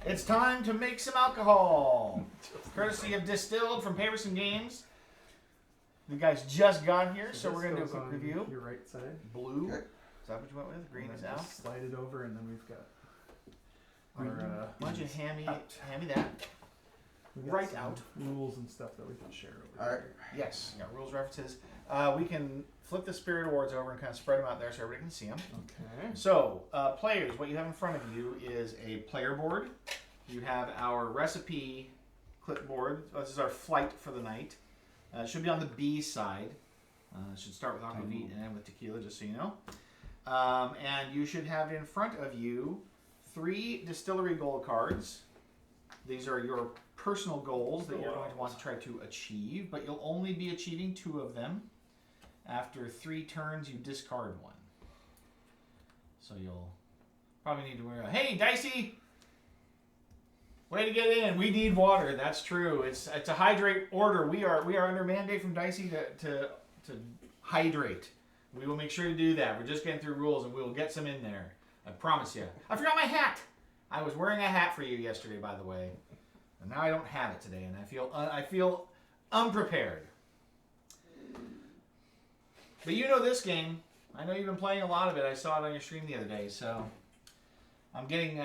It's time to make some alcohol. Courtesy of Distilled from Paverson Games. The guys just got here, so we're going to do a quick review. Your right side. Blue. Is that what you went with? Green is out. Slide it over, and then we've got our... Why don't you hand me that? Right out. Rules and stuff that we can share over here. Yes, yeah, rules references. We can flip the Spirit Awards over and kind of spread them out there so everybody can see them. Okay. So, players, what you have in front of you is a player board. You have our recipe clipboard. This is our flight for the night. It should be on the B side. It should start with aquavit and end with tequila, just so you know. And you should have in front of you 3 distillery goal cards. These are your personal goals that you're going to want to try to achieve, but you'll only be achieving 2 of them. After 3 turns, you discard 1. So you'll probably need to worry about, hey, Dicey! Way to get in. We need water. That's true. It's a hydrate order. We are under mandate from Dicey to hydrate. We will make sure to do that. We're just getting through rules, and we will get some in there. I promise you. I forgot my hat. I was wearing a hat for you yesterday, by the way, and now I don't have it today, and I feel unprepared. But you know this game. I know you've been playing a lot of it. I saw it on your stream the other day, so. I'm getting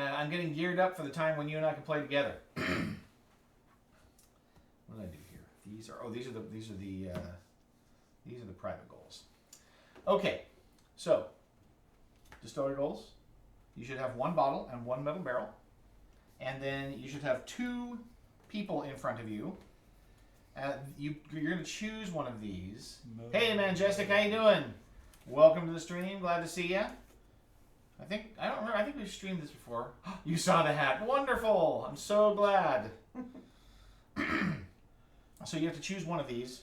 geared up for the time when you and I can play together. What did I do here? These are the private goals. Okay, so distillery goals. You should have 1 bottle and 1 metal barrel, and then you should have 2 people in front of you. You're going to choose one of these. Hey, Majestic, how you doing? Welcome to the stream. Glad to see you. I don't remember. I think we've streamed this before. You saw the hat. Wonderful. I'm so glad. So you have to choose one of these,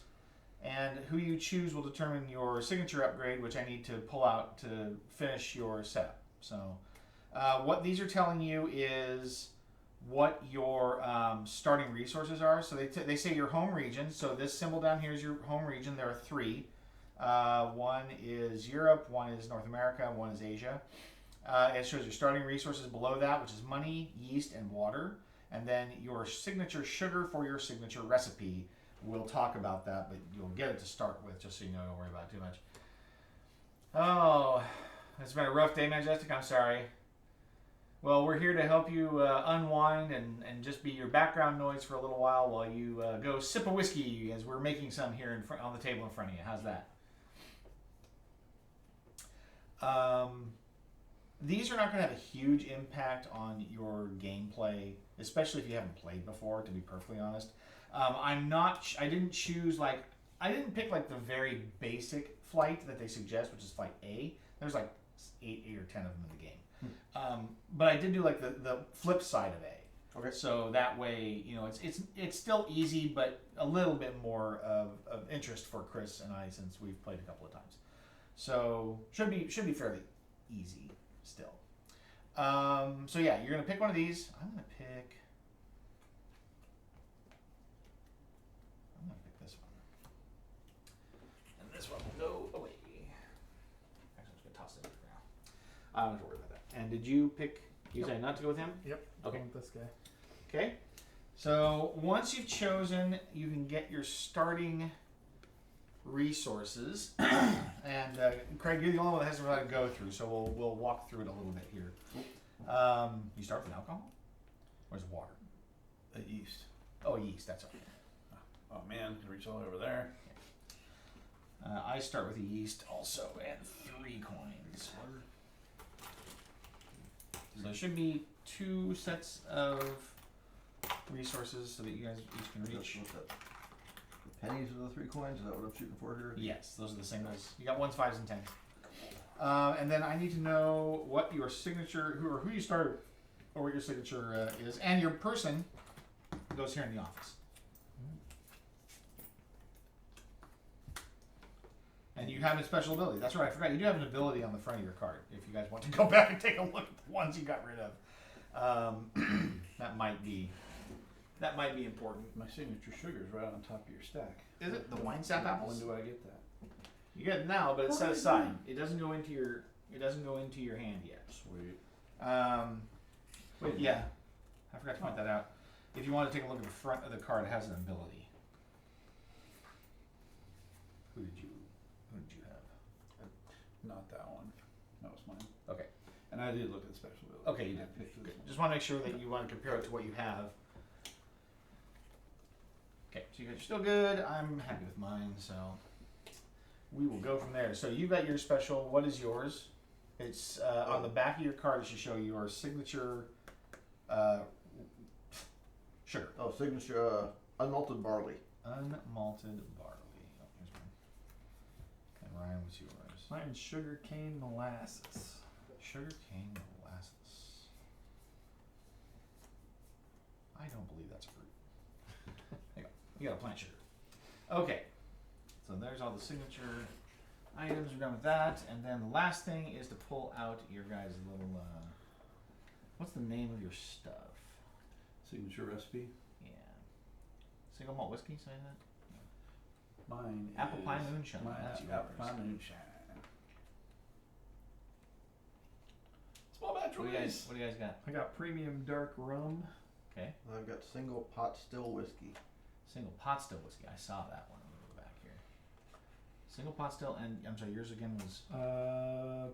and who you choose will determine your signature upgrade, which I need to pull out to finish your setup. So what these are telling you is what your starting resources are. So they say your home region. So this symbol down here is your home region. There are 3. 1 is Europe, 1 is North America, 1 is Asia. It shows your starting resources below that, which is money, yeast, and water. And then your signature sugar for your signature recipe. We'll talk about that, but you'll get it to start with, just so you know, don't worry about it too much. Oh, it's been a rough day, Majestic. I'm sorry. Well, we're here to help you unwind and just be your background noise for a little while you go sip a whiskey, as we're making some here on the table in front of you. How's that? These are not going to have a huge impact on your gameplay, especially if you haven't played before, to be perfectly honest. I didn't pick like the very basic flight that they suggest, which is flight A. There's like 8 or 10 of them in the game. But I did do like the flip side of A. Okay. So that way, you know, it's still easy, but a little bit more of interest for Chris and I, since we've played a couple of times. So should be fairly easy still. So yeah, you're gonna pick one of these. I'm gonna pick this one, and this one will go away. Actually, I'm just gonna toss it in the ground. I don't have to worry about that. And did you pick? You say not to go with him? Yep. Okay. With this guy. Okay. So once you've chosen, you can get your starting resources. And Craig, you're the only one that has to go through, so we'll walk through it a little bit here. You start with alcohol? Or is it water? Yeast. Oh, yeast, that's okay. Oh man, can reach all the way over there. I start with a yeast also, and 3 coins. So there should be 2 sets of resources so that you guys each can reach. The pennies are the 3 coins? Is that what I'm shooting for here? Yes, those are the same as you got 1s, 5s, and 10s. And then I need to know what your signature, who you started, or what your signature is, and your person goes here in the office. And you have a special ability. That's right, I forgot. You do have an ability on the front of your card. If you guys want to go back and take a look at the ones you got rid of, that might be important. My signature sugar is right on top of your stack. Is it the wine sap apples? When do I get that? You get it now, but it's set aside. It doesn't go into your hand yet. Sweet. Wait, yeah. I I forgot to point that out. If you want to take a look at the front of the card, it has an ability. Who did you have? Not that one. That was mine. Okay. And I did look at the special ability. Okay, you I did. picked this Good. one. Just want to make sure that you want to compare it to what you have. Okay, so you guys are still good. I'm happy with mine, so we will go from there. So you got your special. What is yours? It's on the back of your card. It should show your signature sugar. Oh, signature unmalted barley. Unmalted barley. Oh, here's mine. And Ryan, what's yours? Mine's sugar cane molasses. Sugar cane molasses. I don't believe that's a fruit. Hang on. You got a plant sugar. Okay. So there's all the signature items. We're done with that. And then the last thing is to pull out your guys' little, what's the name of your stuff? Signature recipe. Yeah. Single malt whiskey, say that? Mine Apple is pie moonshine. Mine That's is yours. apple pie moonshine. Small batch What do you guys got? I got premium dark rum. Okay. I've got single pot still whiskey. Single pot still whiskey. I saw that one. Let me go back here. Single pot still, and I'm sorry, yours again was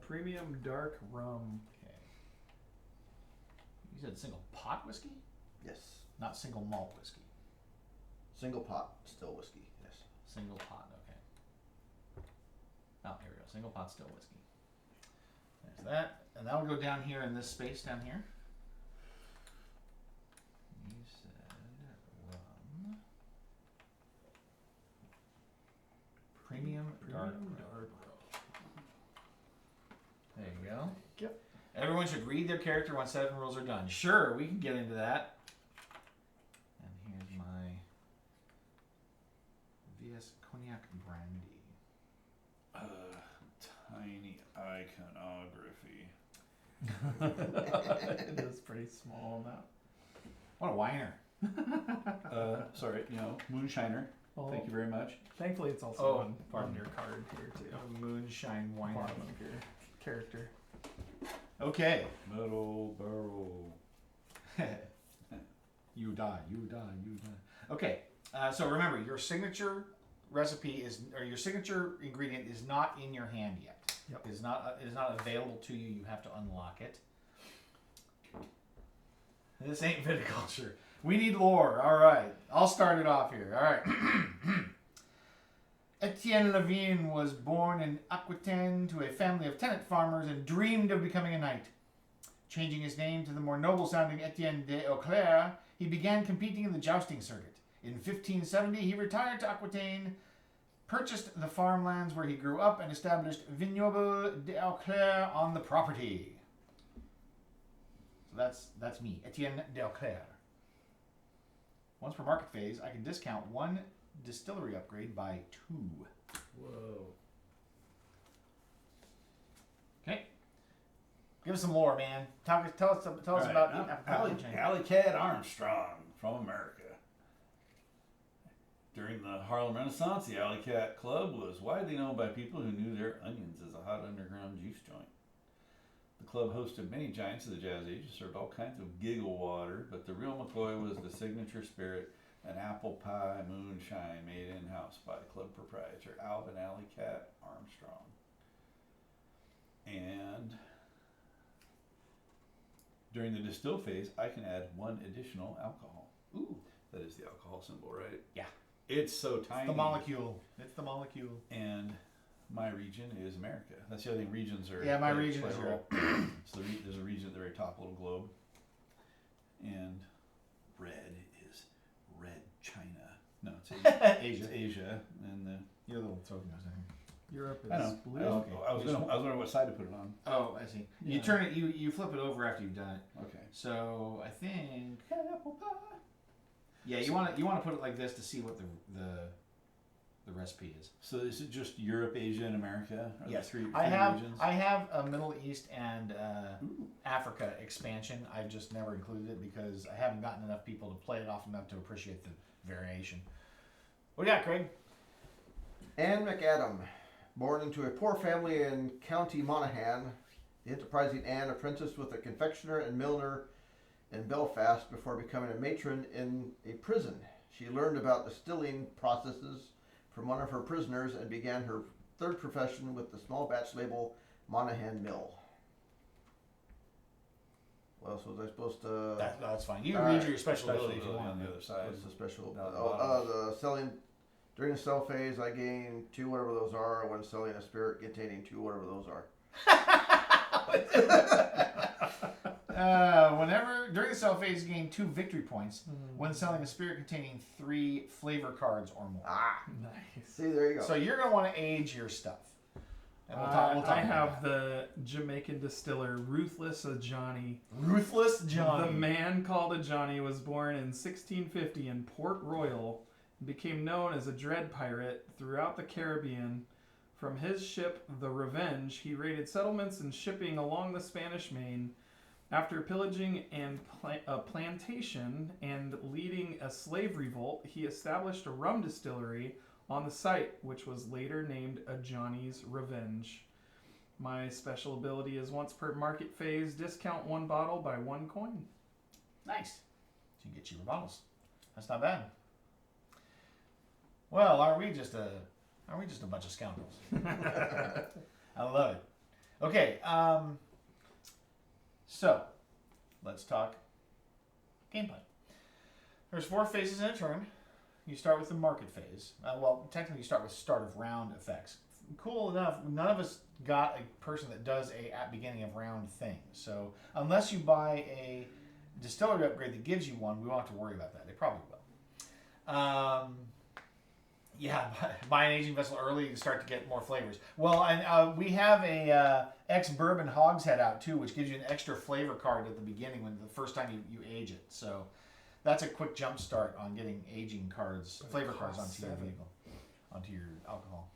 Premium dark rum. okay. You said single pot whiskey, Yes. not single malt whiskey. Single pot still whiskey. Yes. Single pot. Okay. Oh, here we go. Single pot still whiskey. There's that, and that'll go down here in this space down here. You said rum. Premium dark rum. There you go. Yep. Everyone should read their character once 7 rules are done. Sure, we can get into that. And here's my VS Cognac Brandy. Tiny iconography. It is pretty small amount. What a whiner. Sorry, moonshiner. Oh, Thank you very much. Thankfully, it's also Oh, on pardon. your card here too. A moonshine whiner. Bottom of your character. Okay. Metal barrel. You die. Okay. So remember, your signature recipe or your signature ingredient is not in your hand yet. Yep. It is not available to you. You have to unlock it. This ain't viticulture. We need lore. All right. I'll start it off here. All right. Etienne Levine was born in Aquitaine to a family of tenant farmers and dreamed of becoming a knight. Changing his name to the more noble-sounding Etienne de Auclair, he began competing in the jousting circuit. In 1570, he retired to Aquitaine, purchased the farmlands where he grew up, and established Vignoble de Auclair on the property. So that's me, Etienne de Auclair. Once per market phase, I can discount 1 distillery upgrade by 2. Whoa. Okay. Give us some lore, man. Tell us about Alley Cat Armstrong from America. During the Harlem Renaissance, the Alley Cat Club was widely known by people who knew their onions as a hot underground juice joint. The club hosted many giants of the Jazz Age and served all kinds of giggle water, but the real McCoy was the signature spirit, an apple pie moonshine made in-house by club proprietor Alvin Alley Cat Armstrong. And during the distill phase, I can add 1 additional alcohol. Ooh. That is the alcohol symbol, right? Yeah. It's so tiny. It's the molecule. It's the molecule. And my region is America. That's the other thing. Regions are. Yeah, my they region play is a role. Europe. So there's a region at the very top, little globe. And red is red China. No, it's Asia. Asia. It's Asia. And the. Your little token goes there. Europe is I know. blue. Okay. I was wondering what side to put it on. Oh, I see. You Yeah. turn it. You flip it over after you've done it. Okay. So I think. Yeah, you want to put it like this to see what the recipe is. So is it just Europe, Asia, and America? Are Yes, the three I have regions? I have a Middle East and Ooh. Africa expansion. I've just never included it because I haven't gotten enough people to play it off enough to appreciate the variation. What do you got, Craig? Anne McAdam, born into a poor family in County Monaghan, the enterprising Anne apprenticed with a confectioner and milliner in Belfast before becoming a matron in a prison. She learned about distilling processes from one of her prisoners and began her third profession with the small batch label Monaghan Mill. What else was I supposed to... That's fine. You can All read right. your special ability if you on want. the other side. What's the special? Down the bottom. The selling... During the sell phase, I gain 2 whatever those are when selling a spirit containing 2 whatever those are. Whenever during the sell phase, gain 2 victory points when selling a spirit containing 3 flavor cards or more. Ah! Nice. See, there you go. So you're gonna want to age your stuff. And we'll talk I about have the Jamaican distiller Ruthless Ajani. Ruthless Johnny. The man called Ajani was born in 1650 in Port Royal and became known as a dread pirate throughout the Caribbean. From his ship, the Revenge, he raided settlements and shipping along the Spanish Main. After pillaging a plantation and leading a slave revolt, he established a rum distillery on the site, which was later named Ajani's Revenge. My special ability is once per market phase, discount 1 bottle by 1 coin. Nice. So you get cheaper bottles. That's not bad. Well, are we just a bunch of scoundrels? I love it. Okay, so let's talk gameplay. There's 4 phases in a turn. You start with the market phase. Well, technically you start with start of round effects. Cool enough, none of us got a person that does a at beginning of round thing. So unless you buy a distillery upgrade that gives you one, we won't have to worry about that. They probably will. Yeah, buy an aging vessel early to start to get more flavors. Well, and we have a ex-bourbon hogshead out too, which gives you an extra flavor card at the beginning when the first time you age it. So that's a quick jump start on getting aging cards, flavor cards onto your vehicle, onto your alcohol.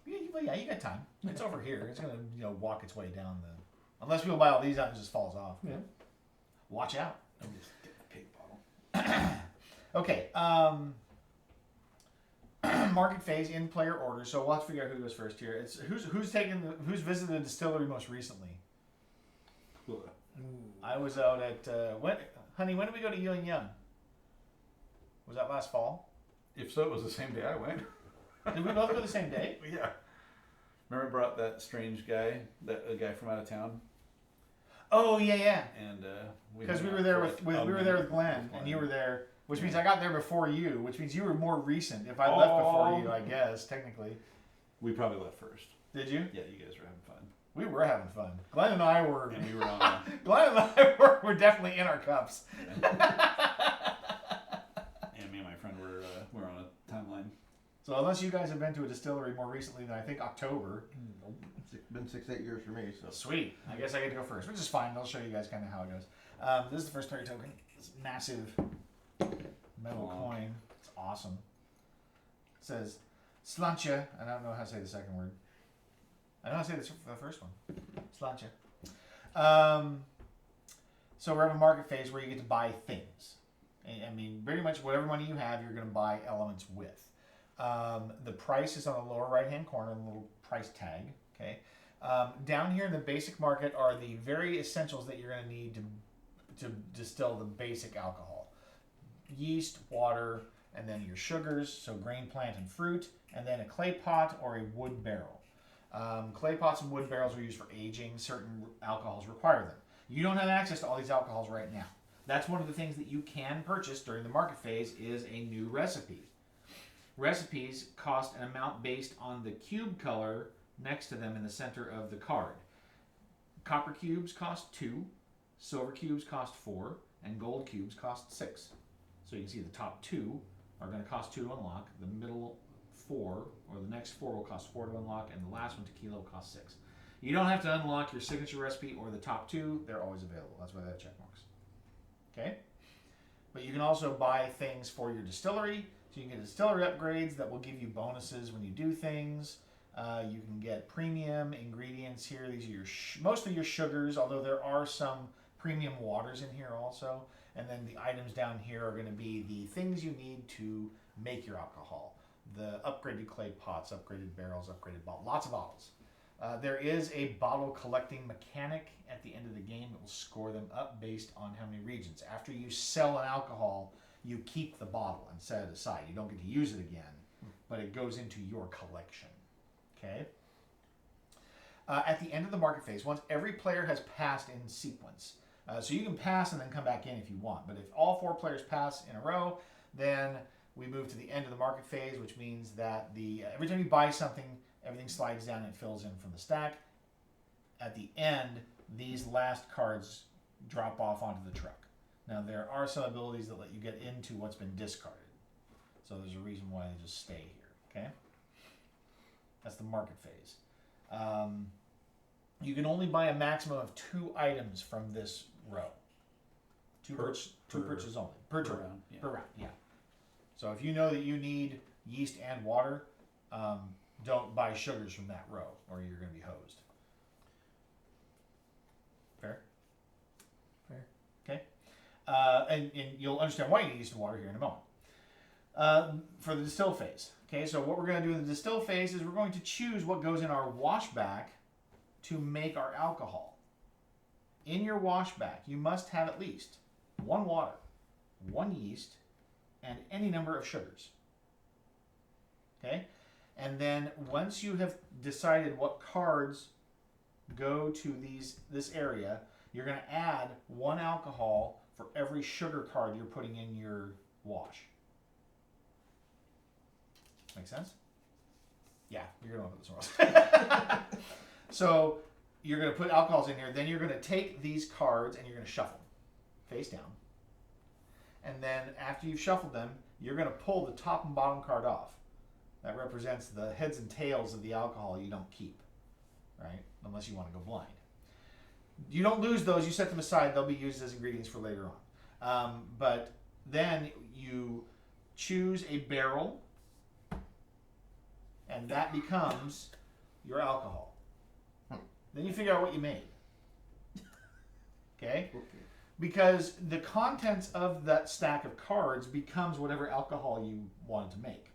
Yeah, you got time. It's over here. It's gonna walk its way down the. Unless people buy all these out and it just falls off. Yeah. Watch out. I'm just getting a pig bottle. Okay. Market phase in player order. So we'll have to figure out who goes first here. It's who's visited the distillery most recently. I was out at when did we go to Ying Young? Was that last fall? If so, it was the same day I went. Did we both go the same day? Yeah. Remember I brought that strange guy, a guy from out of town, Oh yeah. and Because we were there with Glenn, and you were there, which means I got there before you, which means you were more recent. If I left before you, I guess technically. We probably left first. Did you? Yeah, you guys were having fun. We were having fun. Glenn and I were. And we were on. Glenn and I were definitely in our cups. And me and my friend were on a timeline. So unless you guys have been to a distillery more recently than I think October. It's been 6-8 years for me, so. Sweet. I guess I get to go first, which is fine. I'll show you guys kind of how it goes. This is the first player token. This massive metal coin. It's awesome. It says Slancha. I don't know how to say the second word. I know how to say the first one. Slancha. So we're having a market phase where you get to buy things. I mean, pretty much whatever money you have, you're going to buy elements with. The price is on the lower right-hand corner, a little price tag. Okay. Down here in the basic market are the very essentials that you're going to need to distill the basic alcohol: yeast, water, and then your sugars, so grain, plant, and fruit, and then a clay pot or a wood barrel. Clay pots and wood barrels are used for aging. Certain alcohols require them. You don't have access to all these alcohols right now. That's one of the things that you can purchase during the market phase is a new recipe. Recipes cost an amount based on the cube color next to them in the center of the card. Copper cubes cost 2, silver cubes cost 4, and gold cubes cost 6. So you can see the top 2 are going to cost 2 to unlock, the middle 4, or the next 4 will cost 4 to unlock, and the last one, tequila, will cost 6. You don't have to unlock your signature recipe or the top 2, they're always available. That's why they have check marks. Okay? But you can also buy things for your distillery. So you can get distillery upgrades that will give you bonuses when you do things. You can get premium ingredients here. These are mostly your sugars, although there are some premium waters in here also. And then the items down here are going to be the things you need to make your alcohol. The upgraded clay pots, upgraded barrels, upgraded bottles. Lots of bottles. There is a bottle collecting mechanic at the end of the game that will score them up based on how many regions. After you sell an alcohol, you keep the bottle and set it aside. You don't get to use it again, but it goes into your collection. Okay? At the end of the market phase, once every player has passed in sequence, so you can pass and then come back in if you want, but if all 4 players pass in a row, then we move to the end of the market phase, which means that every time you buy something, everything slides down and fills in from the stack. At the end, these last cards drop off onto the truck. Now, there are some abilities that let you get into what's been discarded. So there's a reason why they just stay here, okay? That's the market phase. You can only buy a maximum of 2 items from this row. Two purchases only. Per round. Yeah. Per round, yeah. So if you know that you need yeast and water, don't buy sugars from that row, or you're going to be hosed. Fair? Fair. Okay. And you'll understand why you need yeast and water here in a moment. For the distill phase. Okay, so what we're going to do in the distill phase is we're going to choose what goes in our washback to make our alcohol. In your washback, you must have at least 1 water, 1 yeast, and any number of sugars. Okay? And then once you have decided what cards go to this area, you're going to add 1 alcohol for every sugar card you're putting in your wash. Make sense? Yeah, you're going to put this one. So you're going to put alcohols in here, then you're going to take these cards and you're going to shuffle them face down. And then after you've shuffled them, you're going to pull the top and bottom card off. That represents the heads and tails of the alcohol you don't keep, right? Unless you want to go blind. You don't lose those, you set them aside, they'll be used as ingredients for later on. But then you choose a barrel, and that becomes your alcohol. Then you figure out what you made. Okay? Because the contents of that stack of cards becomes whatever alcohol you wanted to make.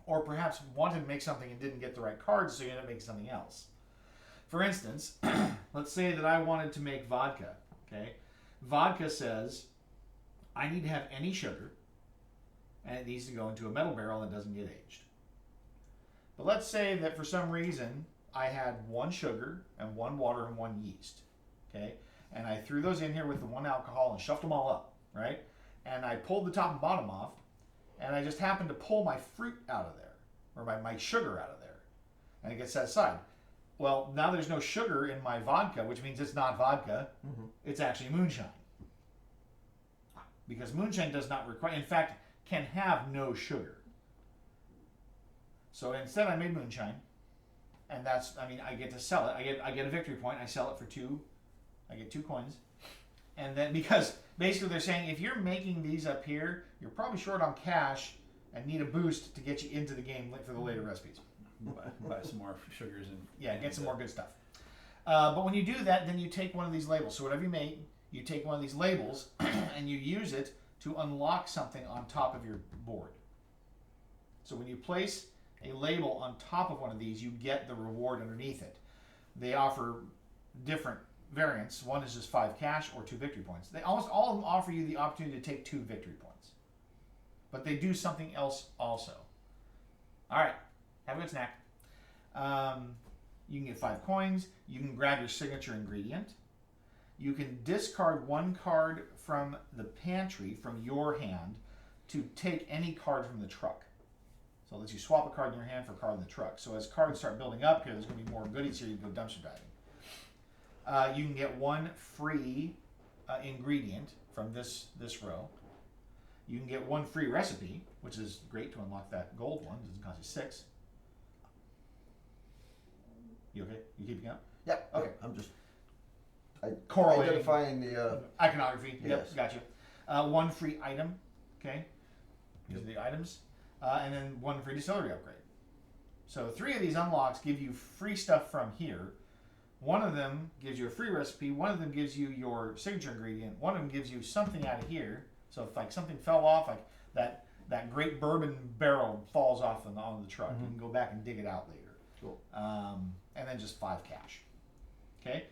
Or perhaps wanted to make something and didn't get the right cards, so you end up making something else. For instance, let's say that I wanted to make vodka. Okay? Vodka says, I need to have any sugar, and it needs to go into a metal barrel that doesn't get aged. But let's say that for some reason, I had 1 sugar and 1 water and 1 yeast. Okay? And I threw those in here with the 1 alcohol and shuffled them all up, right? And I pulled the top and bottom off, and I just happened to pull my fruit out of there, or my sugar out of there, and it gets set aside. Well, now there's no sugar in my vodka, which means it's not vodka. Mm-hmm. It's actually moonshine. Because moonshine does not require, in fact, can have no sugar. So instead I made moonshine, and I get to sell it. I get a victory point. I sell it for 2. I get 2 coins. And then, because basically they're saying if you're making these up here, you're probably short on cash and need a boost to get you into the game for the later recipes. Buy some more sugars and get some more good stuff. But when you do that, then you take one of these labels. So whatever you make, you take one of these labels and you use it to unlock something on top of your board. So when you place a label on top of one of these, you get the reward underneath it. They offer different variants. One is just 5 cash or 2 victory points. They almost all of them offer you the opportunity to take 2 victory points. But they do something else also. All right, have a good snack. You can get 5 coins. You can grab your signature ingredient. You can discard 1 card from the pantry from your hand to take any card from the truck. So it lets you swap a card in your hand for a card in the truck. So as cards start building up here, there's going to be more goodies here. You can go dumpster diving. You can get 1 free ingredient from this row. You can get 1 free recipe, which is great to unlock that gold one. It doesn't cost you 6. You okay? You keeping up? Yep. Okay. I'm just Correlating. identifying the. Iconography. Yes. Yep, gotcha. 1 free item. Okay. These are the items. And then 1 free distillery upgrade. So 3 of these unlocks give you free stuff from here. 1 of them gives you a free recipe. 1 of them gives you your signature ingredient. 1 of them gives you something out of here. So if like something fell off, like that great bourbon barrel falls off on the truck, you can go back and dig it out later. Cool. And then just 5 cash. Okay.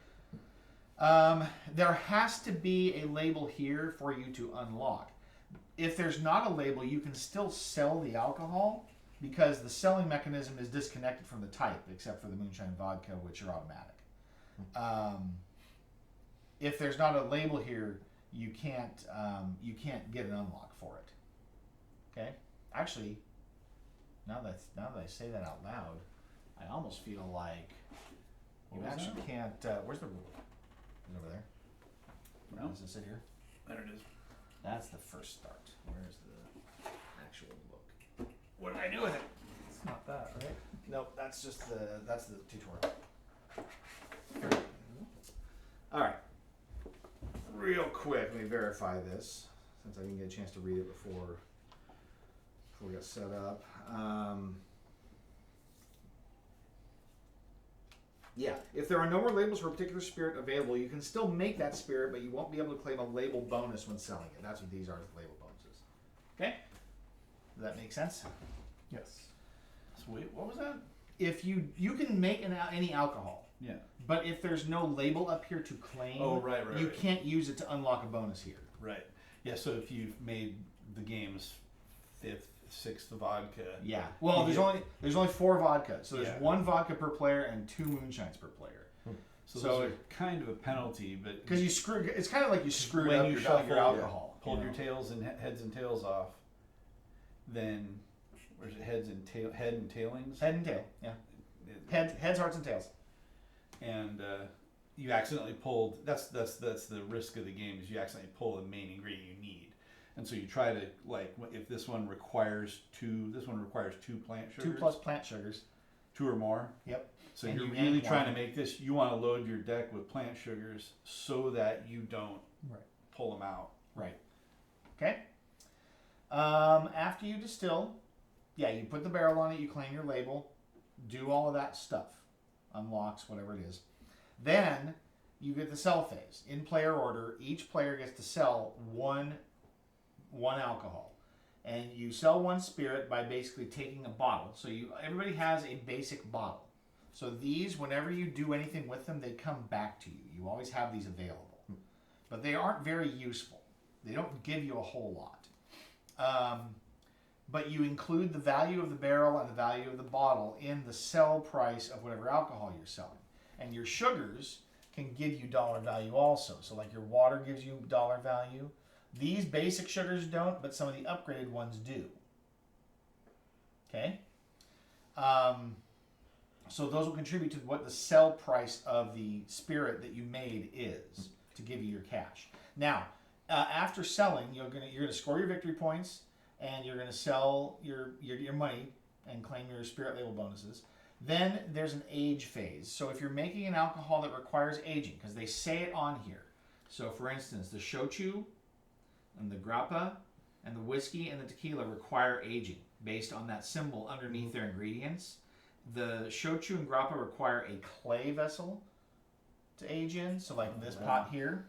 There has to be a label here for you to unlock. If there's not a label, you can still sell the alcohol because the selling mechanism is disconnected from the type, except for the moonshine vodka, which are automatic. If there's not a label here, you can't get an unlock for it. Okay. Actually, now that I say that out loud, I almost feel like you actually can't. Where's the rule? Is it over there? No. Does it sit here? There it is. That's the first start. Where's the actual book? What did I do with it? It's not that, right? Nope, that's just the tutorial. All right. Real quick, let me verify this since I didn't get a chance to read it before we got set up. Yeah, if there are no more labels for a particular spirit available, you can still make that spirit, but you won't be able to claim a label bonus when selling it. That's what these are, the label bonuses. Okay? Does that make sense? Yes. Sweet. What was that? If you can make any alcohol, Yeah. but if there's no label up here to claim, you right. can't use it to unlock a bonus here. Right. Yeah. So if you've made the game's 5th, 6th vodka. Yeah. Well, there's only 4 vodkas, so there's Yeah. 1 vodka per player and 2 moonshines per player. So So those are kind of a penalty, but Because it's kind of like you screwed when up you your shuffle alcohol. pulled you your know? tails and heads and tails off, then where's it? Head and tailings. Head and tail. Yeah. Heads, hearts, and tails. And you accidentally pulled. That's the risk of the game is you accidentally pull the main ingredient you need, and so you try to if this one requires 2. This one requires 2 plant sugars. 2 plus plant sugars. 2 or more. Yep. So And you're you really yank trying one. to make this. You want to load your deck with plant sugars so that you don't pull them out. Right. Okay. After you distill, you put the barrel on it, you claim your label, do all of that stuff, unlocks, whatever it is. Then you get the sell phase. In player order, each player gets to sell one alcohol. And you sell 1 spirit by basically taking a bottle. So everybody has a basic bottle. So these, whenever you do anything with them, they come back to you. You always have these available. But they aren't very useful. They don't give you a whole lot. But you include the value of the barrel and the value of the bottle in the sell price of whatever alcohol you're selling. And your sugars can give you dollar value also. So like your water gives you dollar value. These basic sugars don't, but some of the upgraded ones do. Okay? So those will contribute to what the sell price of the spirit that you made is to give you your cash. Now, after selling, you're gonna score your victory points, and you're gonna sell your money and claim your spirit label bonuses. Then there's an age phase. So if you're making an alcohol that requires aging, because they say it on here. So for instance, the shochu and the grappa and the whiskey and the tequila require aging based on that symbol underneath their ingredients. The shochu and grappa require a clay vessel to age in, so like this pot here.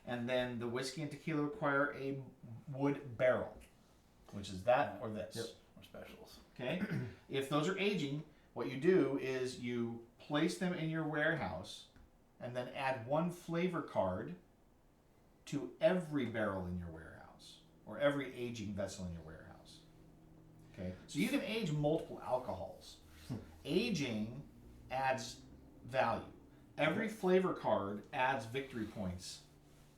And then the whiskey and tequila require a wood barrel, which is that or this. Yep. Or specials. Okay? If those are aging, what you do is you place them in your warehouse and then add 1 flavor card to every barrel in your warehouse or every aging vessel in your warehouse. Okay? So you can age multiple alcohols. Aging adds value. Every flavor card adds victory points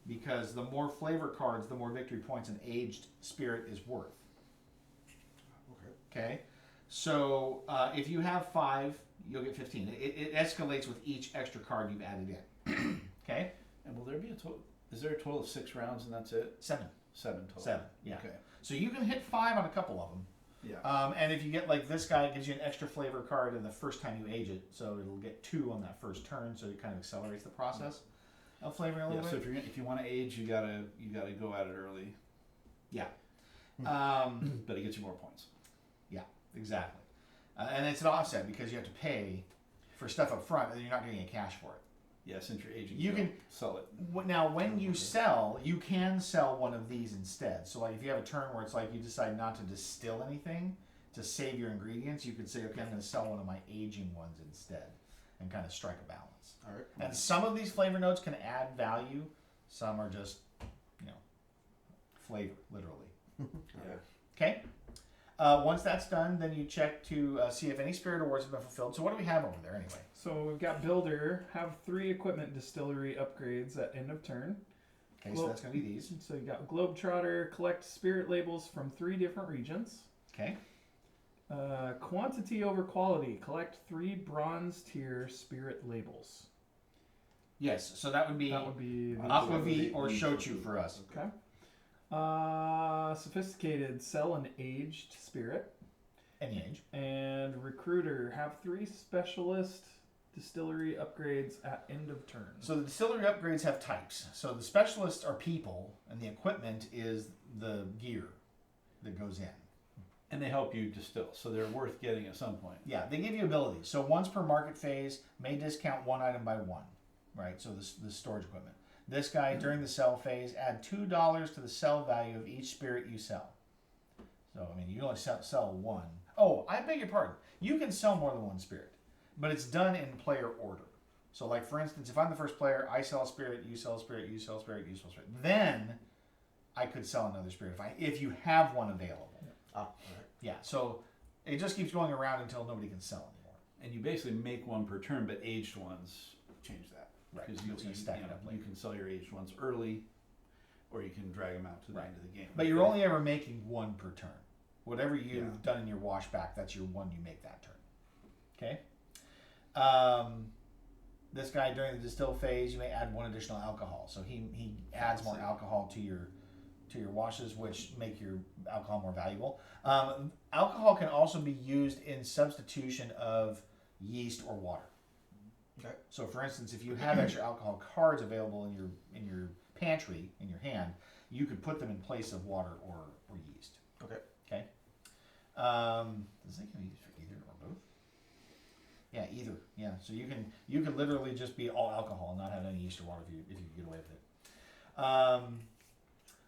because the more flavor cards, the more victory points an aged spirit is worth. Okay? So if you have 5, you'll get 15. It escalates with each extra card you've added in. Okay? And will there be is there a total of 6 rounds and that's it? 7. 7 total. 7, yeah. Okay. So you can hit 5 on a couple of them. Yeah. And if you get like this guy, it gives you an extra flavor card in the first time you age it. So it'll get 2 on that first turn, so it kind of accelerates the process of flavoring a little So bit. if you want to age, you gotta go at it early. Yeah. But it gets you more points. Yeah, exactly. And it's an offset because you have to pay for stuff up front and you're not getting any cash for it. Yeah, since you're aging, You can sell it. Now, when you sell, you can sell one of these instead. So, like, if you have a turn where it's like you decide not to distill anything, to save your ingredients, you could say, okay, I'm going to sell one of my aging ones instead, and kind of strike a balance. All right. And some of these flavor notes can add value. Some are just, flavor, literally. Yeah. Okay. Once that's done, then you check to see if any spirit awards have been fulfilled. So what do we have over there anyway? So we've got Builder, have 3 equipment distillery upgrades at end of turn. Okay, so that's going to be these. So you got Globetrotter, collect spirit labels from 3 different regions. Okay. Quantity over quality, collect 3 bronze tier spirit labels. Yes, so that would be the Aquavit or Shochu for us. Okay. Sophisticated, sell an aged spirit. Any age. And Recruiter, have 3 specialist distillery upgrades at end of turn. So the distillery upgrades have types. So the specialists are people, and the equipment is the gear that goes in. And they help you distill, so they're worth getting at some point. Yeah, they give you abilities. So once per market phase, may discount 1 item by 1, right? So the storage equipment. This guy, during the sell phase, add $2 to the sell value of each spirit you sell. So, I mean, you only sell 1. Oh, I beg your pardon. You can sell more than 1 spirit, but it's done in player order. So, like, for instance, if I'm the first player, I sell a spirit, you sell a spirit, you sell a spirit, you sell a spirit. Then I could sell another spirit if you have one available. All right. Yeah, so it just keeps going around until nobody can sell anymore. And you basically make 1 per turn, but aged ones change that. Right, Because it's gonna stack it up later. you can sell your aged ones early, or you can drag them out to the end of the game. But you're only ever making 1 per turn. Whatever you've Yeah. done in your washback, that's your 1 you make that turn. Okay? This guy, during the distill phase, you may add 1 additional alcohol. So he adds more alcohol to your washes, which make your alcohol more valuable. Alcohol can also be used in substitution of yeast or water. Okay. So, for instance, if you have extra alcohol cards available in your pantry, in your hand, you could put them in place of water or yeast. Okay. Okay. Does it can be used for either or both? Yeah, either. Yeah. So you can literally just be all alcohol and not have any yeast or water if you get away with it.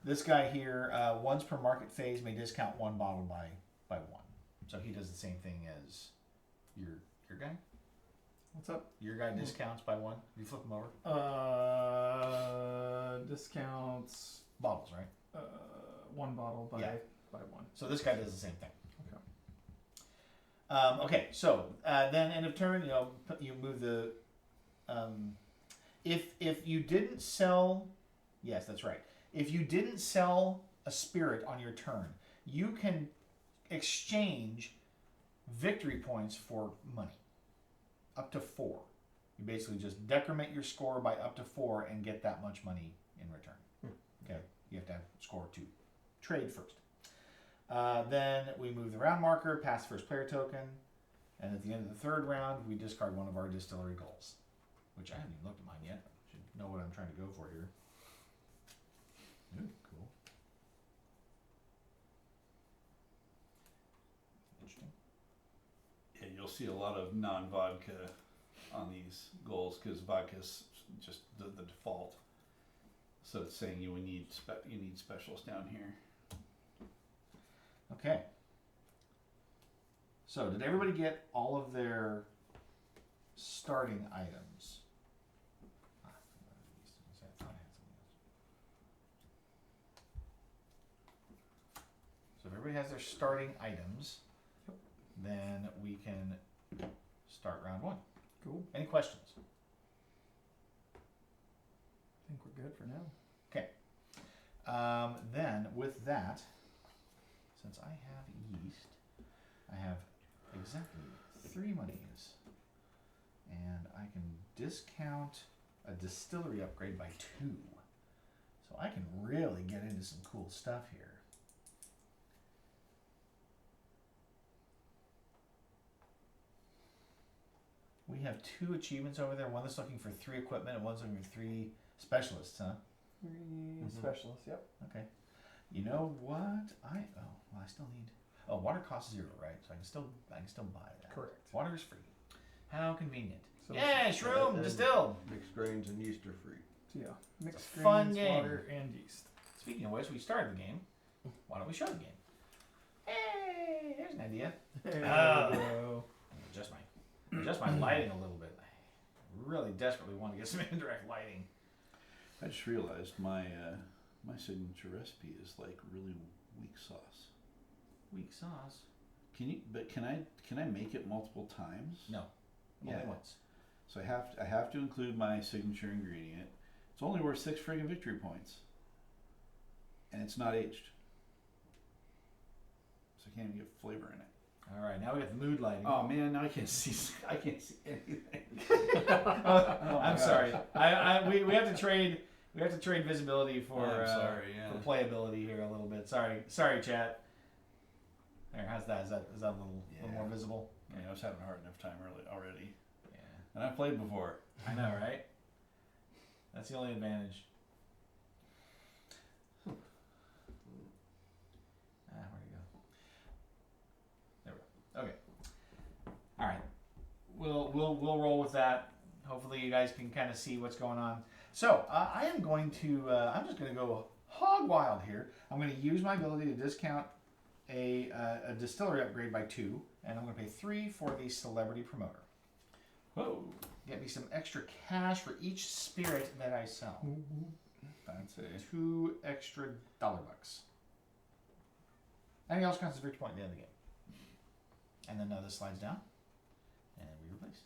This guy here, once per market phase, may discount 1 bottle by 1. So he does the same thing as your guy. What's up? Your guy discounts by 1. You flip them over. Discounts Bottles, right? 1 bottle by 1. So this guy does the same thing. Okay. Okay, so then end of turn, you move the. If you didn't sell, yes, that's right. If you didn't sell a spirit on your turn, you can exchange victory points for money, up to 4. You basically just decrement your score by up to 4 and get that much money in return. Okay, you have to have score 2. Trade first. Then we move the round marker, pass the first player token, and at the end of the 3rd round, we discard 1 of our distillery goals, which I haven't even looked at mine yet. Should know what I'm trying to go for here. Ooh, cool. Interesting. Yeah, you'll see a lot of non-vodka on these goals because vodka's just the default. So it's saying you need specials down here. Okay. So, did everybody get all of their starting items? So, if everybody has their starting items, then we can start round 1. Cool. Any questions? I think we're good for now. Okay. Then, with that, since I have yeast, I have exactly 3 monies. And I can discount a distillery upgrade by 2. So I can really get into some cool stuff here. We have 2 achievements over there. One that's looking for 3 equipment and one's looking for 3 specialists, huh? 3 specialists, yep. Okay. You know what? I still need. Oh, water costs 0, right? So I can still buy that. Correct. Water is free. How convenient. So Yeah, shroom and distilled. Mixed grains and yeast are free. So yeah, mixed It's a fun grains, game. water, and yeast. Speaking of which, we started the game. Why don't we show the game? Hey! Hey, there's an idea. There Ah. we go. Adjust my lighting a little bit. I really desperately want to get some indirect lighting. I just realized my my signature recipe is like really weak sauce. Weak sauce. Can I make it multiple times? No. Yeah. Only once. So I have to include my signature ingredient. It's only worth 6 friggin' victory points. And it's not aged. So I can't even get flavor in it. All right, now we got the mood lighting. Oh man, now I can't see anything. I'm sorry. We have to trade. We have to trade visibility for I'm sorry, yeah. for playability here a little bit. Sorry, chat. There, how's that? Is that a little more visible? I was having a hard enough time already. Yeah, And I've played before. I know, right? That's the only advantage. Where'd it go? There we go. Okay. All right. We'll roll with that. Hopefully, you guys can kind of see what's going on. So I am going to. I'm just going to go hog wild here. I'm going to use my ability to discount a distillery upgrade by 2, and I'm going to pay 3 for the celebrity promoter. Whoa. Get me some extra cash for each spirit that I sell. Fancy. 2 extra $1. Anything else counts as a victory point at the end of the game. And then this slides down, and we replace.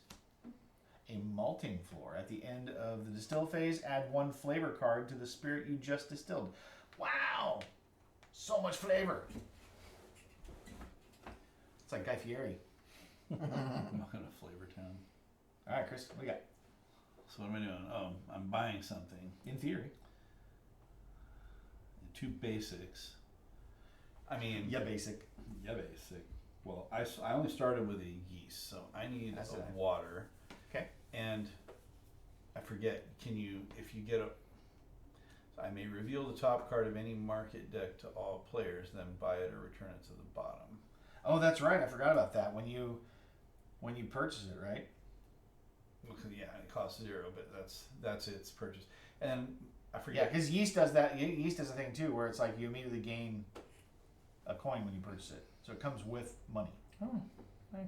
A malting floor. At the end of the distill phase, add 1 flavor card to the spirit you just distilled. Wow! So much flavor! It's like Guy Fieri. I'm not gonna flavor town. All right, Chris, what do you got? So what am I doing? Oh, I'm buying something. In theory. 2 basics. I mean, Yeah, basic. yeah, basic. Well, I only started with a yeast, so I need That's a right. water. Okay. And I forget. If you get a, so I may reveal the top card of any market deck to all players, then buy it or return it to the bottom. Oh, that's right. I forgot about that. When you purchase it, right? Well, yeah, it costs 0, but that's its purchase. And I Yeah, forget. because yeast does that. Yeast does a thing too, where it's like you immediately gain a coin when you purchase it, so it comes with money. Oh, nice.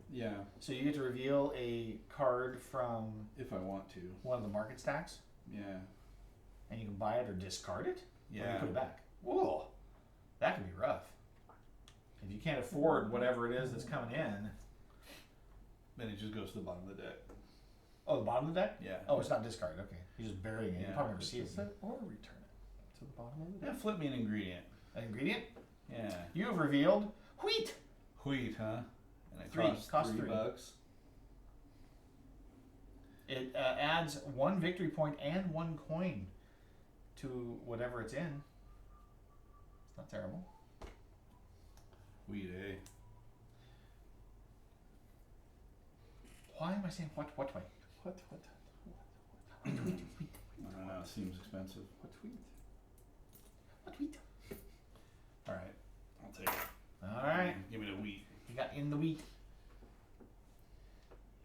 Yeah, So you get to reveal a card from if I want to. one of the market stacks, Yeah. and you can buy it or discard it. Or you Yeah. put it back. Whoa, that could be rough. If you can't afford whatever it is that's coming in. Then it just goes to the bottom of the deck. Oh, the bottom of the deck. Yeah. Oh, it's not discarded. Okay, you're just burying it. You Yeah. probably never see it. Purchase it or return it to the bottom of the Yeah, flip me an ingredient. An ingredient. Yeah. You have revealed wheat. Wheat, huh? And it 3. costs Three. $3. It adds 1 victory point and 1 coin to whatever it's in. It's not terrible. Wheat, eh? Why am I saying what? What? I don't know, it seems expensive. What tweet? What wheat? Alright, I'll take it. All right, Give me the wheat. you got in the wheat.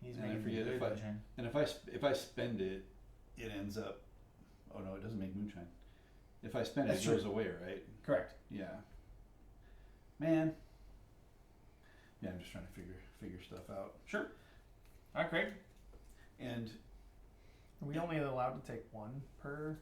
He's And I making forget good if I- moonshine. And if I spend it, it ends up. Oh no, it doesn't make moonshine. If I spend That's it, it goes away, right? Correct. Yeah. Man. Yeah, I'm just trying to figure stuff out. Sure. All right, Craig. And Are we only allowed to take 1 per,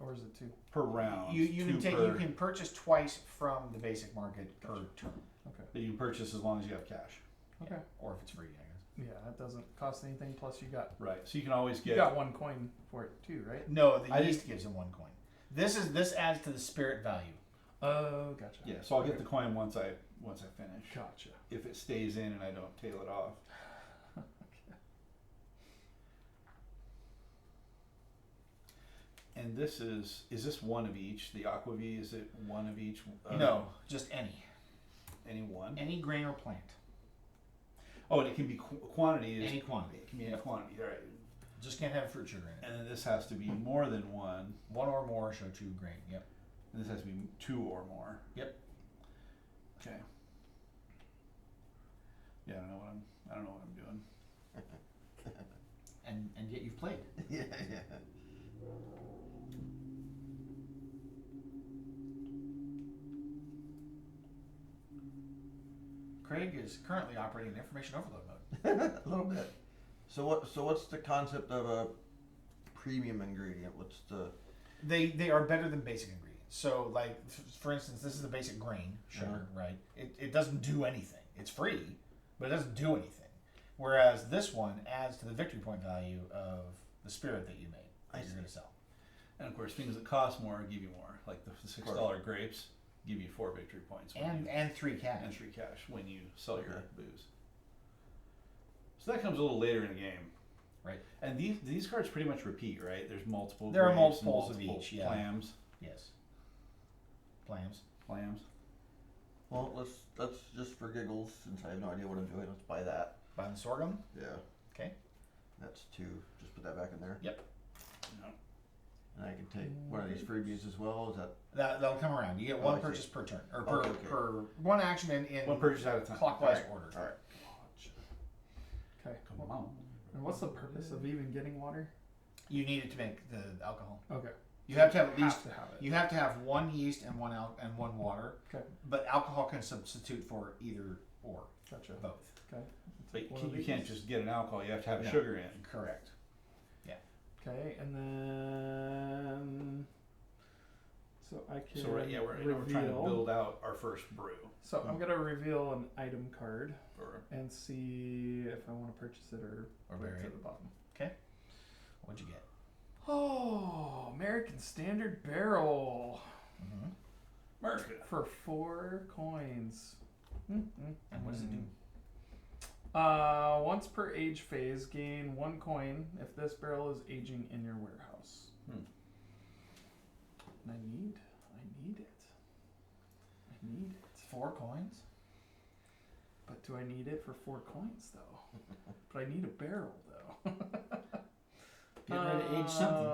or is it 2? per round, You can 2 take. per, You can purchase twice from the basic market per turn, Okay. that you can purchase as long as you have cash. Okay. or if it's free, I guess. Yeah, that doesn't cost anything. Plus, you got Right. So you can always get. 1 coin for it too, right? No, the I yeast gives him 1 coin. This adds to the spirit value. Oh, gotcha. Yeah. So I'll get the coin once I finish. Gotcha. If it stays in and I don't tail it off. And this is this one of each? The aquavie, is it one of each? No, just any Any grain or plant, Oh, and it can be quantity. any quantity. It can be any quantity. All right. Just can't have fruit sugar in it. And then this has to be more than 1. 1 or more show 2 grain. Yep. And this has to be 2 or more. Yep. Okay. Yeah, I don't know what I'm doing. And yet you've played. Yeah. Craig is currently operating in information overload mode. A little bit. So what's the concept of a premium ingredient? What's the They are better than basic ingredients. So, like, for instance, this is the basic grain sugar, right? It doesn't do anything. It's free, but it doesn't do anything. Whereas this one adds to the victory point value of the spirit that you made that you're going to sell. And of course, things that cost more give you more. Like the $6 grapes give you 4 victory points. And 3 cash. And 3 cash when you sell your booze. So that comes a little later in the game. Right. And these cards pretty much repeat, right? There's multiple. There are grapes, multiples of each, yeah. Clams. Yes. Clams. Well, let's just for giggles, since I have no idea what I'm doing, let's buy that. Buy the sorghum? Yeah. Okay. That's 2. Just put that back in there. Yep. No. And I can take one of these freebies as well. Is that? That'll come around. You get one purchase per turn, or per one action in One purchase at a time. clockwise order. All right. Okay. Come on. And what's the purpose of even getting water? You need it to make the alcohol. Okay. You have to have at least. Have to have it. You have to have 1 yeast and one water. Okay. But alcohol can substitute for either or. Gotcha. Both. Okay. But One of you can't these. just get an alcohol. You have to have No. sugar in. Correct. Okay, and then so I can So we're trying to reveal. build out our first brew. So I'm gonna reveal an item card Or and see if I want to purchase it or Or put it bury to it. the bottom. What'd you get? Oh, American Standard Barrel Mm-hmm. America. for 4 coins. And what does it do? Once per age phase, gain 1 coin if this barrel is aging in your warehouse. Hmm. And I need it. I need it. 4 coins? But do I need it for 4 coins though? But I need a barrel though. Get ready to age something.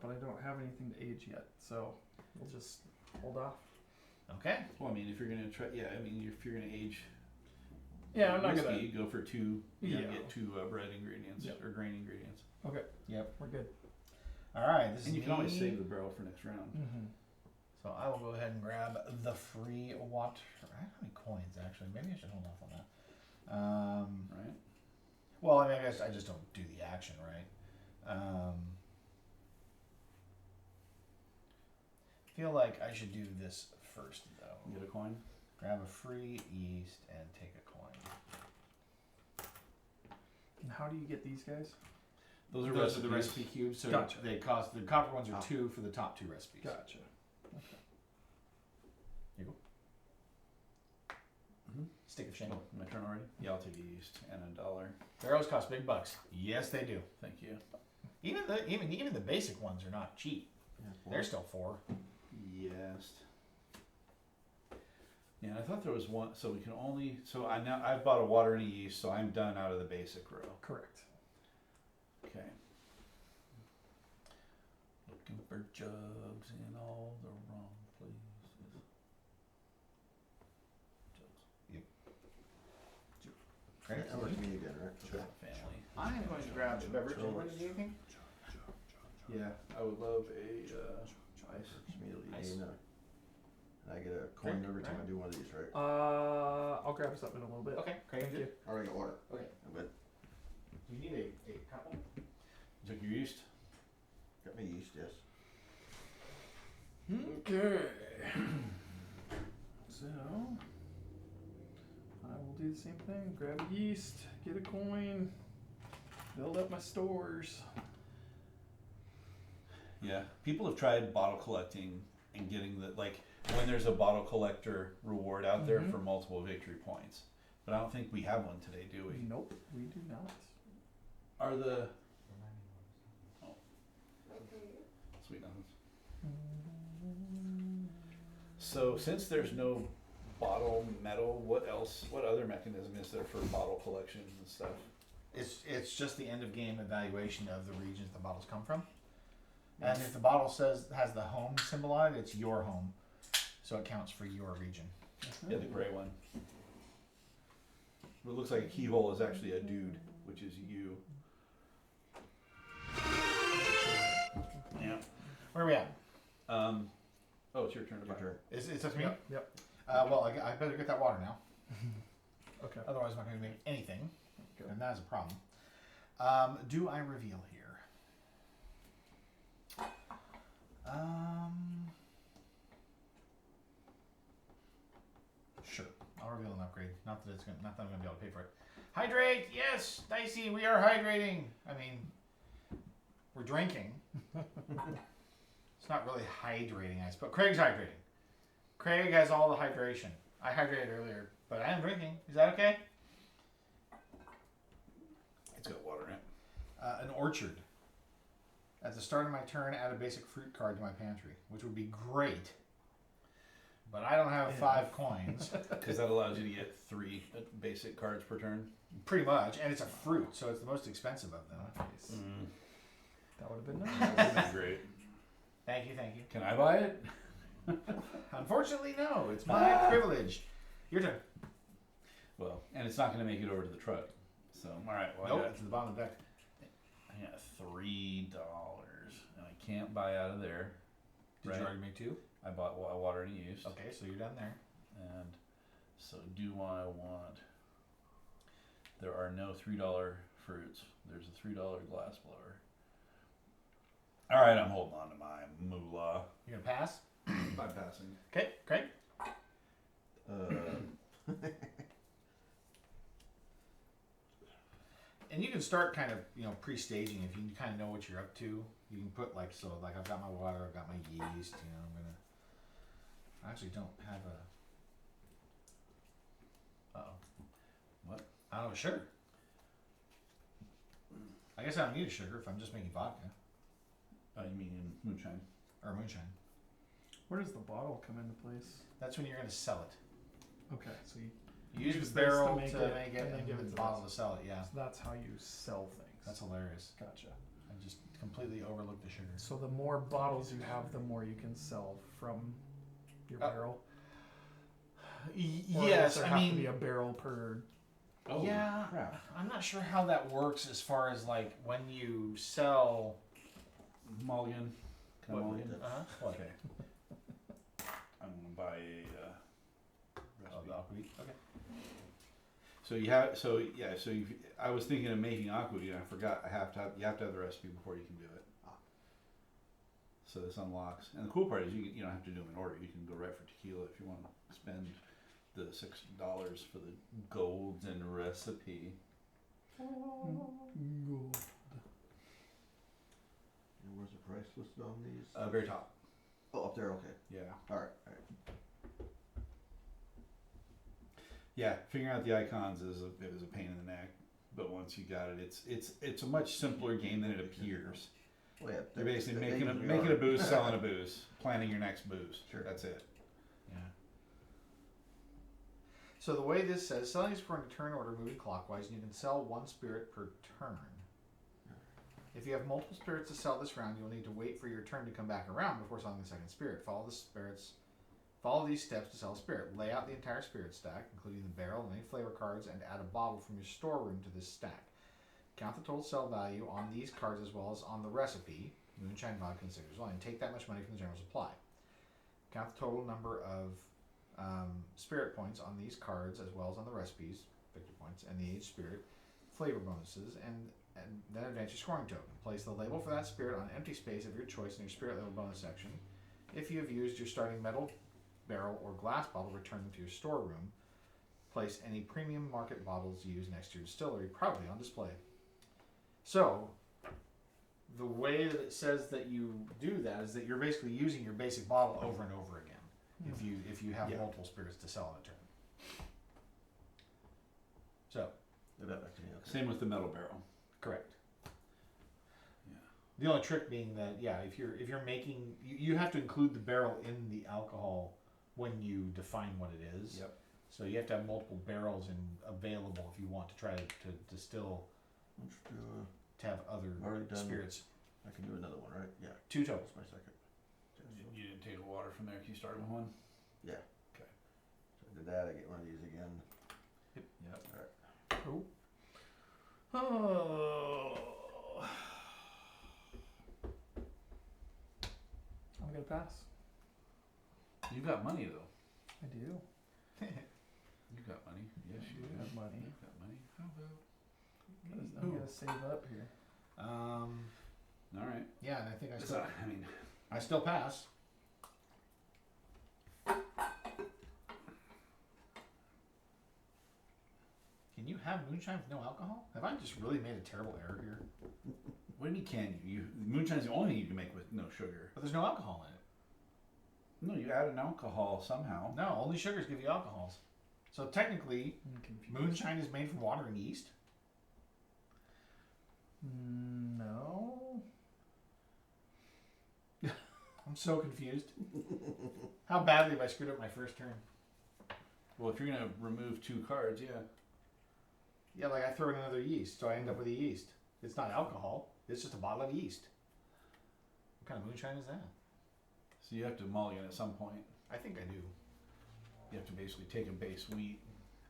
But I don't have anything to age yet, so we'll just hold off. Okay. Well, I mean, if you're gonna try, if you're gonna age. Yeah, I'm not whiskey, gonna. you go for 2. You Yeah. get 2 bread ingredients Yep. or grain ingredients. Okay. Yep. We're good. All right. This And is you can always me. save the barrel for next round. Mm-hmm. So I will go ahead and grab the free water. I don't have any coins actually. Maybe I should hold off on that. Right? Well, I mean, I guess I just don't do the action, right? Feel like I should do this first though. Get a coin. Grab a free yeast and take a coin. And how do you get these guys? Those are the recipe cubes. So Gotcha. they cost, the copper ones are 2 for the top 2 recipes. Gotcha. Stick of shame. Oh, my turn already? Yeah, I'll take a yeast and $1. Barrels cost big bucks. Yes, they do. Thank you. Even the basic ones are not cheap. They're still 4. Yes. Yeah, and I thought there was one. So we can only. So I've bought a water and a yeast, so I'm done out of the basic row. Correct. Okay. Looking for jugs in all the wrong places. Right? That was me again, right? Jug Okay. family. I am going to grab the beverage. What did you think? Yeah, I would love a ice. Immediately Nice. gain and I get a coin Drink, every time right? I do one of these, right? I'll grab something in a little bit. Okay, Craig. Thank you. I already got water. Okay. I'm good. You need a couple. Took your yeast. Got my yeast, yes. Okay. So I will do the same thing. Grab a yeast, get a coin, build up my stores. Yeah, people have tried bottle collecting and getting when there's a bottle collector reward out there Mhm. for multiple victory points. But I don't think we have one today, do we? Nope, we do not. Are the sweet nothings. So since there's no bottle metal, what other mechanism is there for bottle collection and stuff? It's just the end of game evaluation of the regions the bottles come from. And if the bottle has the home symbol on it, it's your home. So it counts for your region. Yeah, the gray one. What looks like a keyhole is actually a dude, which is you. Yeah. Where are we at? Oh, it's your turn to buy. Your turn. It's up to me? Yep. Well, I better get that water now. Okay. Otherwise, I'm not going to make anything, Good. and that is a problem. Do I reveal here? Sure. I'll reveal an upgrade. Not that I'm going to be able to pay for it. Hydrate. Yes, Dicey. We are hydrating. I mean, we're drinking. It's not really hydrating, I suppose. Craig's hydrating. Craig has all the hydration. I hydrated earlier, but I am drinking. Is that okay? It's got water in it. An orchard. At the start of my turn, add a basic fruit card to my pantry, which would be great. But I don't have 5 coins. Because that allows you to get 3 basic cards per turn. Pretty much. And it's a fruit, so it's the most expensive of them. Nice. Mm. That would have been That nice. would be great. Thank you. Can I buy it? Unfortunately, no. It's my privilege. Your turn. Well, and it's not going to make it over to the truck. So, all right. Well, Nope, it's at the bottom of the deck. I got $3, and I can't buy out of there. Did you already make 2? I bought water and used. Okay, so you're done there. And so, do I want? There are no $3 fruits. There's a $3 glass blower. All right, I'm holding on to my moolah. You're going to pass? By passing. Okay, Craig. And you can start kind of, pre-staging if you kind of know what you're up to. You can put like I've got my water, I've got my yeast, I actually don't have a, What? I don't have a sugar. I guess I don't need a sugar if I'm just making vodka You mean in moonshine? or moonshine. Where does the bottle come into place? That's when you're going to sell it. Okay, so You use Use the this barrel to to make make it, it and then and give give it it the to bottle us. to sell it, yeah. that's how you sell things. That's hilarious. Gotcha. I just completely overlooked the sugar. So the more bottles you have, the more you can sell from your barrel. Or Yes, does there I have to mean, be a barrel per. Oh, yeah, crap. I'm not sure how that works as far as like when you sell. Mulligan. Can I What mulligan? would What? Okay. I'm gonna buy a Oh, recipe. the aquavit. Okay. I was thinking of making aquavit, and I forgot you have to have the recipe before you can do it. So this unlocks, and the cool part is you don't have to do them in order. You can go right for tequila if you want to spend the $6 for the golden recipe. Gold. And where's the price listed on these? Very top. Oh, up there. Okay. Yeah. All right. Yeah, figuring out the icons it was a pain in the neck, but once you got it, it's a much simpler game than it appears. Well, yeah. You're basically the making things we a are. booze, selling a booze, planning your next booze. Sure. That's it. Yeah. So the way this says, selling is according to turn order, moving clockwise, and you can sell 1 spirit per turn. If you have multiple spirits to sell this round, you'll need to wait for your turn to come back around before selling the second spirit. Follow these steps to sell a spirit. Lay out the entire spirit stack, including the barrel and any flavor cards, and add a bottle from your storeroom to this stack. Count the total sell value on these cards as well as on the recipe, moonshine, vodka, and citrus wine, and take that much money from the general supply. Count the total number of spirit points on these cards as well as on the recipes, victory points, and the aged spirit, flavor bonuses, and then advance your scoring token. Place the label for that spirit on an empty space of your choice in your spirit level bonus section. If you have used your starting metal barrel or glass bottle, return them to your storeroom. Place any premium market bottles used next to your distillery proudly on display. So, the way that it says that you do that is that you're basically using your basic bottle over and over again. If you have Yeah. multiple spirits to sell in a turn. So, Give that back to me. Okay. Same with the metal barrel. correct. Yeah. The only trick being that, if you're making, you have to include the barrel in the alcohol when you define what it is. Yep. So you have to have multiple barrels available if you want to try to distill Let's do, to have other Already done. spirits. I can do another one, right? Yeah. 2 totals. That's my second. You didn't take water from there. Can you start with one? Yeah. Okay. So I did that. I get one of these again. Yep. Cool. Oh. I'm gonna pass. You got money though. I do. You got money. Yes, you do. have money. You got money. How about? I'm gonna save up here. All right. Yeah, and I think So, I mean, I still pass. Can you have moonshine with no alcohol? Have I just really made a terrible error here? what do you mean can you? Moonshine's the only thing you can make with no sugar. But there's no alcohol in it. No, you add an alcohol somehow. No, only sugars give you alcohols. So technically, I'm confused. moonshine is made from water and yeast. No. I'm so confused. How badly have I screwed up my first turn? Well, if you're gonna remove 2 cards, yeah. Yeah, like I throw in another yeast, so I end up with a yeast. It's not alcohol. It's just a bottle of yeast. What kind of moonshine is that? So you have to mulligan at some point. I think I do. You have to basically take a base wheat.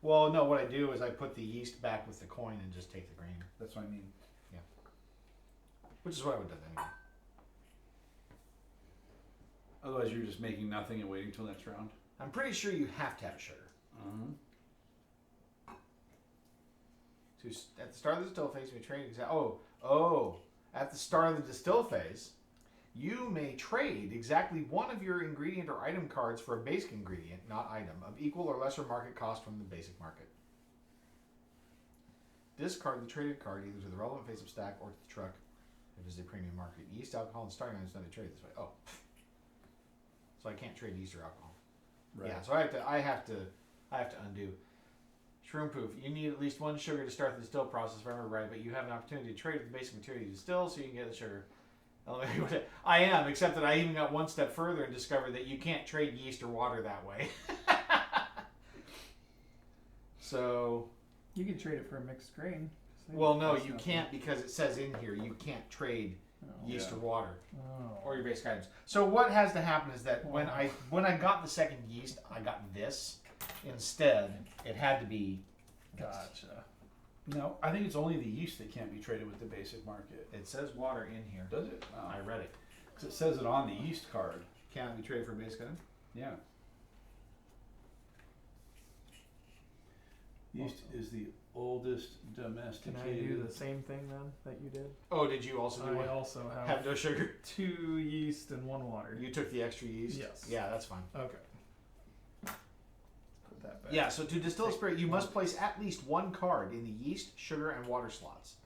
Well, no, what I do is I put the yeast back with the coin and just take the grain. That's what I mean. Which is what I would have done anyway. Otherwise, you're just making nothing and waiting till next round. I'm pretty sure you have to have sugar. At the start of the distill phase, you may trade at the start of the distill phase, you may trade exactly one of your ingredient or item cards for a basic ingredient, not item, of equal or lesser market cost from the basic market. Discard the traded card either to the relevant face of stack or to the truck if it is a premium market. Yeast, alcohol, and starting items not to trade this way. Oh. So I can't trade yeast or alcohol. Right. Yeah, so I have to undo. Shroom proof. You need at least 1 sugar to start the distill process, if I remember right, but you have an opportunity to trade with the basic material you distill, so you can get the sugar. I am, except that I even got one step further and discovered that you can't trade yeast or water that way. So, You can trade it for a mixed grain. well, no, you can't because it says in here you can't trade yeast Yeah. or water Oh. or your basic items. So what has to happen is that when I got the second yeast, I got this instead. It had to be. Gotcha. No, I think it's only the yeast that can't be traded with the basic market. It says water in here. Does it? Oh. I read it. 'Cause it says it on the yeast card. Cannot be traded for a basic item. Yeah. Yeast is the oldest Can domesticated. I do the same thing then that you did? Oh, did you also do I one? also have Have no sugar? 2 yeast and 1 water. You took the extra yeast? Yes. Yeah, that's fine. Okay. Put that back. Yeah, so to distill a spirit, you must place at least 1 card in the yeast, sugar, and water slots.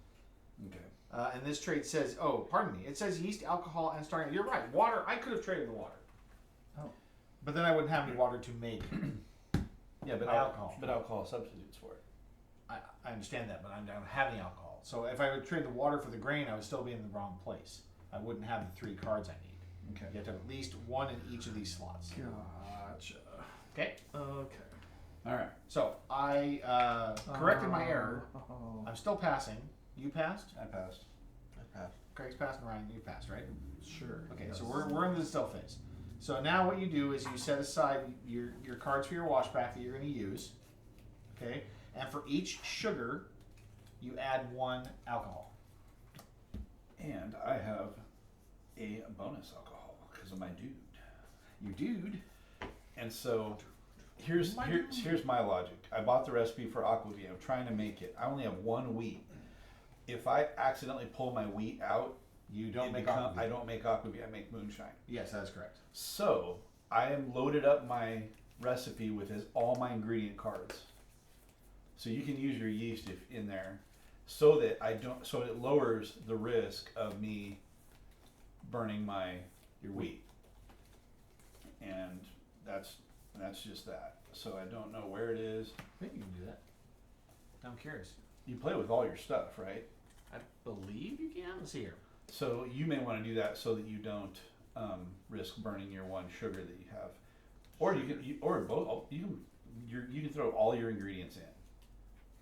Okay. And this trade says, it says yeast, alcohol, and starting. You're right. Water, I could have traded the water. Oh. But then I wouldn't have any water to make. Yeah, but Alcohol. But alcohol substitutes for it. I understand that, but I don't have any alcohol. So if I would trade the water for the grain, I would still be in the wrong place. I wouldn't have the 3 cards I need. Okay. You have to have at least 1 in each of these slots. Gotcha. Okay? Okay. All right. So I corrected my error. Oh. I'm still passing. You passed? I passed. I passed. Craig's passed and Ryan, you passed, right? Sure. Okay, yes. so we're in the distill phase. So now what you do is you set aside your cards for your wash bath that you're going to use. Okay? And for each sugar, you add 1 alcohol. And I have a bonus alcohol because of my dude. Your dude. And so here's my logic. I bought the recipe for aquavit. I'm trying to make it. I only have 1 wheat. If I accidentally pull my wheat out, You don't make I aquavit. don't make aquavit. I make moonshine. Yes, that is correct. So I am loaded up my recipe with all my ingredient cards. So you can use your yeast in there, so that so it lowers the risk of me burning your wheat. And that's just that. So I don't know where it is. Maybe you can do that. I'm curious. You play with all your stuff, right? I believe you can. Let's see here. So you may want to do that so that you don't risk burning your 1 sugar that you have, or you can throw all your ingredients in.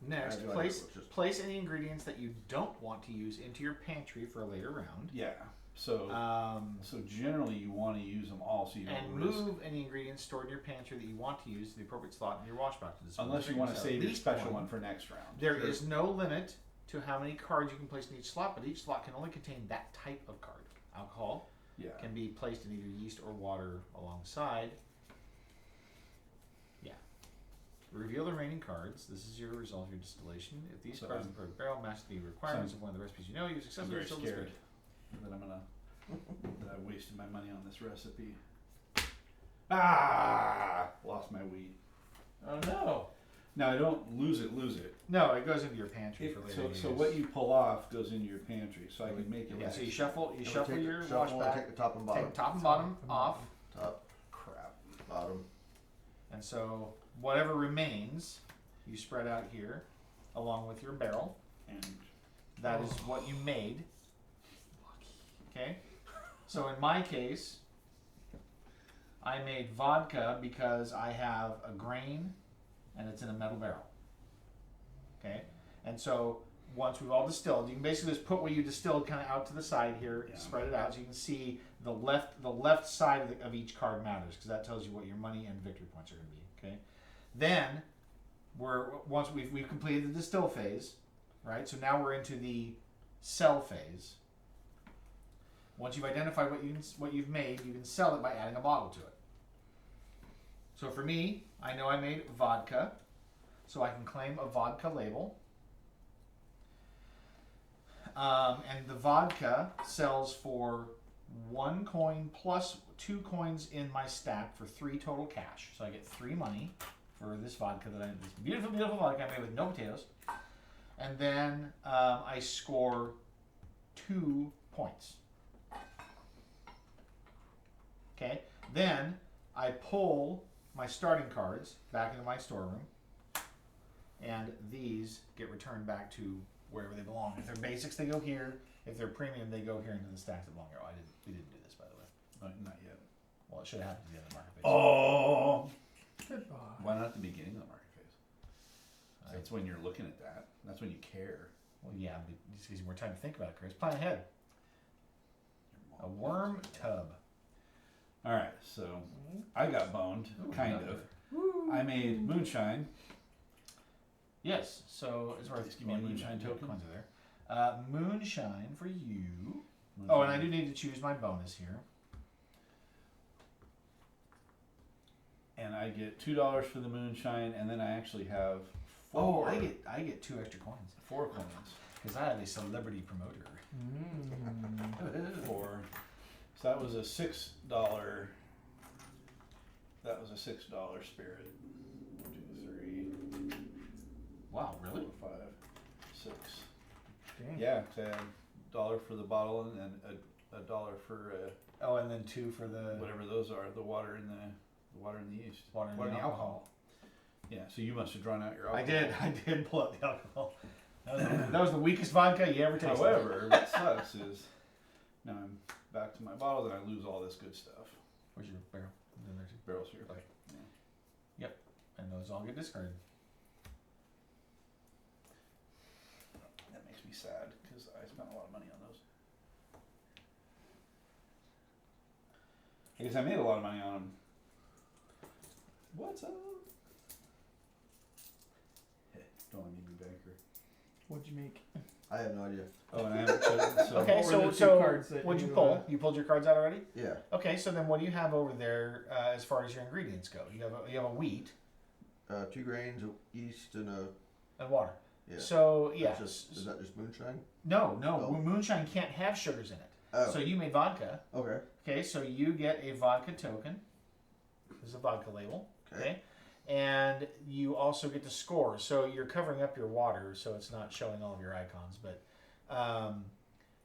Next, I do like place any ingredients that you don't want to use into your pantry for a later round. Yeah. So so generally you want to use them all so you don't And risk. move any ingredients stored in your pantry that you want to use to the appropriate slot in your wash box. To dispose Unless you of want to at save your least special 1. one for next round. There is no limit to how many cards you can place in each slot, but each slot can only contain that type of card. Alcohol Yeah. can be placed in either yeast or water alongside. Yeah. Reveal the remaining cards. This is your result of your distillation. If these So cards I'm- in the perfect barrel match the requirements of one of the recipes you know, you've I'm successfully very distilled the scared spirit. that I'm gonna that I wasted my money on this recipe. Ah, lost my wheat. Oh no! Now I don't lose it. No, it goes into your pantry for later use. So what you pull off goes into your pantry, so I can make it. Yeah, so you extra. shuffle And we your take wash shuffle and back, take the top and bottom. take top and bottom off, Top, Crap. bottom. and so whatever remains, you spread out here, along with your barrel. And That is what you made. Okay? So in my case, I made vodka because I have a grain and it's in a metal barrel. Okay? And so once we've all distilled, you can basically just put what you distilled kind of out to the side here, Yeah. spread it out so you can see the left side of each card matters because that tells you what your money and victory points are going to be. Okay? Then once we've completed the distill phase, right? So now we're into the sell phase. Once you've identified what you've made, you can sell it by adding a bottle to it. So for me, I know I made vodka, so I can claim a vodka label. And the vodka sells for 1 coin plus 2 coins in my stack for 3 total cash. So I get 3 money for this vodka this beautiful, beautiful vodka I made with no potatoes. And then I score 2 points. Okay, then I pull my starting cards back into my storeroom, and these get returned back to wherever they belong. If they're basics, they go here. If they're premium, they go here into the stacks that belong here. We didn't do this, by the way. not yet. Well, it should have happened to the other market phase. Oh, Goodbye. why not at the beginning of the market phase? That's when you're looking at that. That's when you care. Well, yeah, but it just gives you more time to think about it, Chris. Plan ahead. A worm tub. All right, so I got boned, kind of. I made moonshine. Yes, so it's worth Give me a moonshine token. Coins are there. Moonshine for you. Oh, and I do need to choose my bonus here. And I get $2 for the moonshine, and then I actually have 4. Oh, I get 2 extra coins 4 coins. because I have a celebrity promoter. Mm. 4. So that was a $6. That was a $6 spirit. 1, 2, 3, Wow, really? 4, 5, 6. Dang. Yeah, 'cause I had $1 for the bottle and then a $1 for Oh, and then 2 for the whatever those are, the water in the yeast. water and the alcohol. Yeah, so you must have drawn out your alcohol. I did pull out the alcohol. That was the weakest vodka you ever tasted. However, what sucks is now I'm back to my bottle and I lose all this good stuff. Where's your barrel? In there too. Barrels here. Okay. And those all get discarded. That makes me sad because I spent a lot of money on those. I guess I made a lot of money on them. What's up? Hey, don't let me be banker. What'd you make? I have no idea. Oh, and I haven't chosen. So Okay, What were so the 2 so cards that what'd you you, pull? You pulled your cards out already? Yeah. Okay, so then what do you have over there as far as your ingredients go? You have a wheat 2 grains of yeast and a. and water. Yeah. So yeah. Is that just moonshine? No, Oh. moonshine can't have sugars in it. Oh. So you made vodka. Okay. Okay, so you get a vodka token. This is a vodka label. Okay. Okay. And you also get to score. So you're covering up your water, so it's not showing all of your icons. But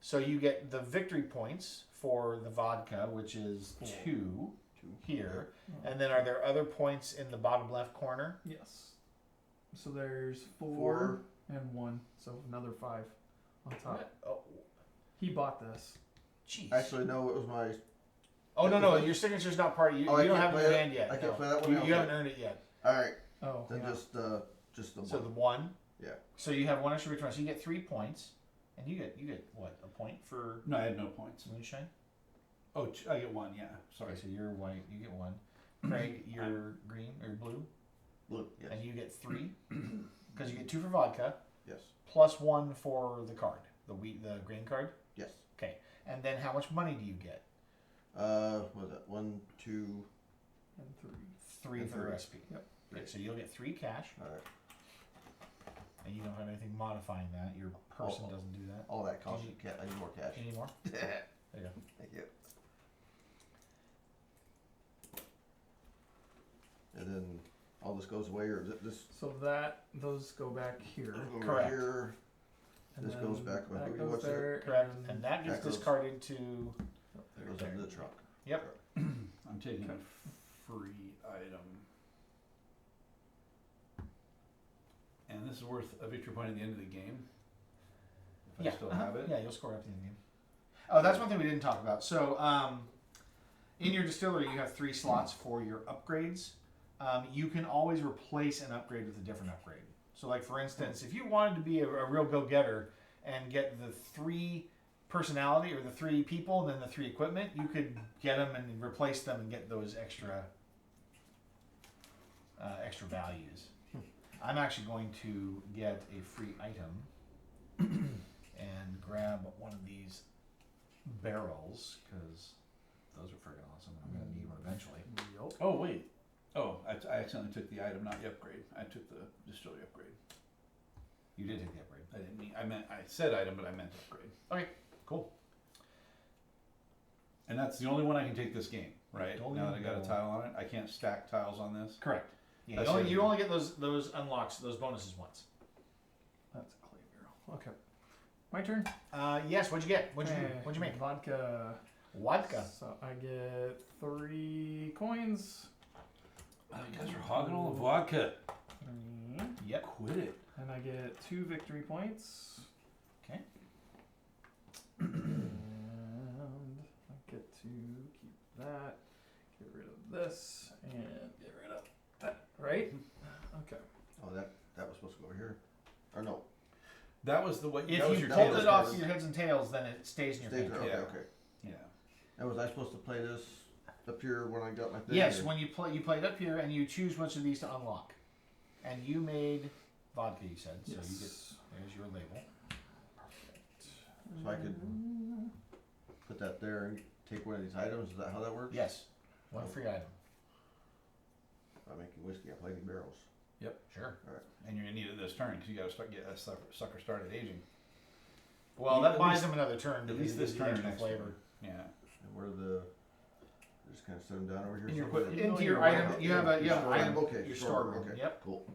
so you get the victory points for the vodka, which is 2 here. And then are there other points in the bottom left corner? Yes. So there's 4 4. and 1, so another 5 on top. Oh, He bought this. jeez. Actually, no, it was my. Oh no, your signature's not part of you. Oh, I You don't can't have it in play your that- hand yet. I can't no. play that one? You Okay. haven't earned it yet. Alright, Oh, then yeah. just the So one. the 1. Yeah. So you have 1 extra victory. So you get 3 points, and you get what, a point for No, I had no points. moonshine? Oh, I get 1. Yeah, sorry. Okay, so you're white. You get 1. Craig, you're green or blue, Blue, yes. and you get 3 because you get 2 for vodka Yes. plus 1 for the card, the green card. Yes. Okay, and then how much money do you get? What was that? 1, 2, And 3. 3 And for the 3. recipe. Yep. Okay, so you'll get 3 cash, All right. and you don't have anything modifying that. Your person Oh. doesn't do that. All that costs you. I need more cash. Any more? There you go. Thank you. And then all this goes away, or is it this So those go back here. over Correct. here? And This goes then back. That What's goes that? there. Correct. And And that gets That goes- discarded to. That goes into the trunk. Yep. I'm taking Okay. a free item. And this is worth a victory point at the end of the game. If I still have it. Yeah, you'll score up the game. Oh, that's one thing we didn't talk about. So, in your distillery, you have 3 slots for your upgrades. You can always replace an upgrade with a different upgrade. So, like for instance, if you wanted to be a real go-getter and get the 3 personality or the 3 people and then the 3 equipment, you could get them and replace them and get those extra values. I'm actually going to get a free item and grab one of these barrels because those are friggin' awesome. I'm gonna need one eventually. Yup. Oh, wait. Oh, I accidentally took the item, not the upgrade. I took the distillery upgrade. You did take the upgrade. I didn't mean, I said item, but I meant upgrade. Okay, cool. And that's the only one I can take this game, right? Don't Now that I got a know. tile on it, I can't stack tiles on this. Correct. Yeah, That's you it. only get those unlocks, those bonuses once. That's a clay barrel. Okay. My turn. Yes. What'd you get? What'd you do? Okay, What'd you make? Vodka. Vodka. So I get 3 coins. Oh, you guys are hogging all the vodka. 3. Yep. Quit it. And I get 2 victory points. Okay. And I get to keep that. Get rid of this and get rid of that. Right? Okay. Oh, that was supposed to go over here. Or no, That was the way. If that was you your pulled tails it off card. your heads and tails, then it stays in your stays pantry. there. Okay, Yeah. okay. Yeah. Now, was I supposed to play this up here when I got my thing? Yes, or- when you play it up here and you choose which of these to unlock. And you made vodka, you said. So you get there's your label. So I could put that there and take one of these items. Is that how that works? Yes. One free item. By making whiskey, I'm plating barrels. Sure. And you're gonna need it this turn because you gotta get that sucker started aging. Well, You- that at buys least- them another turn. At because least it this gives you turn extra next flavor. turn. Yeah. And where the just kind of set them down over here. In your somewhere? equip- into your item, you have an Storeroom, item. Okay, Your storeroom, storeroom. Okay, Yep. cool.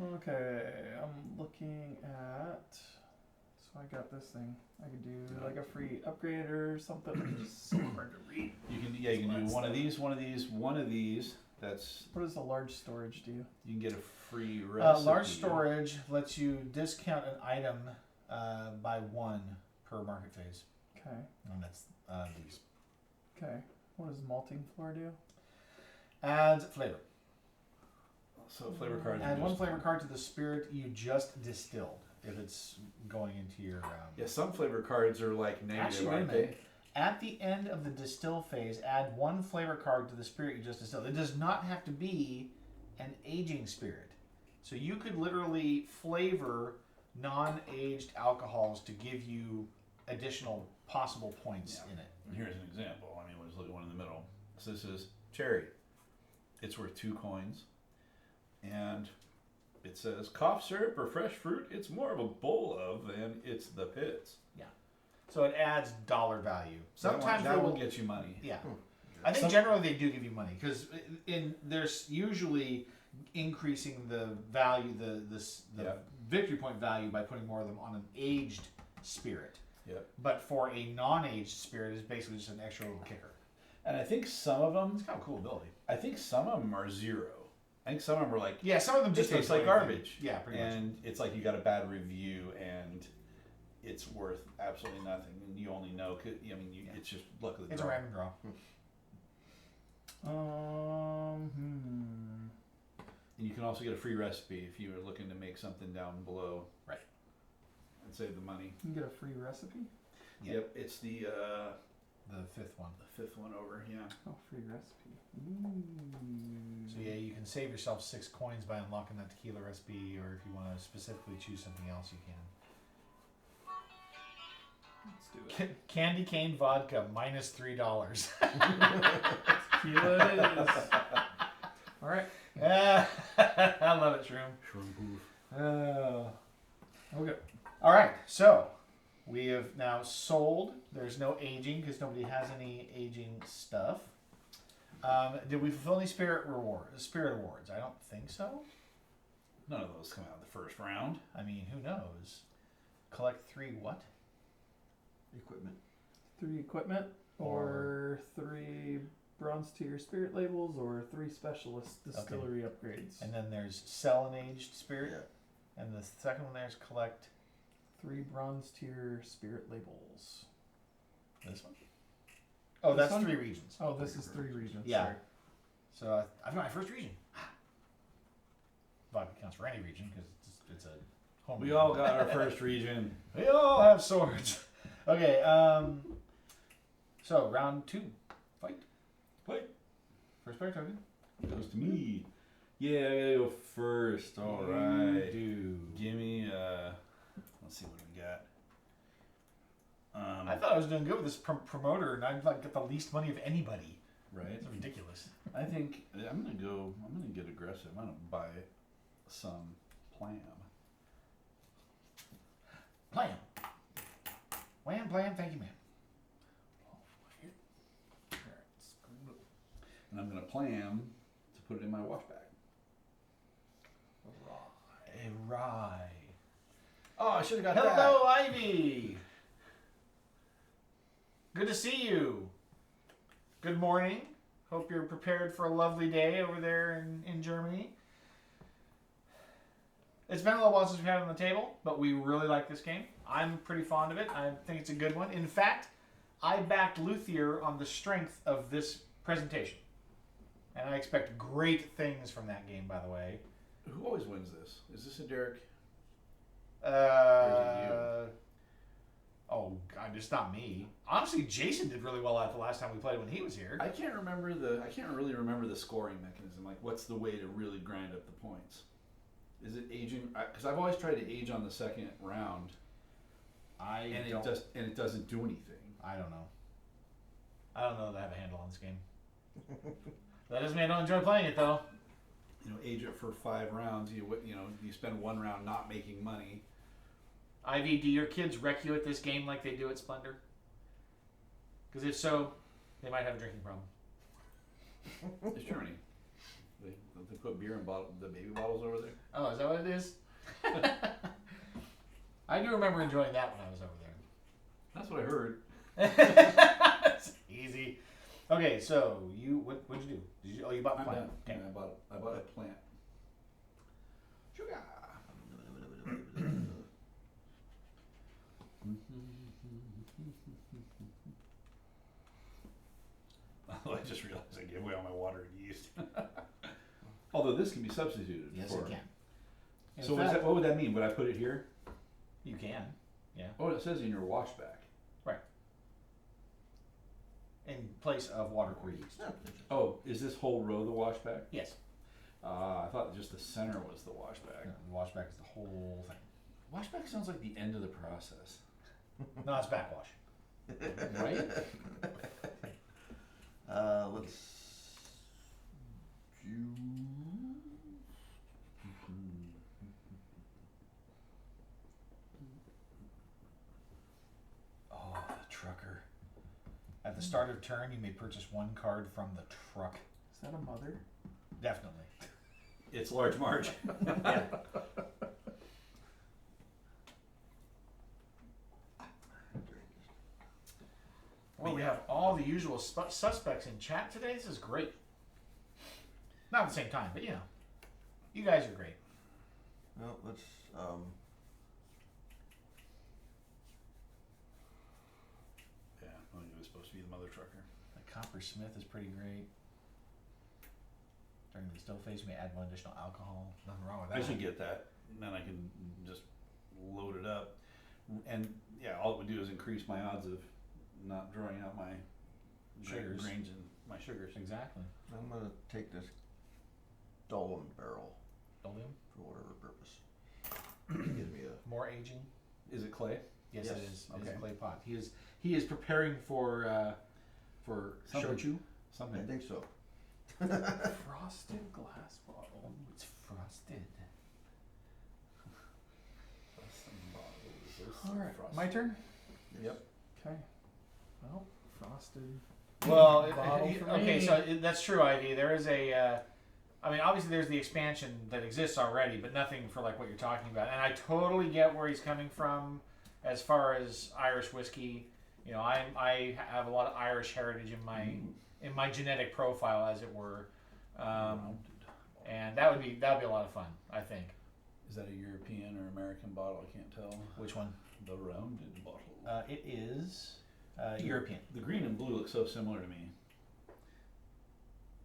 Okay, I'm looking at. So I got this thing. I could do like a free upgrade or something. It's just so hard to read. You can do one of these, one of these, one of these. That's What does the large storage do? you can get a free recipe. Large storage lets you discount an item by 1 per market phase. Okay. And that's these. Okay. What does malting floor do? Adds flavor. So flavor cards. are Add 1 just- flavor card to the spirit you just distilled if it's going into your. Yeah, some flavor cards are like negative, Actually, wait a aren't minute. they? At the end of the distill phase, add 1 flavor card to the spirit you just distilled. It does not have to be an aging spirit. So you could literally flavor non-aged alcohols to give you additional possible points Yeah. in it. And here's an example. I mean, we'll just look at one in the middle. So this is cherry. It's worth 2 coins. And it says cough syrup or fresh fruit. It's more of a bowl of than it's the pits. So it adds dollar value. Sometimes that they will will get you money. Yeah, I think generally they do give you money because there's usually increasing the value, the Yeah. victory point value by putting more of them on an aged spirit. Yep. But for a non-aged spirit, is basically just an extra little kicker. And I think some of them, It's kind of a cool ability. I think some of them are 0. I think some of them are like, Yeah, some of them it just tastes taste like garbage. Yeah, pretty much. And it's like you got a bad review and it's worth absolutely nothing. And you only know, it's just luck of the It's a draw. random draw. And you can also get a free recipe if you are looking to make something down below. Right. And save the money. You can get a free recipe? Yeah. Yep, it's the The 5th one. 5th one over, yeah. Oh, free recipe. Ooh. So yeah, you can save yourself 6 coins by unlocking that tequila recipe, or if you want to specifically choose something else, you can. Let's do it. Candy cane vodka minus $3. Tequila it is. All right. I love it, Shroom. Shroom Okay. All right, so we have now sold. There's no aging because nobody has any aging stuff. Did we fulfill any spirit awards? I don't think so. None of those come out in the first round. I mean, who knows? Collect 3 what? Equipment. 3 equipment, or 3 bronze tier spirit labels, or 3 specialist distillery upgrades. And then there's sell an aged spirit. Yeah. And the second one there's collect 3 bronze tier spirit labels. this one. Oh, This that's one? 3 regions. Oh, this is 3 regions. Yeah. Sorry. So I've got my first region. Vodka counts for any region because it's a home. We region. all got our first region. We all have swords. Okay. So round 2, fight. First player token. Goes to me. Yeah, I gotta go first. All right. Dude. Give me. Let's see what we got. I thought I was doing good with this promoter, and I'd like get the least money of anybody. Right. It's ridiculous. I think I'm gonna get aggressive. I'm gonna buy some Plam. Plan. Wham, plan, thank you, ma'am. And I'm gonna Plam to put it in my wash bag. Right. Oh, I should have got that. Hello, Ivy. Good to see you. Good morning. Hope you're prepared for a lovely day over there in Germany. It's been a little while since we've had it on the table, but we really like this game. I'm pretty fond of it. I think it's a good one. In fact, I backed Luthier on the strength of this presentation. And I expect great things from that game, by the way. Who always wins this? Is this a Derek? Oh God, it's not me. Honestly, Jason did really well at the last time we played when he was here. I can't really remember the scoring mechanism. Like, what's the way to really grind up the points? Is it aging? Because I've always tried to age on the second round, and it doesn't do anything. I don't know. I don't know that I have a handle on this game. That doesn't mean I don't enjoy playing it though. Age it for 5 rounds. You spend 1 round not making money. Ivy, do your kids wreck you at this game like they do at Splendor? Because if so, they might have a drinking problem. It's Germany. They put beer in the baby bottles over there. Oh, is that what it is? I do remember enjoying that when I was over there. That's what I heard. That's easy. Okay, so what'd you do? You bought I'm plant. done. Okay. Yeah, I bought a plant. Sugar. I just realized I gave away all my water and yeast. Although this can be substituted. Yes, for. it can. In So fact, what would that mean? Would I put it here? you can. Yeah. Oh, it says in your wash bag. In place of water or yeast. Oh, is this whole row the wash bag? Yes. I thought just the center was the wash bag. The washback is the whole thing. Wash bag sounds like the end of the process. No, it's backwash. Right? Let's Oh, the trucker. At the start of turn, you may purchase 1 card from the truck. Is that a mother? Definitely. It's large Marge. Yeah. Well, we have all the usual suspects in chat today. This is great. Not at the same time, but you guys are great. well, let's Yeah, well, it was supposed to be the mother trucker. The Coppersmith is pretty great. During the still phase, you may add 1 additional alcohol. Nothing wrong with that. I should get that. Then I can just load it up. And yeah, all it would do is increase my odds of not drawing out my Sugars. grains and my sugars. Exactly. I'm gonna take this Dolan barrel Oleum. for whatever purpose. Give me a More aging. Is it clay? Yes, Yes. it is. It is Okay. a clay pot. He is preparing for Something. shochu. I Something. think so. Frosted glass bottle. It's frosted. All right, my turn. Yep. Okay. Well, frosted. Well, Bottle for okay, me. so that's true, Ivy. There is a, I mean, obviously there's the expansion that exists already, but nothing for like what you're talking about. And I totally get where he's coming from, as far as Irish whiskey. You know, I have a lot of Irish heritage in my genetic profile, as it were, and that would be a lot of fun. I think. Is that a European or American bottle? I can't tell. Which one? The rounded bottle. It is European. The green and blue look so similar to me,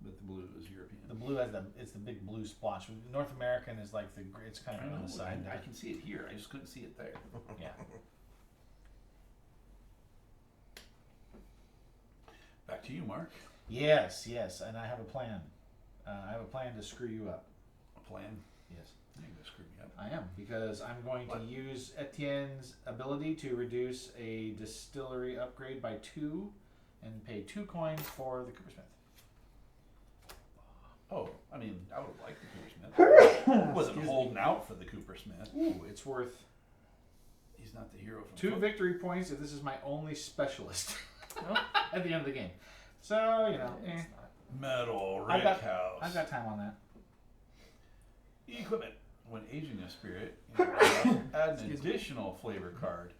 but the blue is European. The blue has it's the big blue splotch. North American is like it's kind I of on know. the side. I can see it here. I just couldn't see it there. Yeah. Back to you, Mark. Yes, and I have a plan. I have a plan to screw you up. A plan. Yes. You're gonna screw me up. I am, because I'm going What? to use Etienne's ability to reduce a distillery upgrade by 2 and pay 2 coins for the Coopersmith. Oh, I mean, I would like the Coopersmith. Wasn't Excuse holding out for the Coopersmith. Ooh, it's worth He's not the hero from 2 Foot- victory points if this is my only specialist Nope. at the end of the game. So, you know, It's not. Metal I've got- Rickhouse. I've got time on that. Equipment. When aging a spirit, add an Excuse me. additional flavor card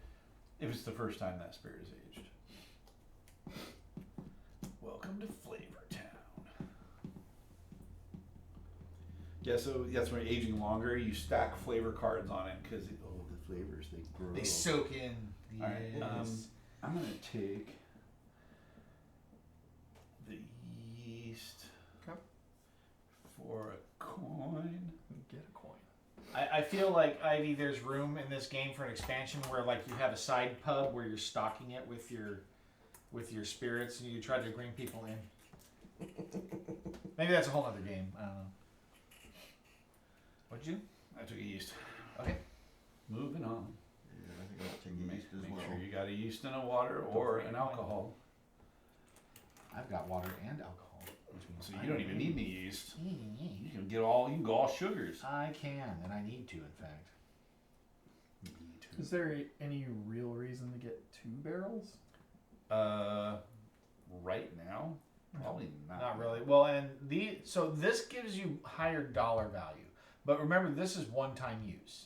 if it's the first time that spirit is aged. Welcome to Flavor Town. Yeah, so that's when aging longer, you stack flavor cards on it because the flavors they grow. They soak in. All right, Yes. I'm gonna take the yeast Okay. for a coin. Get a coin. I feel like, Ivy, there's room in this game for an expansion where like you have a side pub where you're stocking it with your spirits and you try to bring people in. Maybe that's a whole other game. I don't know. What'd you? I took a yeast. Okay. Moving on. Yeah, I think I'll take yeast as Make well. sure you got a yeast and a water or an alcohol. I've got water and alcohol, which means So I you don't even need any yeast. You need. can go all sugars. I can, and I need to, in fact. Is there any real reason to get 2 barrels? Right now, probably not. Not really. Well, and so this gives you higher dollar value, but remember this is one-time use.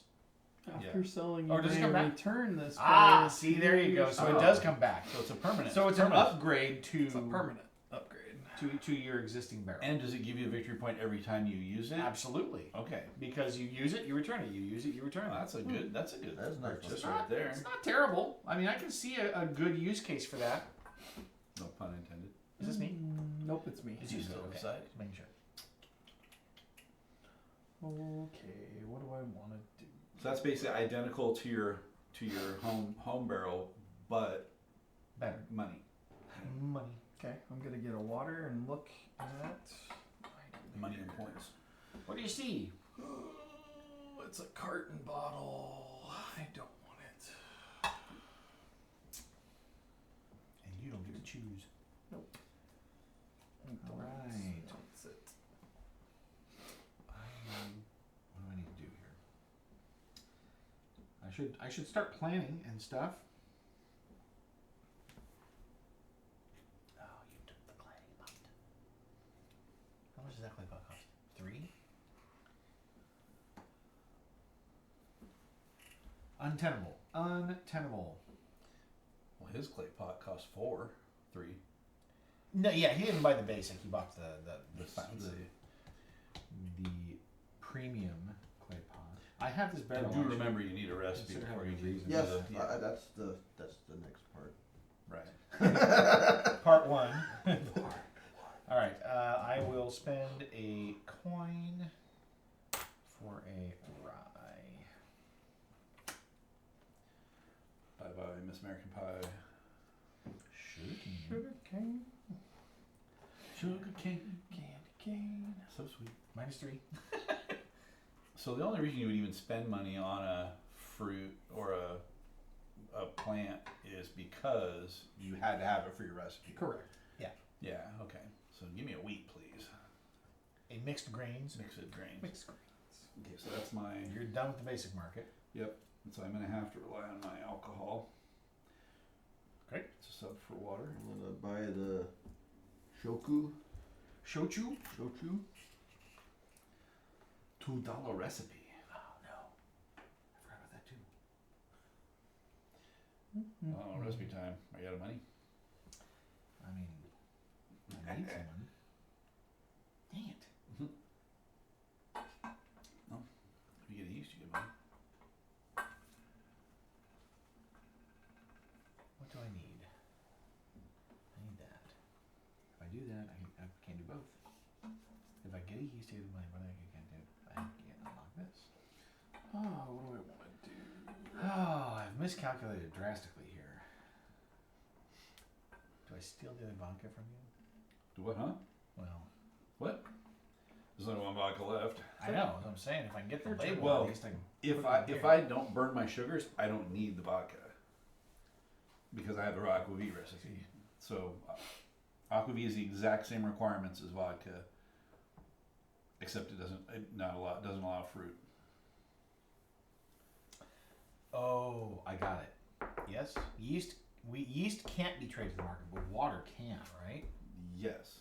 After selling, Or you does it may come back? return this. Ah, for see, there you go. So it Oh. does come back. So it's a permanent. So it's an permanent. upgrade to It's a permanent upgrade. to your existing barrel. And does it give you a victory point every time you use it? Absolutely, Okay. because you use it, you return it. You use it, you return Well, it. that's a good. That's a good. That's nice. purchase It's right not, there. it's not terrible. I mean, I can see a good use case for that. No pun intended. Is this me? Nope, it's me. It's you. Still Okay. aside. Just making sure. Okay, what do I want to do? So that's basically identical to your home barrel, but Better money. money. Okay, I'm gonna get a water and look at. Money and points. What do you see? Oh, it's a carton bottle. I don't want it. And you don't get to choose. Nope. All right. That's it. What do I need to do here? I should start planning and stuff. Oh, you took the clay pot. How much does that clay pot cost? 3? Untenable. Untenable. Well, his clay pot cost 4, 3. No, yeah, he didn't buy the basic. He bought the Fancy. the premium clay pot. I have this I barrel. do actually. remember you need a recipe Consider before you having a can reason. Yes, do the, that's the next part. right. Part 1. All right, I will spend a coin for a rye. Bye bye, Miss American Pie. Sugar Sugar cane, Sugar cane. candy cane. So sweet. -3. So the only reason you would even spend money on a fruit or a plant is because you had to have it for your recipe. Correct. Yeah, okay. So give me a wheat, please. a mixed grains. Mixed grains. Mixed grains. Okay, so that's my. You're done with the basic market. Yep. And so I'm gonna have to rely on my alcohol. Okay. It's a sub for water. I'm gonna buy the shochu. Shochu? Shochu. $2 recipe. Oh no. I forgot about that too. Oh, recipe time. Are you out of money? I mean, I need some money. Dang it. If you get yeast, you get money. What do I need? I need that. If I do that, I can't do both. If I get a yeast, I get money. What I can't do? I can't unlock this. Oh, what do I want to do? Oh, I've miscalculated drastically here. Do I steal the other vodka from you? Do what, huh? Well, What? There's only one vodka left. I know. That's what I'm saying. If I can get the label, Well, at least I can. If put it in if here. I don't burn my sugars, I don't need the vodka because I have the Aquavit recipe. So Aquavit is the exact same requirements as vodka, except it doesn't allow fruit. Oh, I got it. Yes, yeast. Yeast can't be traded to the market, but water can, right? Yes.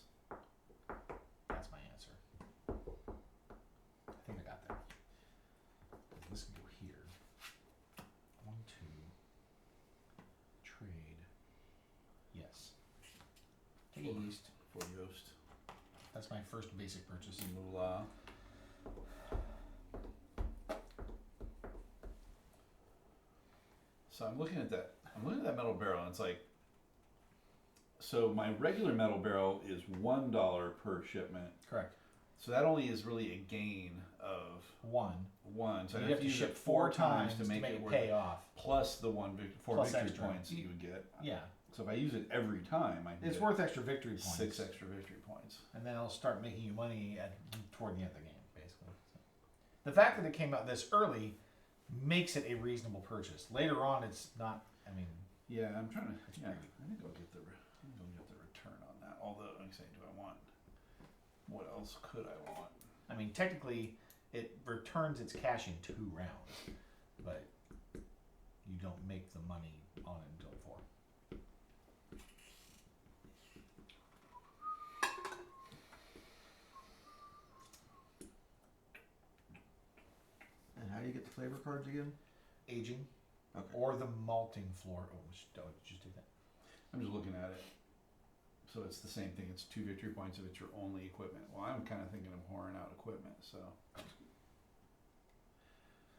That's my answer. I think I got that. This can go here. 1, 2. Trade. Yes. Take a yeast. For Yoast. That's my first basic purchase. Moolah. So I'm looking at that. I'm looking at that metal barrel, and it's like. So my regular metal barrel is $1 per shipment. Correct. So that only is really a gain of 1. one. So So I'd you have to use ship it 4 times to make it worth pay off. plus the four Plus victory extra. points that you would get. Yeah, So if I use it every time, I can it's get worth extra victory points. 6 extra victory points. And then it'll start making you money toward the end of the game, basically. So. The fact that it came out this early makes it a reasonable purchase. Later on, it's not. I mean, Yeah, I'm trying to. It's Yeah, pretty- I think I'll get the return on that. Although, like I say, do I want? What else could I want? I mean, technically, it returns its cash in 2 rounds, but you don't make the money on it until 4. And how do you get the flavor cards again? Aging, Okay. or the malting floor. Oh, did you just do that? I'm just looking at it. So it's the same thing. It's 2 victory points if it's your only equipment. Well, I'm kind of thinking of whoring out equipment. So, of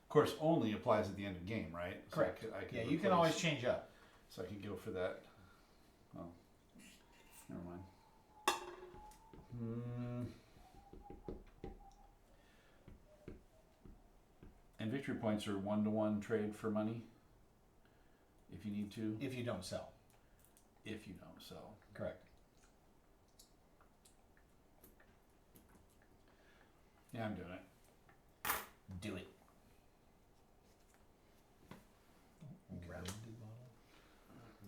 course, only applies at the end of the game, right? So Correct. I could Yeah, you can replace- always change up. So I could go for that. Oh, never mind. And victory points are 1-to-1 trade for money. If you need to, If you don't sell. if you don't sell. Correct. Yeah, I'm doing it. Do it. Okay. Rounded bottle.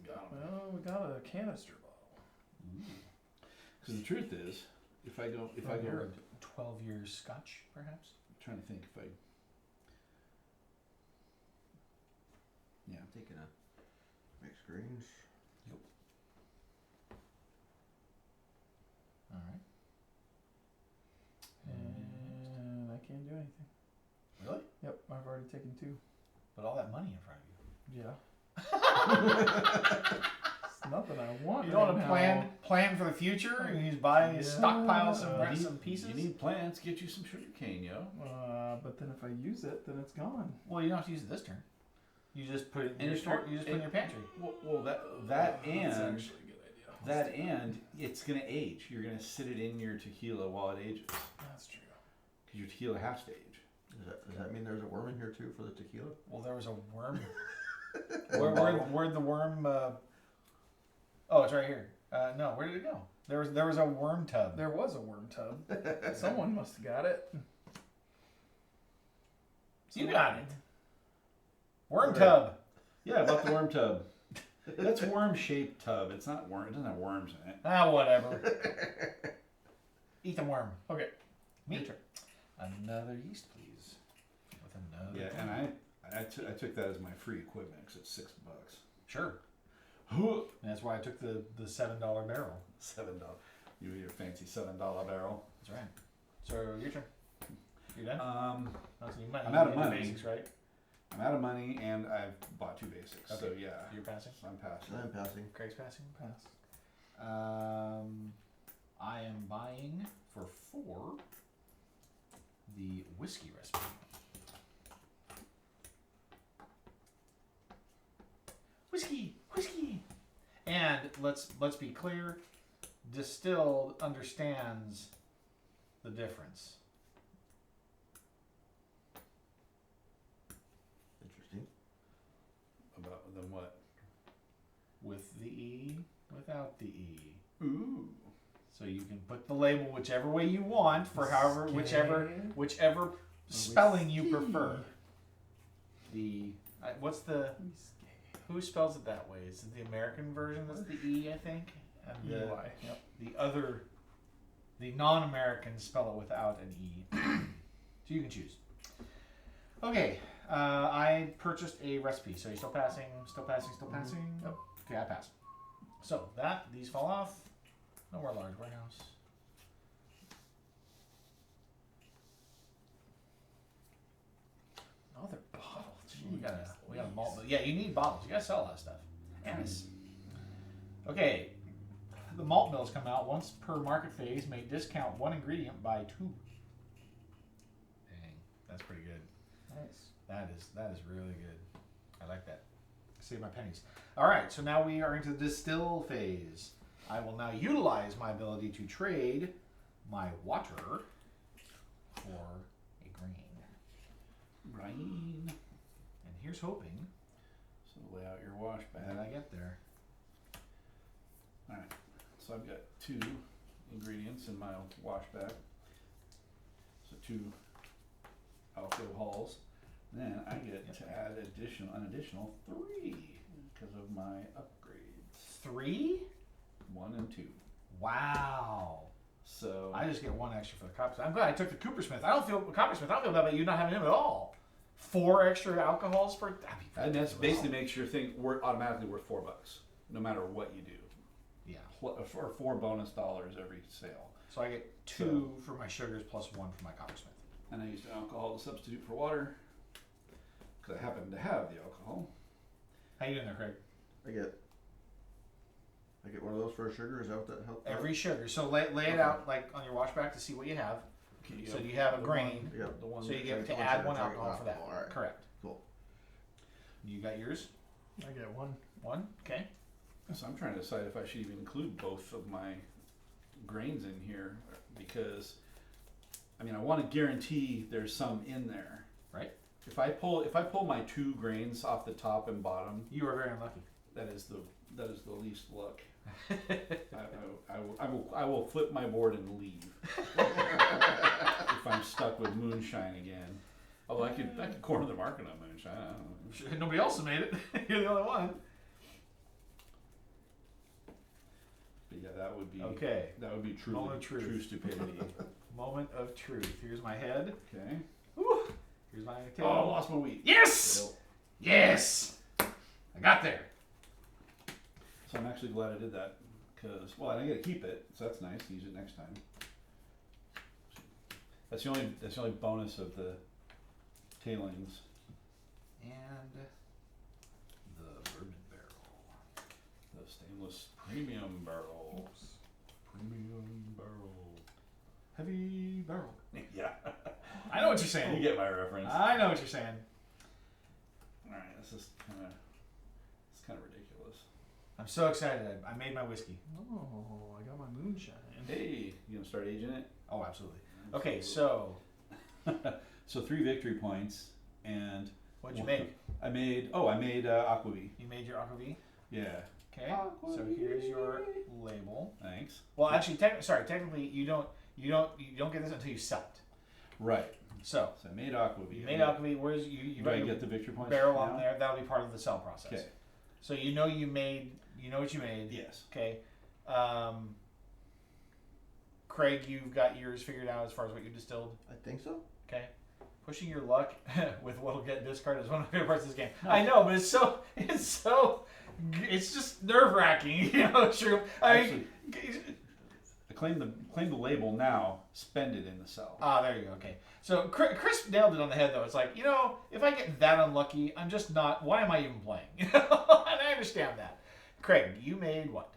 Got 'em. Well, we got a canister bottle. Because the truth is, if I go, Or a 12 years scotch, perhaps? I'm trying to think if I. Yeah. I'm taking a mixed greens. All right. And I can't do anything. Really? Yep, I've already taken 2. But all that money in front of you. Yeah. It's nothing I want. You don't right want to now. plan for the future, and you just buy Yeah. stockpile some You some pieces. You need plants. Get you some sugar cane, yo. But then if I use it, then it's gone. Well, you don't have to use it this turn. You just put it in And your you store. start- You just put it in your pantry. Well, that That's and actually a good idea. that and it's gonna age. You're gonna sit it in your tequila while it ages, That's true. because your tequila has to age. Does that mean there's a worm in here too for the tequila? Well, there was a worm. Where'd the worm? Oh, it's right here. No, where did it go? There was a worm tub. There was a worm tub. Someone must have got it. You got it. Worm Okay. tub. Yeah, I bought the worm tub. That's worm-shaped tub. It's not worm. It doesn't have worms in it. Ah, whatever. Eat the worm. Okay. Me. Your turn. Another yeast, please. With another. Yeah, and I took that as my free equipment because it's $6. Sure. $7. And that's why I took the $7 barrel. You your fancy $7 barrel. That's right. So your turn. You done? Oh, so you might I'm out of need the money. Basics, right? I'm out of money and I've bought 2 basics. So Okay. yeah, You're passing. I'm passing. I'm passing. Craig's passing. Pass. I am buying for 4 the whiskey recipe. Whiskey. And let's be clear, Distilled understands the difference. Interesting. About then what? With the E, without the E. Ooh. So you can put the label whichever way you want for however Whiskey. whichever spelling you prefer. The what's the who spells it that way? Is it the American version that's the E, I think? And the, EY. Yep. the other, the non-Americans spell it without an E. So you can choose. Okay, I purchased a recipe. So you're still passing, still passing. Yep. Okay, I pass. So these fall off. No more large warehouse. Another bottle. Gee, we got a malt. Yeah, you need bottles. You gotta sell a lot of stuff. Yes. Okay. The malt mills come out once per market phase. May discount 1 ingredient by 2. Dang, that's pretty good. Nice. That is really good. I like that. Save my pennies. All right, so now we are into the distill phase. I will now utilize my ability to trade my water for a grain. Rain. And here's hoping So lay out your wash that bag. I get there. All right. So I've got 2 ingredients in my wash bag. So 2 alcohols. Then I get to add an additional 3 because of my upgrades. 3? 1 and 2. Wow. So I just get 1 extra for the coppersmith. I'm glad I took the coppersmith. I don't feel bad about you not having him at all. 4 extra alcohols for that'd be and that's ridiculous. basically makes your thing automatically worth $4, no matter what you do. Yeah. Or 4 bonus dollars every sale. So I get 2 for my sugars plus 1 for my coppersmith. And I used alcohol to substitute for water because I happen to have the alcohol. How you doing there, Craig? I get one of those for a sugar. Is that what that helps? Every sugar. So lay it out like on your washback to see what you have. Okay, So you have a the grain. one- Yep. the one So you that- get to one add sugar, 1 target alcohol for that. alcohol, all right. Correct. Cool. You got yours? I get 1. 1? Okay. So I'm trying to decide if I should even include both of my grains in here because, I mean, I want to guarantee there's some in there. Right. If I pull my 2 grains off the top and bottom, You are very unlucky. that is the least luck. I will flip my board and leave if I'm stuck with moonshine again. Oh, I could corner the market on moonshine. I don't know. Nobody else has made it. You're the only one. But yeah, that would be Okay. That would be Moment truly of truth. true stupidity. Moment of truth. Here's my head. Okay. Whew. Here's my tail. Oh, I lost my wheat. Yes! Still. Yes! I got there. So I'm actually glad I did that because, well, I get to keep it, so that's nice. Use it next time. That's the only bonus of the tailings. And the bourbon barrel. The stainless premium barrel. Premium barrel. Heavy barrel. Yeah. I know what you're You saying. get my reference. I know what you're saying. All right, this is kind of ridiculous. I'm so excited. I made my whiskey. Oh, I got my moonshine. Hey, you gonna start aging it? Oh, absolutely. Okay, so So 3 victory points and what'd you make? I made aquavit. You made your aquavit. Yeah. Okay. So here's your label. Thanks. Well, actually, technically, you don't get this until you sell it. Right. So So I made aquavit. you made aquavit. Where's you Do I write get the victory points barrel now? on there? That'll be part of the sell process. Okay. So you know what you made. Yes. Okay. Craig, you've got yours figured out as far as what you distilled. I think so. Okay. Pushing your luck with what'll get discarded is one of my favorite parts of this game. I know, but it's just nerve wracking. You know, true. I mean, Claim the label now. Spend it in the cell. there you go. Okay. So Chris nailed it on the head, though. It's like, you know, if I get that unlucky, I'm just not. Why am I even playing? You know, and I understand that. Craig, you made what?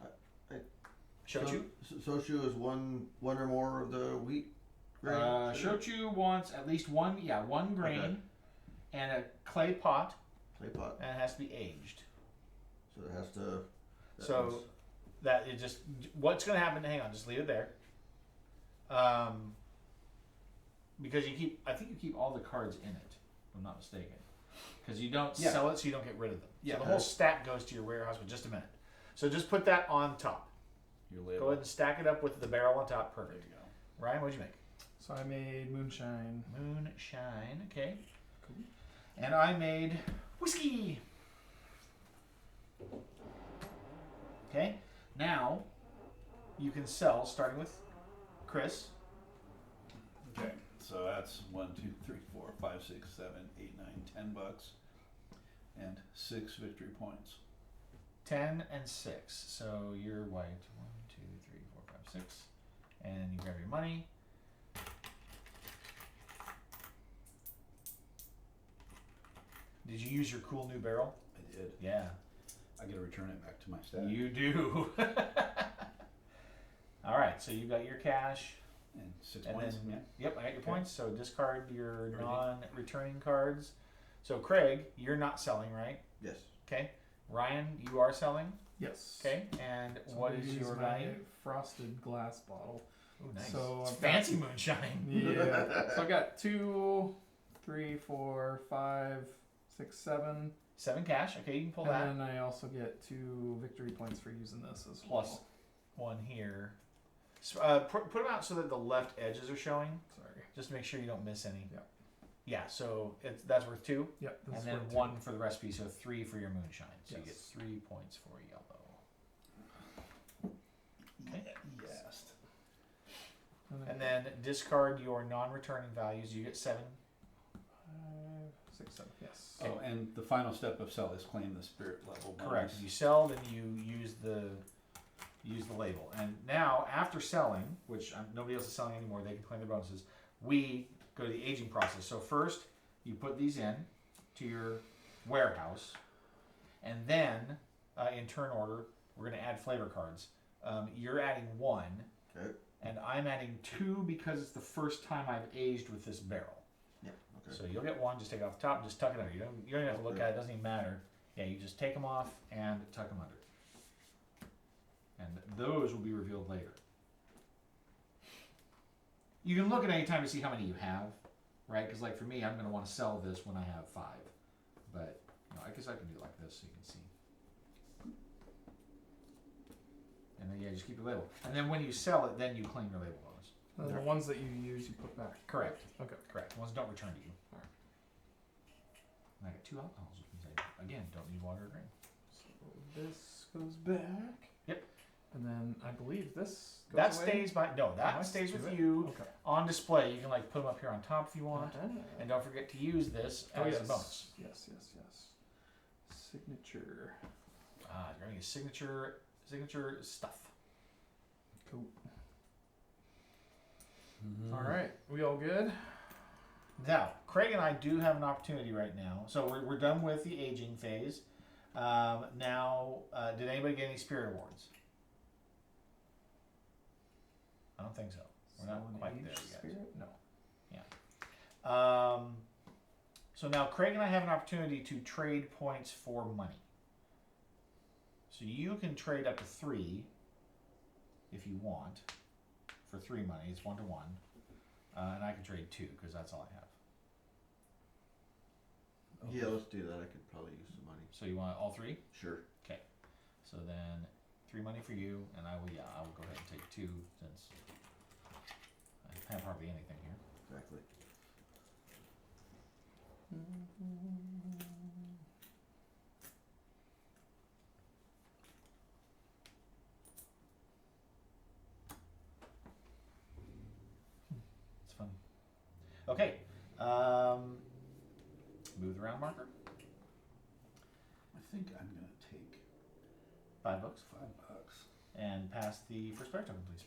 Shochu. Soshu is one or more of the wheat grain. Shochu wants at least one grain, and a clay pot, Clay pot. and it has to be aged. So it has to. That it just what's going to happen? Hang on, just leave it there. Because I think you keep all the cards in it, if I'm not mistaken. Because you don't sell it, so you don't get rid of them. Yeah. So the whole stack goes to your warehouse in just a minute. So just put that on top. Your label. Go ahead and stack it up with the barrel on top. There Perfect. you go. Ryan, what'd you make? So I made moonshine. Moonshine. Okay. Cool. And I made whiskey. Okay. Now you can sell, starting with Chris. Okay, so that's 1, 2, 3, 4, 5, 6, 7, 8, 9, $10, and 6 victory points. 10 and 6. So you're white. 1, 2, 3, 4, 5, 6. And you grab your money. Did you use your cool new barrel? I did. Yeah. I gotta return it back to my stash. You do. All right, so you got your cash. And 6 And points. then, Yeah. yep, I got your Okay. points. So discard your Everything. non-returning cards. So Craig, you're not selling, right? Yes. Okay. Ryan, you are selling. Yes. Okay. And So what I'm is gonna your use my value? frosted glass bottle. Oh, nice. So it's I've got- fancy moonshine. Yeah. So I got 2, 3, 4, 5, 6, 7. 7 cash. Okay, you can pull And that. then I also get 2 victory points for using this as Plus well. 1 here. So, put them out so that the left edges are showing, Sorry. just to make sure you don't miss any. Yep. Yeah. So that's worth 2, Yep. This and is then worth 1 for the recipe. So 3 for your moonshine. So you get Yes. 3 points for yellow. Okay. Yes. And then discard your non-returning values. You get 7. 5, 6, 7. Yes. Okay. Oh, and the final step of sell is claim the spirit level bonus. Correct. You sell, then you use the label. And now, after selling, which nobody else is selling anymore, they can claim their bonuses. We go to the aging process. So first, you put these in to your warehouse, and then, in turn order, we're going to add flavor cards. You're adding 1, Okay. and I'm adding 2 because it's the first time I've aged with this barrel. Yeah. Okay. So you'll get 1, just take it off the top and just tuck it under. You don't even have to look at it, it doesn't even matter. Yeah, you just take them off and tuck them under. And those will be revealed later. You can look at any time to see how many you have, right? Because like for me, I'm going to want to sell this when I have 5. But I guess I can do it like this so you can see. And then just keep the label. And then when you sell it, then you claim your label bonus. And the ones that you use, you put back. Correct. Okay. Correct. Ones don't return to you. Alright. And I got 2 alcohols. Again, don't need water or grain. So this goes back. Yep. And then I believe this goes That away. stays by that I stays do with it? you Okay. on display. You can like put them up here on top if you want, Uh-huh. and don't forget to use this Oh, as yes. a bonus. Yes. Signature. You're gonna get signature stuff. Cool. Mhm. All right. We all good? Now, Craig and I do have an opportunity right now. So we're done with the aging phase. Now, did anybody get any spirit awards? I don't think so. We're not Someone quite aged there yet. spirit? No. So now Craig and I have an opportunity to trade points for money. So you can trade up to 3 if you want for 3 money. It's 1 to 1. And I can trade 2 because that's all I have. Yeah, let's do that. I could probably use some money. So you want all 3? Sure. Okay. So then 3 money for you, and I will go ahead and take 2 since I have hardly anything here. Exactly. Okay. Move the round marker. I think I'm gonna take $5. $5. And pass the first player token, please.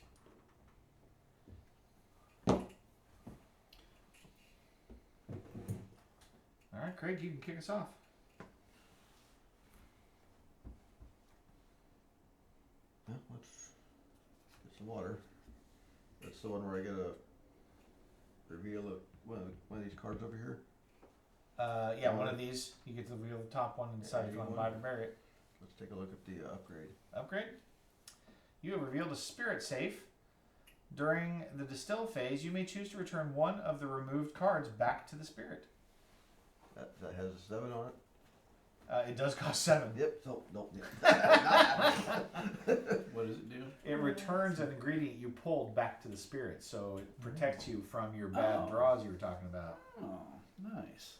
All right, Craig, you can kick us off. Yeah, let's get some water. That's the one where I get a reveal of one of these cards over here. Yeah, one of these. You get to reveal the top one and decide if you want to buy it or bury it. Let's take a look at the upgrade. Upgrade. You have revealed a spirit safe. During the distill phase, you may choose to return one of the removed cards back to the spirit. That has a 7 on it. It does cost 7. Yep. So nope. Yep. What does it do? It returns an ingredient you pulled back to the spirit, so it protects you from your bad Oh. draws you were talking about. Oh, nice.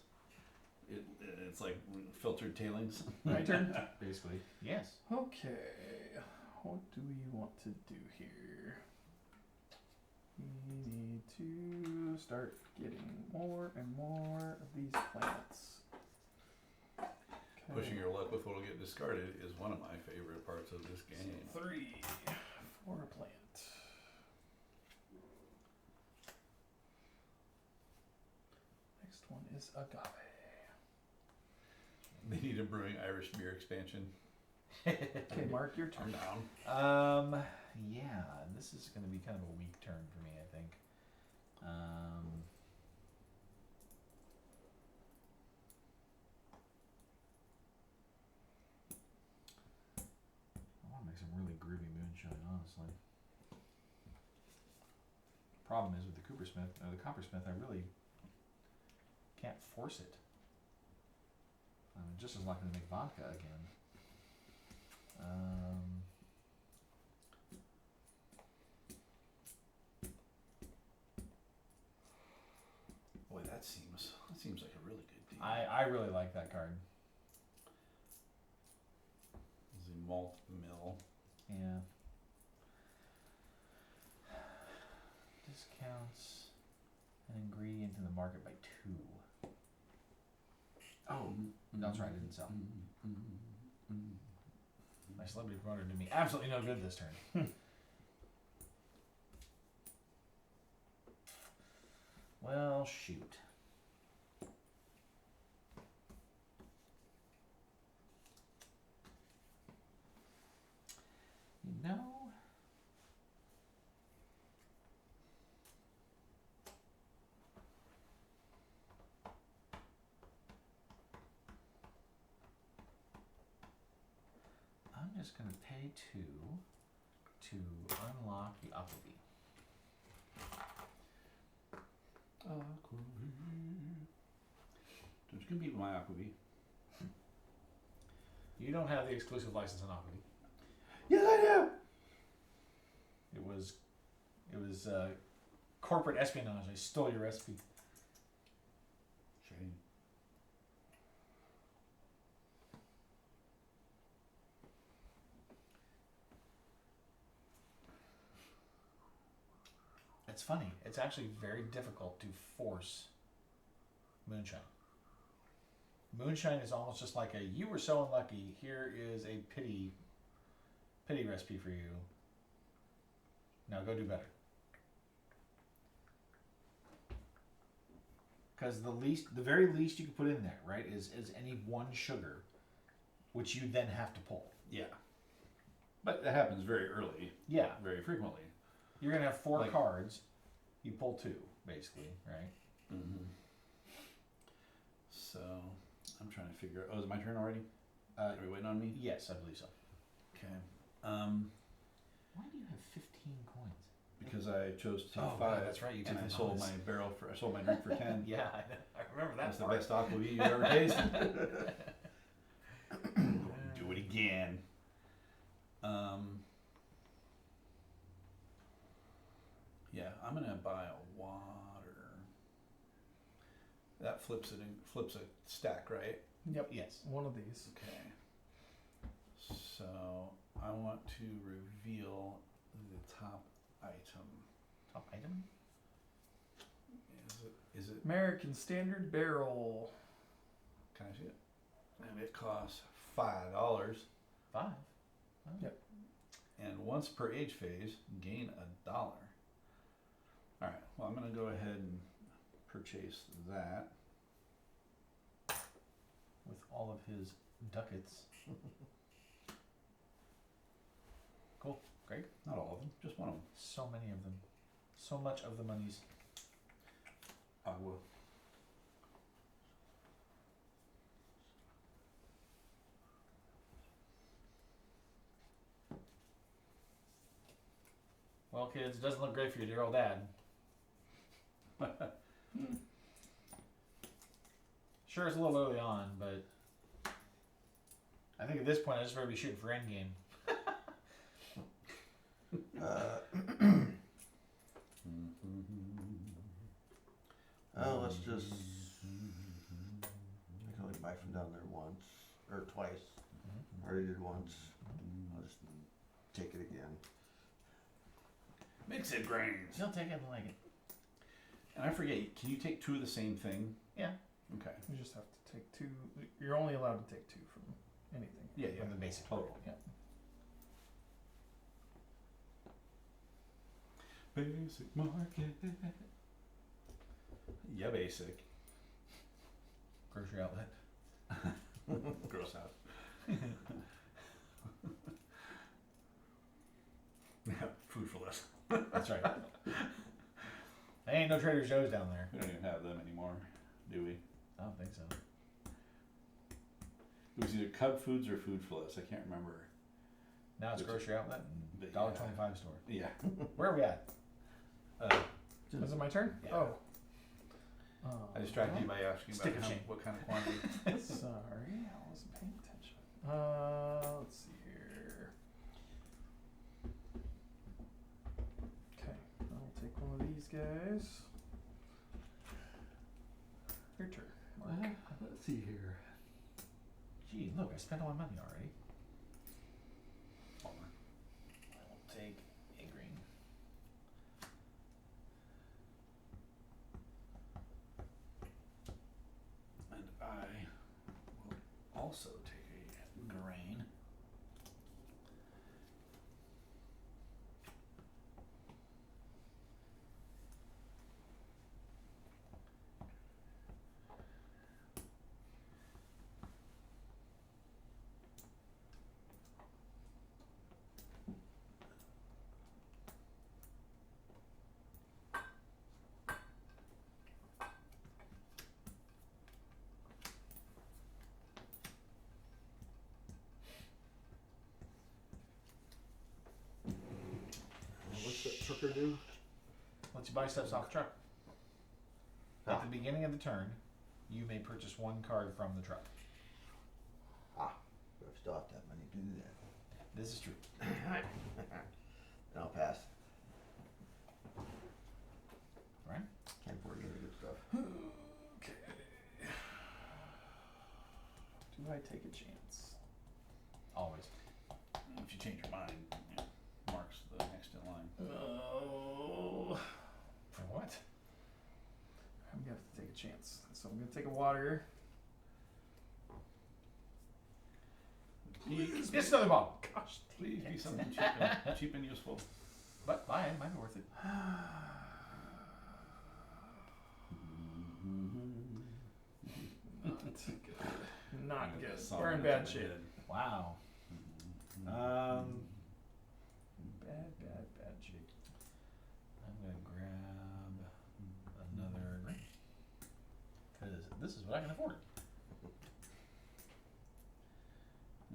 It's like filtered tailings. My turn. Basically, yes. Okay. What do we want to do here? We need to start getting more and more of these plants. Okay. Pushing your luck with what'll get discarded is one of my favorite parts of this game. 3 for a plant. Next one is agave. They need a brewing Irish beer expansion. Okay, Mark, your I'm turn. down. Yeah, this is going to be kind of a weak turn for me, I think. I want to make some really groovy moonshine, honestly. Problem is with the coppersmith, I really can't force it. I'm just as likely to make vodka again. Boy, that seems like a really good deal. I really like that card. The malt mill. Yeah. Discounts an ingredient in the market by 2. Oh, that's right, I didn't sell. My celebrity promoter did me absolutely no good this turn. Well, shoot. You know, I'm just going to pay 2 to unlock the Aquavit. Don't you compete with my Aquavit? You don't have the exclusive license on Aquavit. Yes, I do. It was corporate espionage. I stole your recipe. Shame. It's funny. It's actually very difficult to force moonshine. Moonshine is almost just like a you were so unlucky. Here is a pity recipe for you. Now go do better. Because the very least you can put in there, right, is any one sugar, which you then have to pull. Yeah. But that happens very early. Yeah. Very frequently. You're gonna have 4 Like- cards. You pull 2, basically, right? Mm-hmm. So, I'm trying to figure out. Oh, is it my turn already? Are we waiting on me? Yes, I believe so. Okay. Why do you have 15 coins? Because I chose to take Oh, 5. God, that's right, you and took I the sold bonus. I sold my drink for 10. Yeah, I remember that That's the part. best aquavit you've ever tasted. Do it again. Yeah, I'm gonna buy a water. That flips a stack, right? Yep. Yes. One of these. Okay. So I want to reveal the top item. Top item? Is it American Standard Barrel. Can I see it? And it costs $5. 5. And once per age phase, gain $1. All right. Well, I'm going to go ahead and purchase that. With all of his ducats. Cool. Great. Not all of them, just one of them. So many of them. So much of the monies. I will. Well, kids, it doesn't look great for your dear old dad. Sure, it's a little early on, but I think at this point I just better be shooting for endgame. Let's just. I can only buy from down there once or twice. I already did once. I'll just take it again. Mix it grains. You'll take it and like it. And I forget, can you take 2 of the same thing? Yeah. Okay. You just have to take 2. You're only allowed to take 2 from anything. Yeah, From the basic total. Yeah. Basic market. Yeah, basic. Grocery outlet. Gross out. Food for less. That's right. There ain't no Trader Joe's down there. We don't even have them anymore, do we? I don't think so. It was either Cub Foods or Food for Less. I can't remember. Now it's Which- grocery outlet and $1.25 store. Yeah. Where are we at? Is it my turn? Yeah. Oh. I distracted you by asking Stick about of shame. what kind of quantity. Sorry, I wasn't paying attention. Let's see here. Okay, I'll take one of these guys. Your turn, Mark. Let's see here. Gee, look, I spent all my money already. I will take a green. And I will also take a grain. What's that trucker do? Let's you buy stuff off the truck. Ah. At the beginning of the turn, you may purchase 1 card from the truck. I still have to have money to do that. This is true. I'll pass. Right? Can't afford any good stuff. Okay. Do I take a chance? Always. If you change your mind, yeah, Mark's the next in line. Oh. For what? I'm gonna have to take a chance. So I'm gonna take a water. Please, It's another bottle. Gosh, please be something cheap and useful. But buy it, might be worth it. Not good. Not good. Song We're in in bad my shape. head. Wow. Bad shape. I'm gonna grab another green. Because this is what I can afford.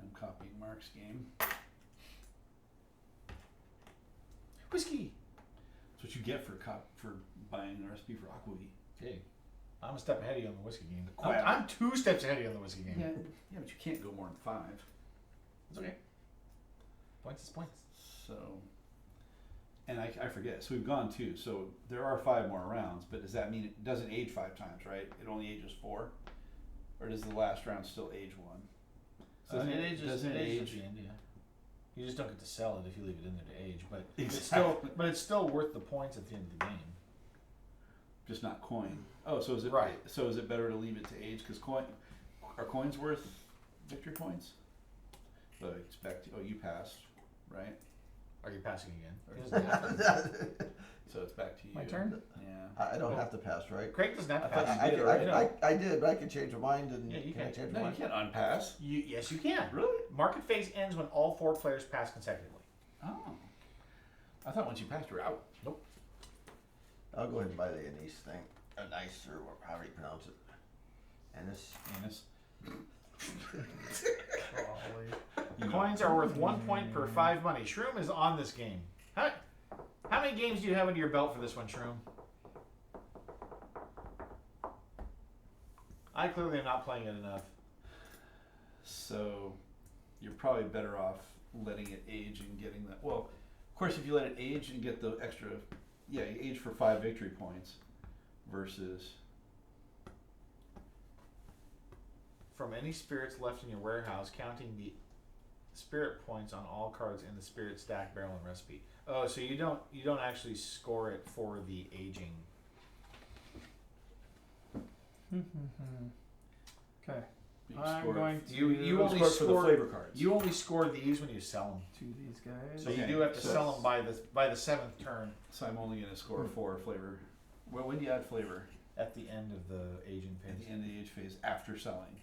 I'm copying Mark's game. Whiskey! That's what you get for buying a recipe for aquavit. Hey, I'm a step ahead of you on the whiskey game. Quiet. I'm 2 steps ahead of you on the whiskey game. Yeah, but you can't go more than 5. It's okay. Points is points. So, and I forget. So we've gone 2. So there are 5 more rounds. But does that mean it doesn't age 5 times, right? It only ages 4, or does the last round still age 1? So It ages doesn't at age. the end, yeah. You just don't get to sell it if you leave it in there to age, but Exactly. it's still worth the points at the end of the game. just not coin. Oh, so is it Right. So is it better to leave it to age? Because are coins worth victory points? But it's back to you passed, right? Are you passing again? Or He is doesn't have to. So it's back to you. My turn? Yeah. I don't have to pass, right? Craig doesn't have to I thought pass. you did already. I did, but I can change my mind and Yeah, you can I can. change my No, you mind? can't unpass. Yes, you can. Really? Market phase ends when all 4 players pass consecutively. Oh. I thought once you passed, you're out. I'll go ahead and buy the anise thing. Anise, or however you pronounce it. Anise. Anus. Golly. You know. Coins are worth 1 point per 5 money. Shroom is on this game. How many games do you have under your belt for this one, Shroom? I clearly am not playing it enough. So you're probably better off letting it age and getting that. Well, of course, if you let it age and get the extra, you age for 5 victory points versus. From any spirits left in your warehouse, counting the spirit points on all cards in the spirit stack, barrel, and recipe. Oh, so you don't actually score it for the aging. Okay. You I'm score it. going to You only score it for the score flavor cards. You only score these when you sell them. to these guys. So you Okay, do have to so sell them by the 7th turn So I'm only going to score 4 flavor. Well, when do you add flavor? at the end of the aging At phase. the end of the age phase after selling.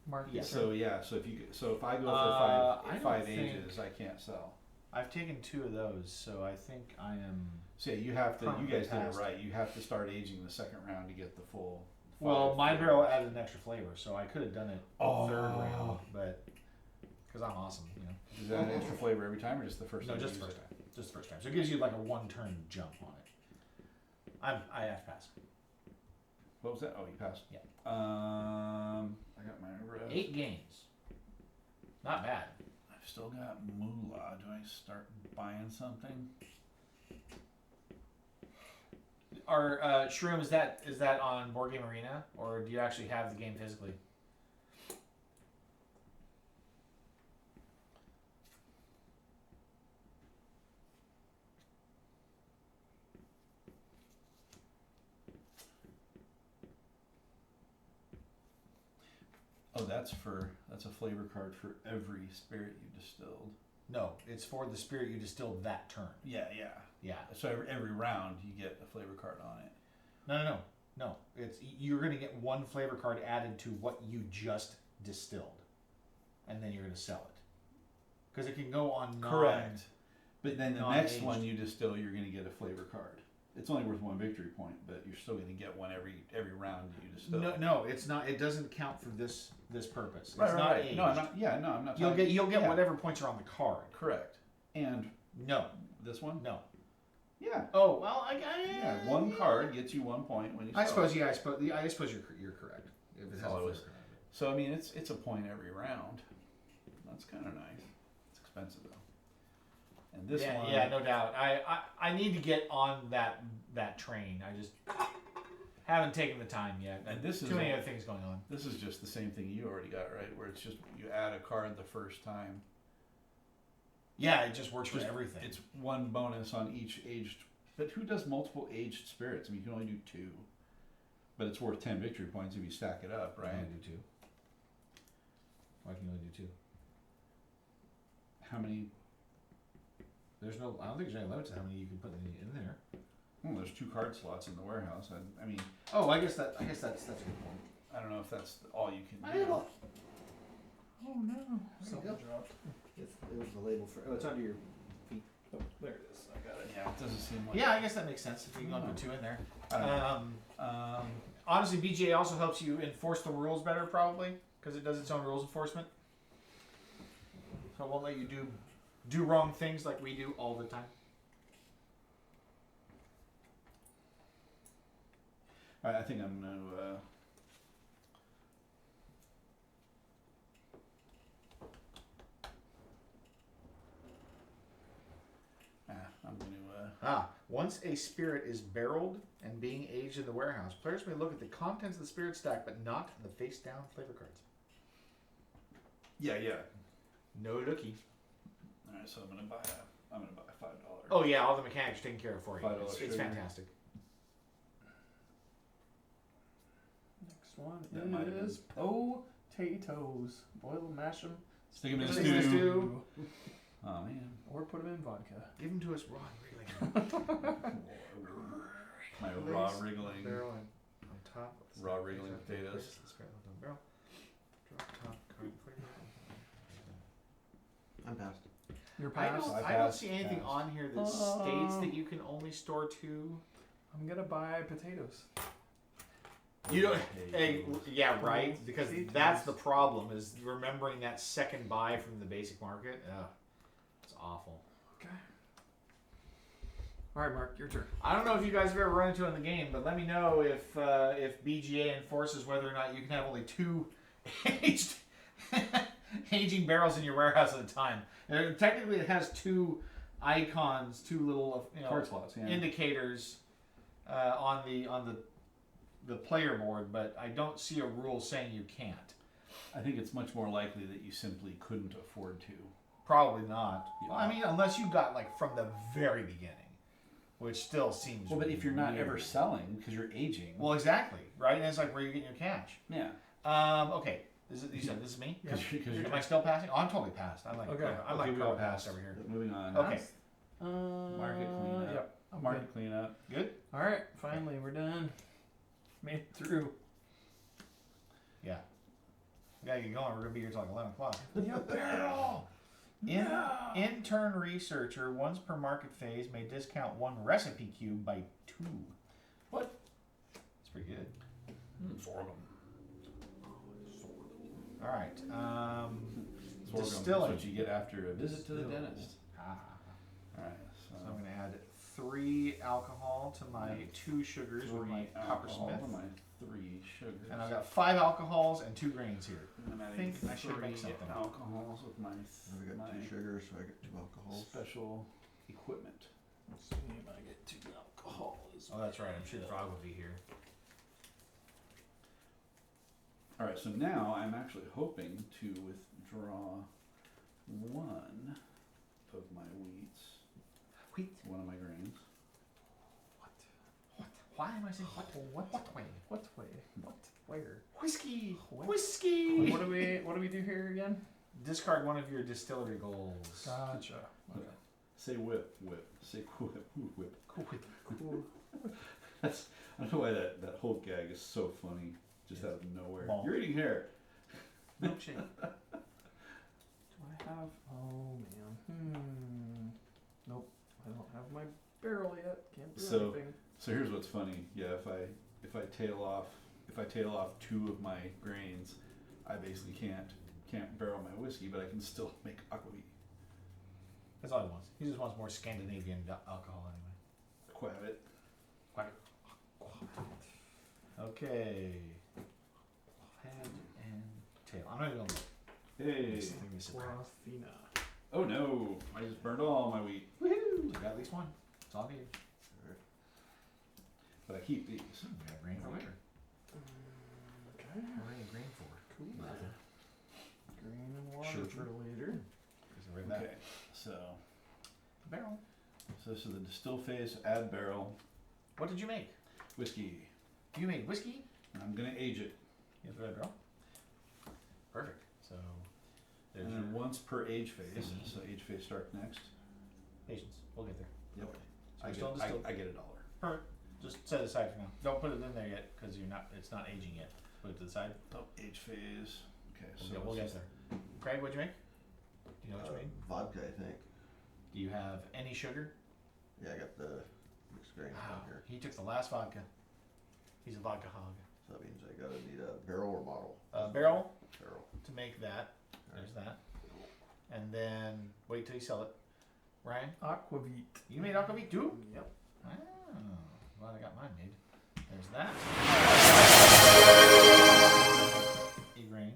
Mark Yeah. your So turn. if I go for I don't five think- ages, I can't sell. I've taken 2 of those, so I think I am. So yeah, you have to. You Currently guys did it passed. right. You have to start aging the second round to get the full. Well, 5 my flavor. barrel added an extra flavor, so I could have done it Oh. 3rd round, but because I'm awesome, you know. Is that an extra flavor every time, or just the first No, time? just you the use first time. Just the first time. So it gives you like a 1-turn jump on it. I have to pass. it? What was that? Oh, you passed. Yeah. I got my rest. 8 games. Not bad. I've still got moolah. Do I start buying something? Shroom, is that on Board Game Arena, or do you actually have the game physically? Oh, that's a flavor card for every spirit you distilled. No, it's for the spirit you distilled that turn. Yeah. Yeah. So every round you get a flavor card on it. No. You're gonna get 1 flavor card added to what you just distilled, and then you're gonna sell it. Because it can go on Correct. But then the next non-aged. one you distill, you're going to get a flavor card. It's only worth 1 victory point, but you're still going to get one every round that you distill. No, it's not. It doesn't count for this purpose. It's not aged. No, I'm not. Yeah, no, I'm not. You'll get yeah. whatever points are on the card. Correct. And No. this one? No. Yeah. Oh well, Yeah. 1 card gets you 1 point when you. I sell suppose. it. Yeah. I suppose you're correct. If it has all a I was- flavor card. So I mean, it's a point every round. That's kind of nice. It's expensive though. And this yeah, one. yeah, no doubt. I need to get on that train. I just haven't taken the time yet. And this is too many all- other things going on. This is just the same thing you already got, right? Where it's just you add a card the first time. Yeah, it just works for Just- everything. It's 1 bonus on each aged. But who does multiple aged spirits? I mean, you can only do 2. But it's worth 10 victory points if you stack it up, Why right? can you only do 2? Why can you only do 2? How many? There's no. I don't think there's any limit to how many you can put in there. Well, there's 2 card slots in the warehouse. I mean, Oh, I guess that's a good point. I don't know if that's all you can I do. know. Oh no. There you Something go. dropped. It was the label for. Oh, it's under your. Oh, there it is. I got it. Yeah, it doesn't seem like. Yeah, I guess that makes sense if you can put 2 in there. I don't know. Honestly, BGA also helps you enforce the rules better, probably, because it does its own rules enforcement. So it won't let you do wrong things like we do all the time. All right, I think I'm gonna. I'm gonna. Once a spirit is barreled and being aged in the warehouse, players may look at the contents of the spirit stack, but not the face-down flavor cards. Yeah. No looky. All right, so I'm gonna buy $5. Oh yeah, all the mechanics are taken care of for you. $5 It's sugar. fantastic. Next one That might have is potatoes. Boil them, mash them, Stick them in a Stick 'em in a stew. stew. Oh man. or put them in vodka. Give them to us raw and wriggling. My raw Place wriggling. barrel on top. Raw wriggling potatoes. Place this barrel on the barrel. Drop top carbon flavor. I'm past. You're I passed. don't, I I don't passed, see anything passed. on here that states that you can only store 2. I'm gonna buy potatoes. You don't. Potatoes. Hey, yeah, right. Because Potatoes. that's the problem is remembering that second buy from the basic market. It's awful. Okay. All right, Mark, your turn. I don't know if you guys have ever run into it in the game, but let me know if BGA enforces whether or not you can have only 2 aged aging barrels in your warehouse at a time. Technically, it has 2 icons, 2 little Card slots, yeah. indicators on the player board, but I don't see a rule saying you can't. I think it's much more likely that you simply couldn't afford to. Probably not. Yeah. Well, I mean, unless you got like from the very beginning, which still seems. Well, but if you're not weird. ever selling because you're aging. Well, exactly, right? And it's like where you get your cash. Yeah. Okay. You said this is me. Yeah. Because you're Am I still passing? Oh, I'm totally passed. I'm like, Okay. I'm like Okay, pro we're pass passed. over here. Moving on. Okay. Market cleanup. Yep. I'm Market good. cleanup. Good. All right. Finally, we're done. Made it through. Yeah. We gotta get going. We're gonna be here till like 11 o'clock. Yeah, barrel. Intern researcher once per market phase may discount 1 recipe cube by 2. What? That's pretty good. Sorghum. All right. Sorghum. Distilling. That's what you get after a visit to the Distilling. dentist. Ah. All right. So I'm going to add 3 alcohol to my 2 sugars with my Coppersmith. My 3 sugars. And I've got 5 alcohols and 2 grains here. I'm I adding think I should make 3 something. alcohols with my We got 2 sugars, so I get 2 alcohols. special equipment. Let's see if I get 2 alcohols. Oh, that's right. I'm sure Frog will be here. All right, so now I'm actually hoping to withdraw 1 of my wheats, Wheat? 1 of my grains. What? Why am I saying what? What way? What way? What? Where? Whiskey! Where? Whiskey! What do we do here again? Discard 1 of your distillery goals. Gotcha. Okay. Say whip, whip. Say whip, whip. Cool. That's, I don't know why that whole gag is so funny, just out of nowhere. Malt. You're eating hair. Milkshake. Do I have? Oh man. Nope. I don't have my barrel yet. Can't do So- anything. So here's what's funny. Yeah, if I tail off 2 of my grains, I basically can't barrel my whiskey, but I can still make aquavit. That's all he wants. He just wants more Scandinavian alcohol anyway. Quav it. Okay. Head and tail. I'm not even gonna look. Hey. This thing is surprised. Aquafina. Oh no! I just burned all my wheat. Woohoo! You got at least 1. It's all good. But I keep these. We got grain for later. Okay. What are you grain for? Cool. Nothing. Green and water Sure. for later. Because I read that. Okay, so Barrel. this is the distill phase, add barrel, What did you make? whiskey. You made whiskey? And I'm gonna age it. You have the red barrel? Perfect. So, there's And your then once per age phase. thingy. So age phase start next. patience. We'll get there. Yep. Okay. So I you're get, still distilled. I get $1. Perfect. Just set it aside for now. Don't put it in there yet because it's not aging yet. Put it to the side. Oh, age phase. Okay, so We'll get it's there. Craig, what'd you make? Do you know what you made? Vodka, I think. Do you have any sugar? Yeah, I got the mixed grain Wow. here. He took the last vodka. He's a vodka hog. So that means I gotta need a barrel or bottle. Barrel Barrel. to make that. There's that. And then wait till you sell it. Ryan, Aquavit. you made aquavit too? Yep. Oh, glad I got mine made. There's that. A grain.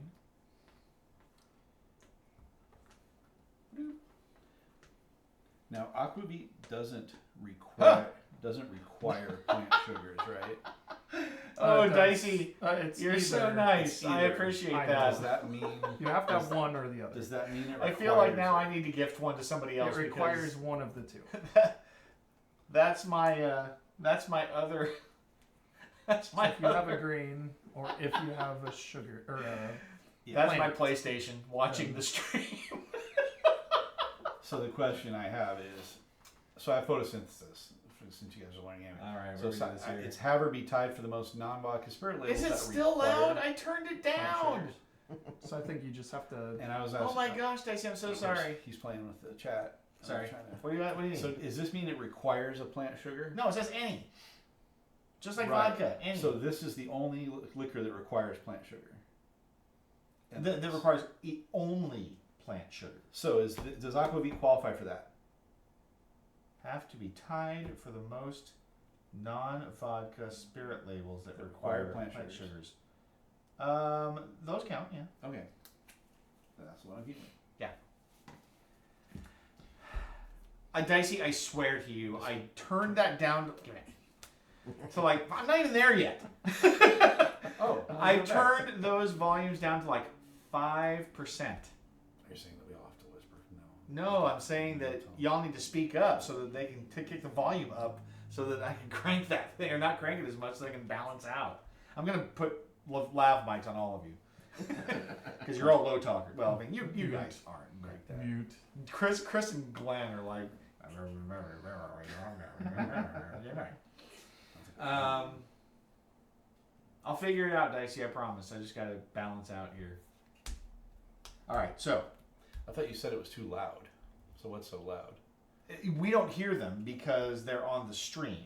Now aquavit doesn't require plant sugars, right? Oh, it does. Dicey, It's you're so either. nice. It's I either. appreciate I that. Does that mean You have to have one or the other. does that mean it I requires feel like now I need to gift one to somebody else. It requires because one of the two. that's my other That's So my if you have a grain, or if you have a sugar, or That's my plant. PlayStation watching the stream. So the question I have is, so I have photosynthesis, since you guys are learning anime. All right, So it's have her be tied for the most non-vodka spirit labels. Is it that still require loud? I turned it plant down. sugars. So I think you just have to. And I was Oh asking, my gosh, Dicey, I'm so of course, sorry. He's playing with the chat. I'm Sorry. trying to- What do you need? So does this mean it requires a plant sugar? No, it says any. Just like Right. vodka, any. So this is the only liquor that requires plant sugar. And that requires only plant sugar. So does aquavit qualify for that? Have to be tied for the most non-vodka spirit labels that require plant sugars. Those count, yeah. Okay. That's what I'm getting. Dicey, I swear to you, I turned that down. Give it. So like, I'm not even there yet. Oh, I turned those volumes down to like 5%. You're saying that we all have to whisper? No. No, I'm saying that y'all need to speak up so that they can kick the volume up so that I can crank that thing, or not crank it as much so they can balance out. I'm gonna put lav mics on all of you because you're all low talkers. Well, I mean, you guys aren't like that. Mute. Chris and Glenn are like. I'll figure it out, Dicey. I promise. I just gotta balance out here. All right, so I thought you said it was too loud. So what's so loud? we don't hear them because they're on the stream.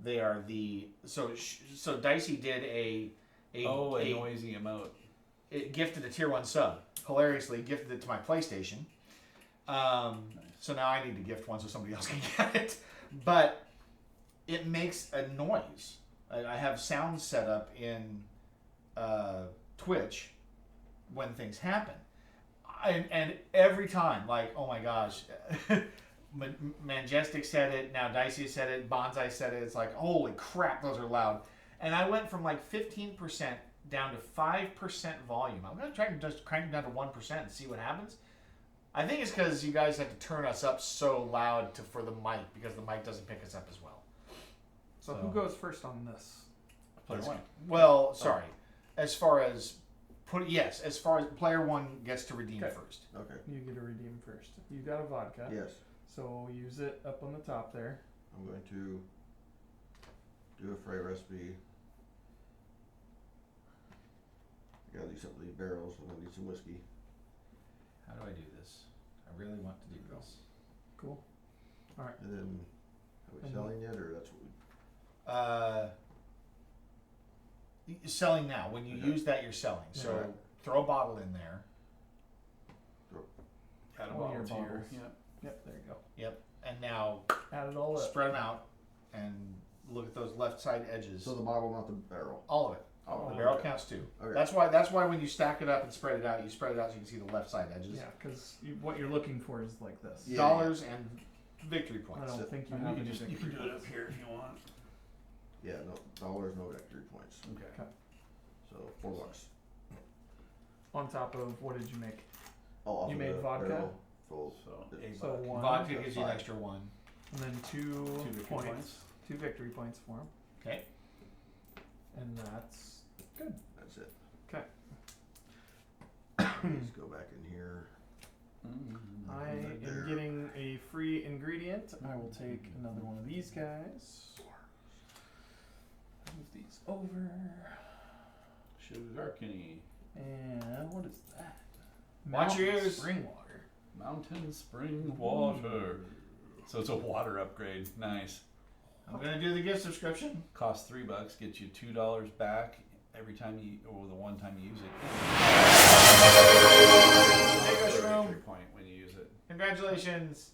They are the so Dicey did a noisy emote. It gifted a tier 1 sub. Hilariously gifted it to my PlayStation. So now I need to gift one so somebody else can get it. But it makes a noise. I have sound set up in Twitch when things happen. And every time, like, oh my gosh, Majestic said it, now Dicey said it, Bonsai said it, it's like, holy crap, those are loud. And I went from like 15% down to 5% volume. I'm going to try to just crank it down to 1% and see what happens. I think it's because you guys have to turn us up so loud for the mic, because the mic doesn't pick us up as well. So who goes first on this? Player one. Well, sorry. As far as player 1 gets to redeem Okay. first. Okay. You get to redeem first. You got a vodka. Yes. So use it up on the top there. I'm going to do a fry recipe. I gotta do something with these barrels. I'm gonna need some whiskey. How do I do this? I really want to do this. Cool. All right. And then, are we And- selling yet, or that's what we? Selling now. When you Okay. use that, you're selling. So Right. throw a bottle in there. Add a One of your bottle to your. bottles. Yep. Yep. There you go. Yep. And now Add it all up. spread them out and look at those left side edges. So the bottle, not the barrel. All of it. Oh, The barrel okay. counts too. Okay. That's why when you stack it up and spread it out, you spread it out so you can see the left side edges. Yeah, because what you're looking for is like this. Yeah. Dollars and victory I points. don't think you You have can any just you victory can do it up points. here if you want. Yeah, no dollars, no victory points. Okay. So $4. On top of what did you make? Oh, off You of made the vodka? barrel full. So So vodka. one, Vodka That's gives you an fine. extra 1. and then two victory points, points. 2 victory points for him, Okay. and that's good. That's it. Okay. Let's go back in here. I am there. getting a free ingredient. I will take another one of these guys. Move these over. Sugarcane. And what is that? Watch your Mountain ears. Spring water. Mountain spring water. So it's a water upgrade. Nice. I'm gonna do the gift subscription. Costs $3. Gets you $2 back every time you, or the one time you use it. Take us Victory room. point when you use it. Congratulations.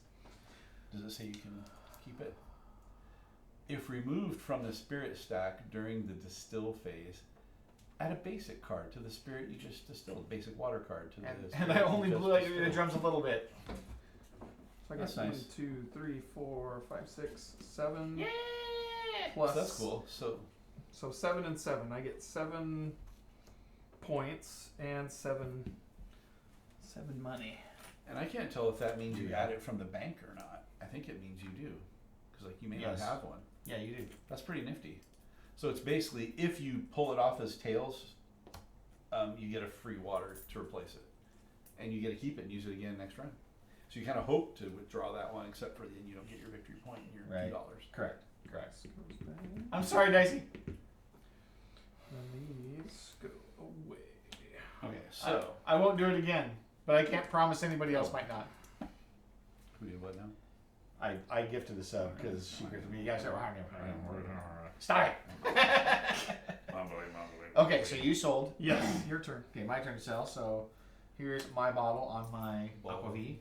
Does it say you can keep it? If removed from the spirit stack during the distill phase, add a basic card to the spirit you just distilled. Basic water card to the And spirit I you only just blew out distilled. the drums a little bit. So I That's got nice. 1, 2, 3, 4, 5, 6, 7. Yeah. Plus, So that's cool. So So 7 and 7. I get 7 points and 7 money. and I can't tell if that means you add it from the bank or not. I think it means you do, because like you may Yes. not have one. Yeah, you do. That's pretty nifty. So it's basically, if you pull it off as tails, you get a free water to replace it. And you get to keep it and use it again next round. So you kind of hope to withdraw that one, except for then you don't get your victory point and your Right. $2. Correct. Correct. Goes back. I'm sorry, Dicey. And these go away. Okay, so I won't do it again, but I can't promise anybody else might not. who did what now? I gifted the sub because she gifted me. You guys are stop it. Okay, so you sold. Yes, your turn. Okay, my turn to sell. So here's my bottle on my Aquavit,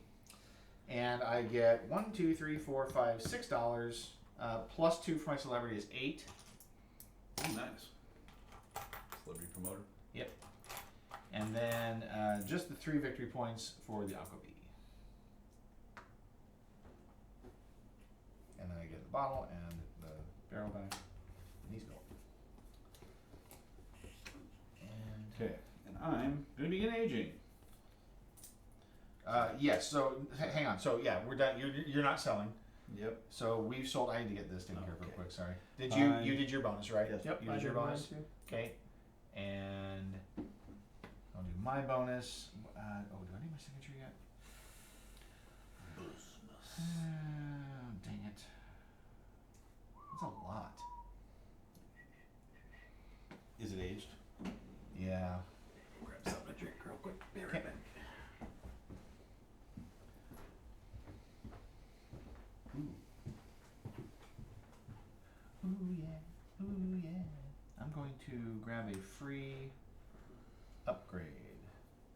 and I get $1, $2, $3, $4, $5, $6. Plus 2 for my celebrity is 8. Oh, nice. Celebrity promoter. Yep. And then just the 3 victory points for the Aquavit. And then I get the bottle and the barrel back. And these go. And Okay, and I'm going to begin aging. yes. So hang on. So yeah, we're done. You're not selling. Yep. So we've sold. I need to get this taken care of real Okay. quick. Sorry. Did you? I- You did your bonus, right? Yes. Yep, You I did your did mine bonus. too. Okay. And I'll do my bonus. Do I need my signature yet? Dang it. That's a lot. Is it aged? Yeah. Grab something to drink real quick. Be right Okay. back. Ooh yeah. Ooh yeah. I'm going to grab a free upgrade.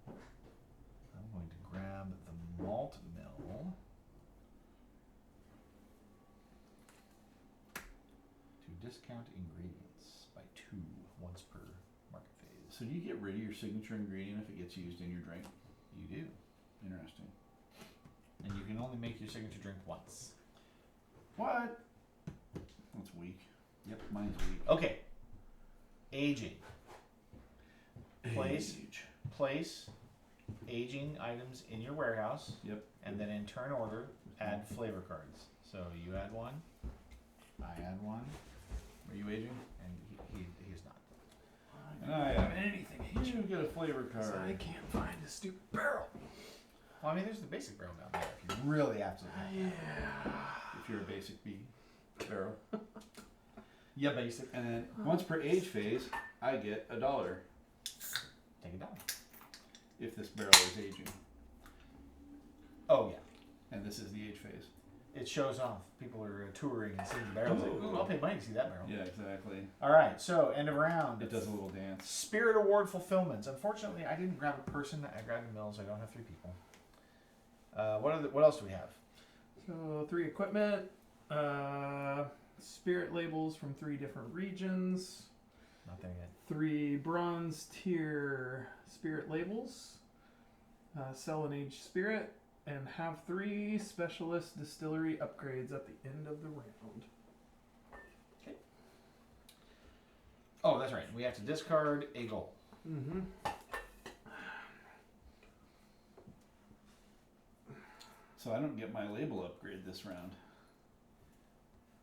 I'm going to grab the malt mill to discount ingredients by 2 once per market phase. So do you get rid of your signature ingredient if it gets used in your drink? You do. Interesting. And you can only make your signature drink once. What? That's weak. Yep. Mine's weak. Okay. Aging. Place aging items in your warehouse. Yep. And then in turn order, add flavor cards. So you add one, I add one, Are you aging? and he is not. And I have anything. You get a flavor I card. can't find a stupid barrel. Well, I mean, there's the basic barrel down there if you really absolutely have to. Yeah. If you're a basic B barrel. Yeah, basic. And then once per age phase, I get $1 Take it down. if this barrel is aging. Oh, yeah. And this is the age phase. It shows off. People are touring and seeing the barrels. Like, ooh, I'll pay money to see that barrel. Yeah, exactly. All right, so end of round. It does a little dance. Spirit Award fulfillments. Unfortunately, I didn't grab a person. I grabbed the mills. I don't have 3 people. What else do we have? So 3 equipment, spirit labels from 3 different regions, Nothing yet. 3 bronze tier spirit labels, sell an aged spirit, and have 3 specialist distillery upgrades at the end of the round. Oh, that's right. We have to discard a goal. Mm-hmm. So I don't get my label upgrade this round.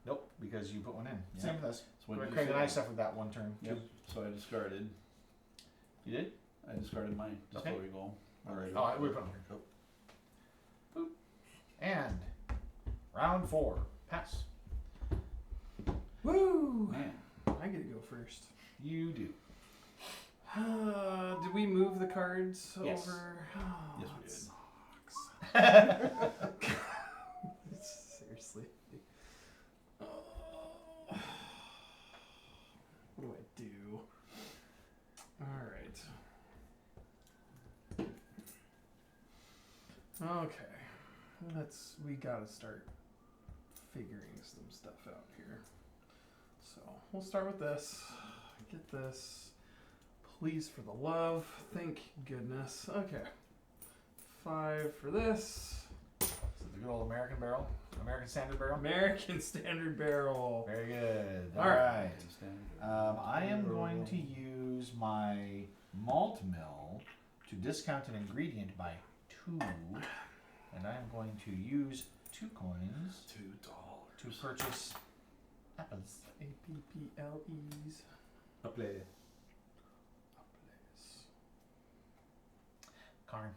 Nope, because you put one in. Yeah. Same with us. So what did you Craig and say? I suffered that one turn. Yep. So I discarded. You did? I discarded my Okay. distillery goal. Alright. Oh, we put them here. Boop. And round 4. Pass. Woo! Man. I get to go first. You do. Did we move the cards Yes. over? Oh, Yes, we that did. sucks. Seriously. What do I do? Alright. Okay. We gotta start figuring some stuff out here. So, we'll start with this. Get this. Please, for the love. Thank goodness. Okay. 5 for this. So the good old American barrel. American Standard barrel. American Standard Barrel. Very good. All All right. right. I am going to use my malt mill to discount an ingredient by 2, and I am going to use 2 coins $2. to purchase Apples. APPLEs. Apple. Karn.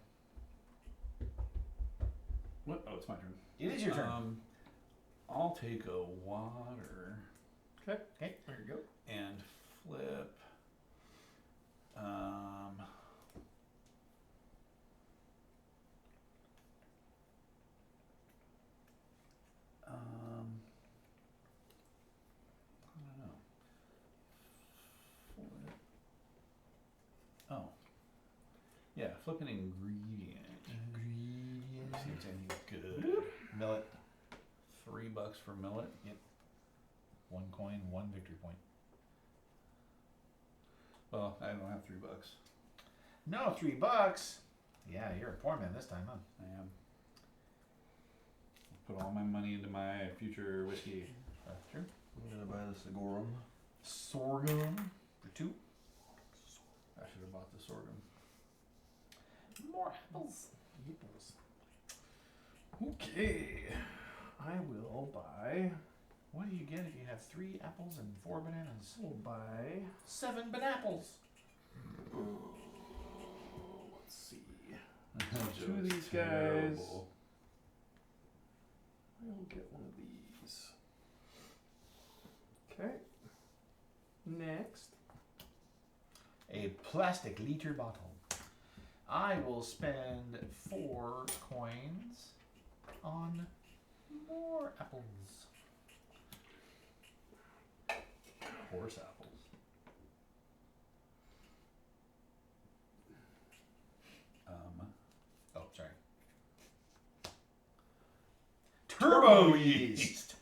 What? Oh, it's my turn. It is your turn. I'll take a water Okay. Okay. There you go. and flip. I don't know. Flip. Oh. Yeah, flip an ingredient. See if it's anything good. Millet. $3 for millet. 1 coin, 1 victory point. Well, I don't have $3. No, $3. Yeah, you're a poor man this time, huh? I am. Put all my money into my future whiskey. That's true. I'm gonna buy the Sigorum. Sorghum for 2. I should have bought the sorghum. More apples. Apples. Okay. I will buy. What do you get if you have 3 apples and 4 bananas? We'll buy. 7 banapples. Let's see. That Two of joke's these guys. terrible. I'll get one of these. Okay. Next. A plastic liter bottle. I will spend 4 coins on more apples. Horse apples. Oh, sorry. Turbo yeast.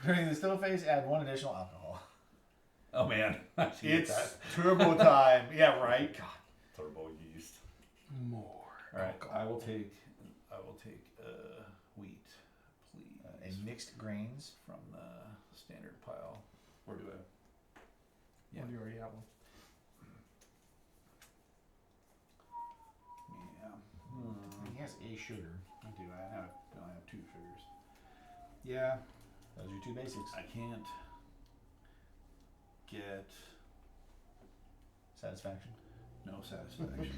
During the still phase, add 1 additional alcohol. Oh man, I see It's that. turbo time. Yeah, right. God. Turbo yeast. More. All right, alcohol. I will take wheat, please, A mixed grains. from the standard pile. Or do I? Yeah. Yeah. You already have one. Yeah. He has a sugar. I do. I only have 2 sugars. Yeah, Those are your 2 basics. I can't get Satisfaction. no satisfaction.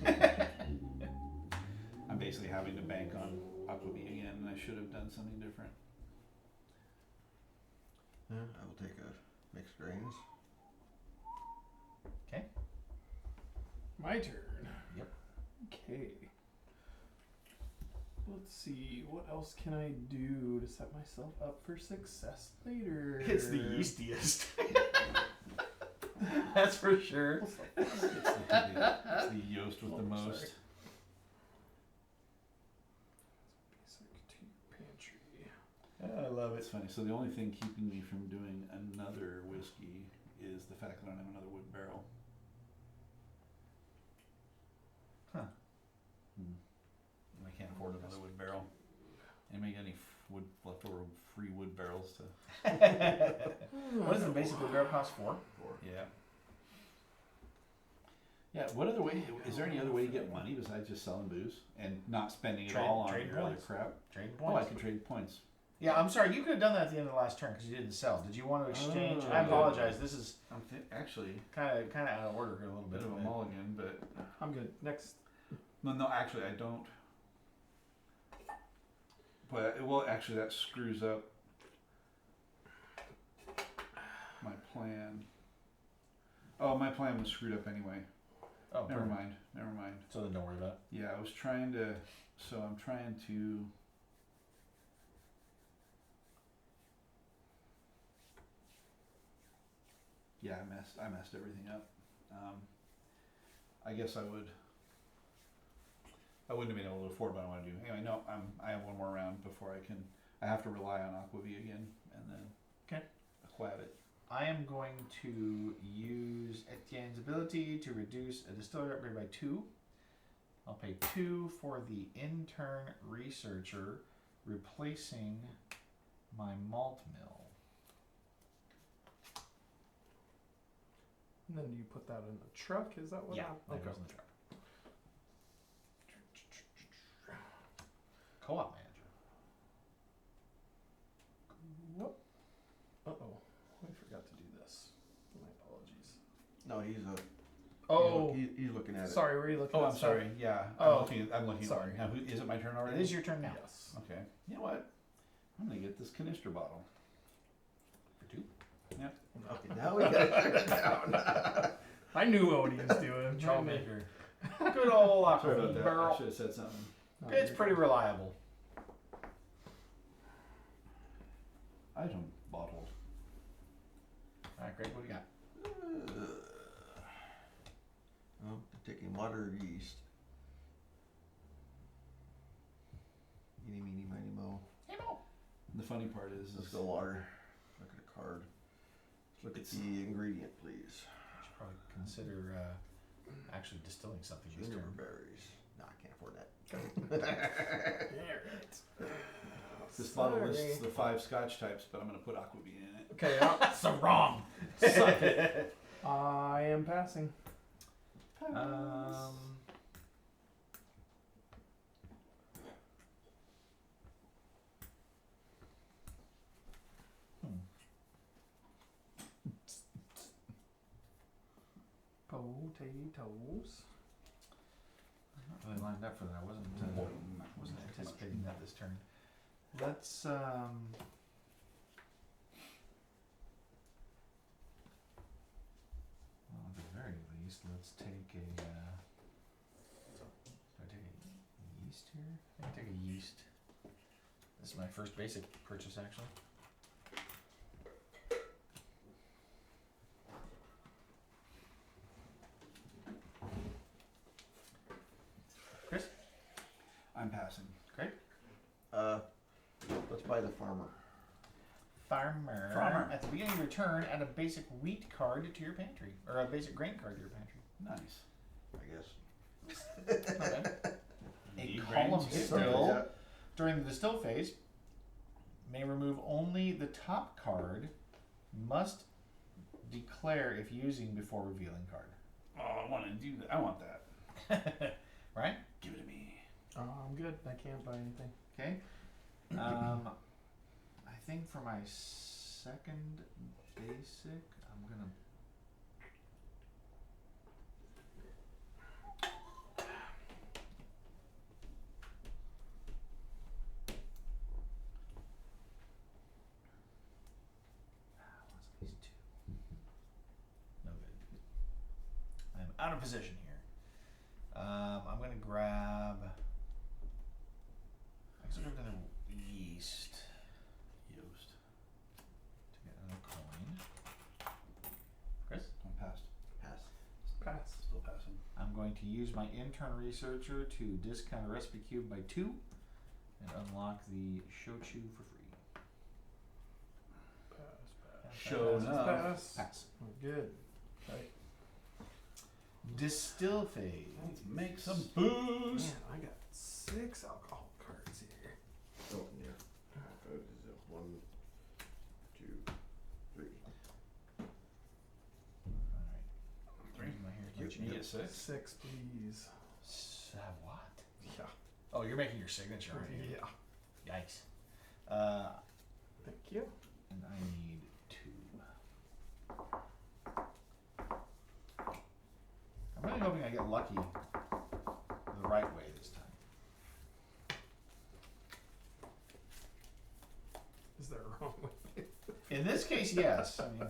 I'm basically having to bank on aquavit again, and I should have done something different. Yeah, I will take a mixed grains. My turn. Yep. Okay. Let's see. What else can I do to set myself up for success later? It's the yeastiest. That's for sure. It's the Yoast with the Oh, most. sorry. Basic to pantry. I love It's funny. So the only thing keeping me from doing another whiskey is the fact that I don't have another wood barrel. Huh. I can't afford another wood barrel. Anybody got any leftover free wood barrels to? What does the basic wood barrel cost for? Yeah. Yeah. What other way? Is there any other way to get money besides just selling booze and not spending it all on Trade your other points. crap? Trading Oh, I points. can trade points. Yeah, I'm sorry. You could have done that at the end of the last turn because you didn't sell. Did you want to exchange? Oh, I yeah. apologize. This is Actually, kind of out of order here a little bit bit. of a mulligan, but I'm good. Next. no, actually, I don't. But well, actually, that screws up my plan. Oh, my plan was screwed up anyway. Oh, Never perfect. mind. Never mind. So then don't worry about it. Yeah, I was trying to. So I'm trying to. Yeah, I messed everything up. I guess I wouldn't have been able to afford what I want to do. Anyway, no, I have one more round before I can. I have to rely on aquavit again, and then Okay. acquab it. I am going to use Etienne's ability to reduce a distillery upgrade by 2. I'll pay 2 for the intern researcher replacing my malt mill. And then you put that in the truck? Is that what? Yeah, that Okay. goes in the truck. Co-op manager. Whoop. No, he's a. Oh, he's looking at it. sorry, were you looking Oh, at I'm sorry. Yeah. Oh, I'm looking. sorry. Now, is it my turn already? It is your turn now. Yes. Okay. You know what? I'm gonna get this canister bottle. For 2. Okay, now we gotta turn it down. I knew what he was doing. Troublemaker. Good old Sorry about aquavit that. I barrel. should have said something. Oh, It's you're pretty good. reliable. Item bottle. Alright, Greg, what do you got? Oh, taking water or yeast. Eeny, meeny, miny, mo. Hey, Mo. The funny part is, Let's go water. Look at a card. Let's look at the ingredient, please. I should probably consider actually distilling something this Juniper turn. berries. No, I can't afford that. this bottle Sorry. lists the 5 Scotch types, but I'm gonna put aquavit in it. Okay, So wrong. Suck it. I am passing. Potatoes. I'm not really lined up for that. I wasn't anticipating that this turn. Let's well, at the very least, let's take a do I take a yeast here? I can take a yeast. This is my first basic purchase, actually. Chris? I'm passing. Great. Let's buy the farmer. Farmer. At the beginning of your turn, add a basic wheat card to your pantry. Or a basic grain card to your pantry. Nice. I guess. Not bad. A Indeed, column grains. still, Yeah. during the distill phase, may remove only the top card, must declare if using before revealing card. Oh, I want to do that. I want that. Right? Give it to me. Oh, I'm good. I can't buy anything. Okay. I think for my second basic, I'm gonna. What's these 2? No good. I'm out of position here. I'm gonna grab. Actually, I'm gonna yeast Yoast. to get another coin. Chris, I'm passed. Pass. Pass. Still passing. I'm going to use my intern researcher to discount a recipe cube by 2 and unlock the shochu for free. Pass. Show enough. Pass. Pass. We're good. Right. Distill phase. Let's make some booze. Man, I got 6 alcohol cards here. Oh, yeah. Is it 1, 2, 3? Alright. Where's my here? You get 6? 6, please. What? Yeah. Oh, you're making your signature right here. Yeah. Yikes. Thank you. And I need 2. I'm really hoping I get lucky the right way this time. Is there a wrong way? In this case, yes. I mean,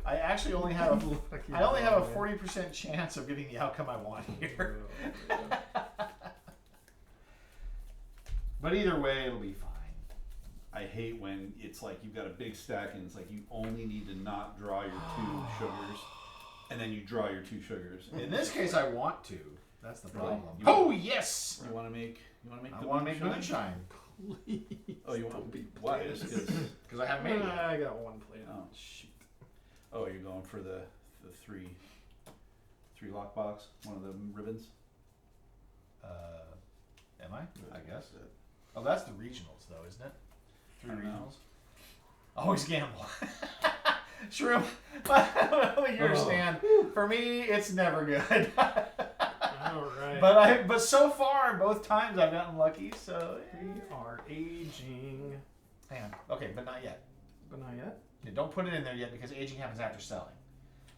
I actually only have Lucky I only have a wrong way. 40% chance of getting the outcome I want here. Oh, yeah. But either way, it'll be fine. I hate when it's like you've got a big stack and it's like you only need to not draw your 2 sugars, and then you draw your 2 sugars. In this case, I want to. That's the Really? problem. You Oh yes! You want to make I the want to make moonshine? moonshine Please. Oh, you want don't be why? pleased. Just 'cause- because I haven't made it yet. I got 1 plate. Oh. Shoot. Oh, you're going for the 3 lockbox, one of the ribbons. Am I? I guess. That's it. Oh, that's the regionals, though, isn't it? 3 I don't know. regionals. Always gamble. Shroom, I don't think you understand. For me, it's never good. All right. But so far, both times I've gotten lucky. So we are aging. hang on. Okay, but not yet. But not yet. Yeah, don't put it in there yet because aging happens after selling.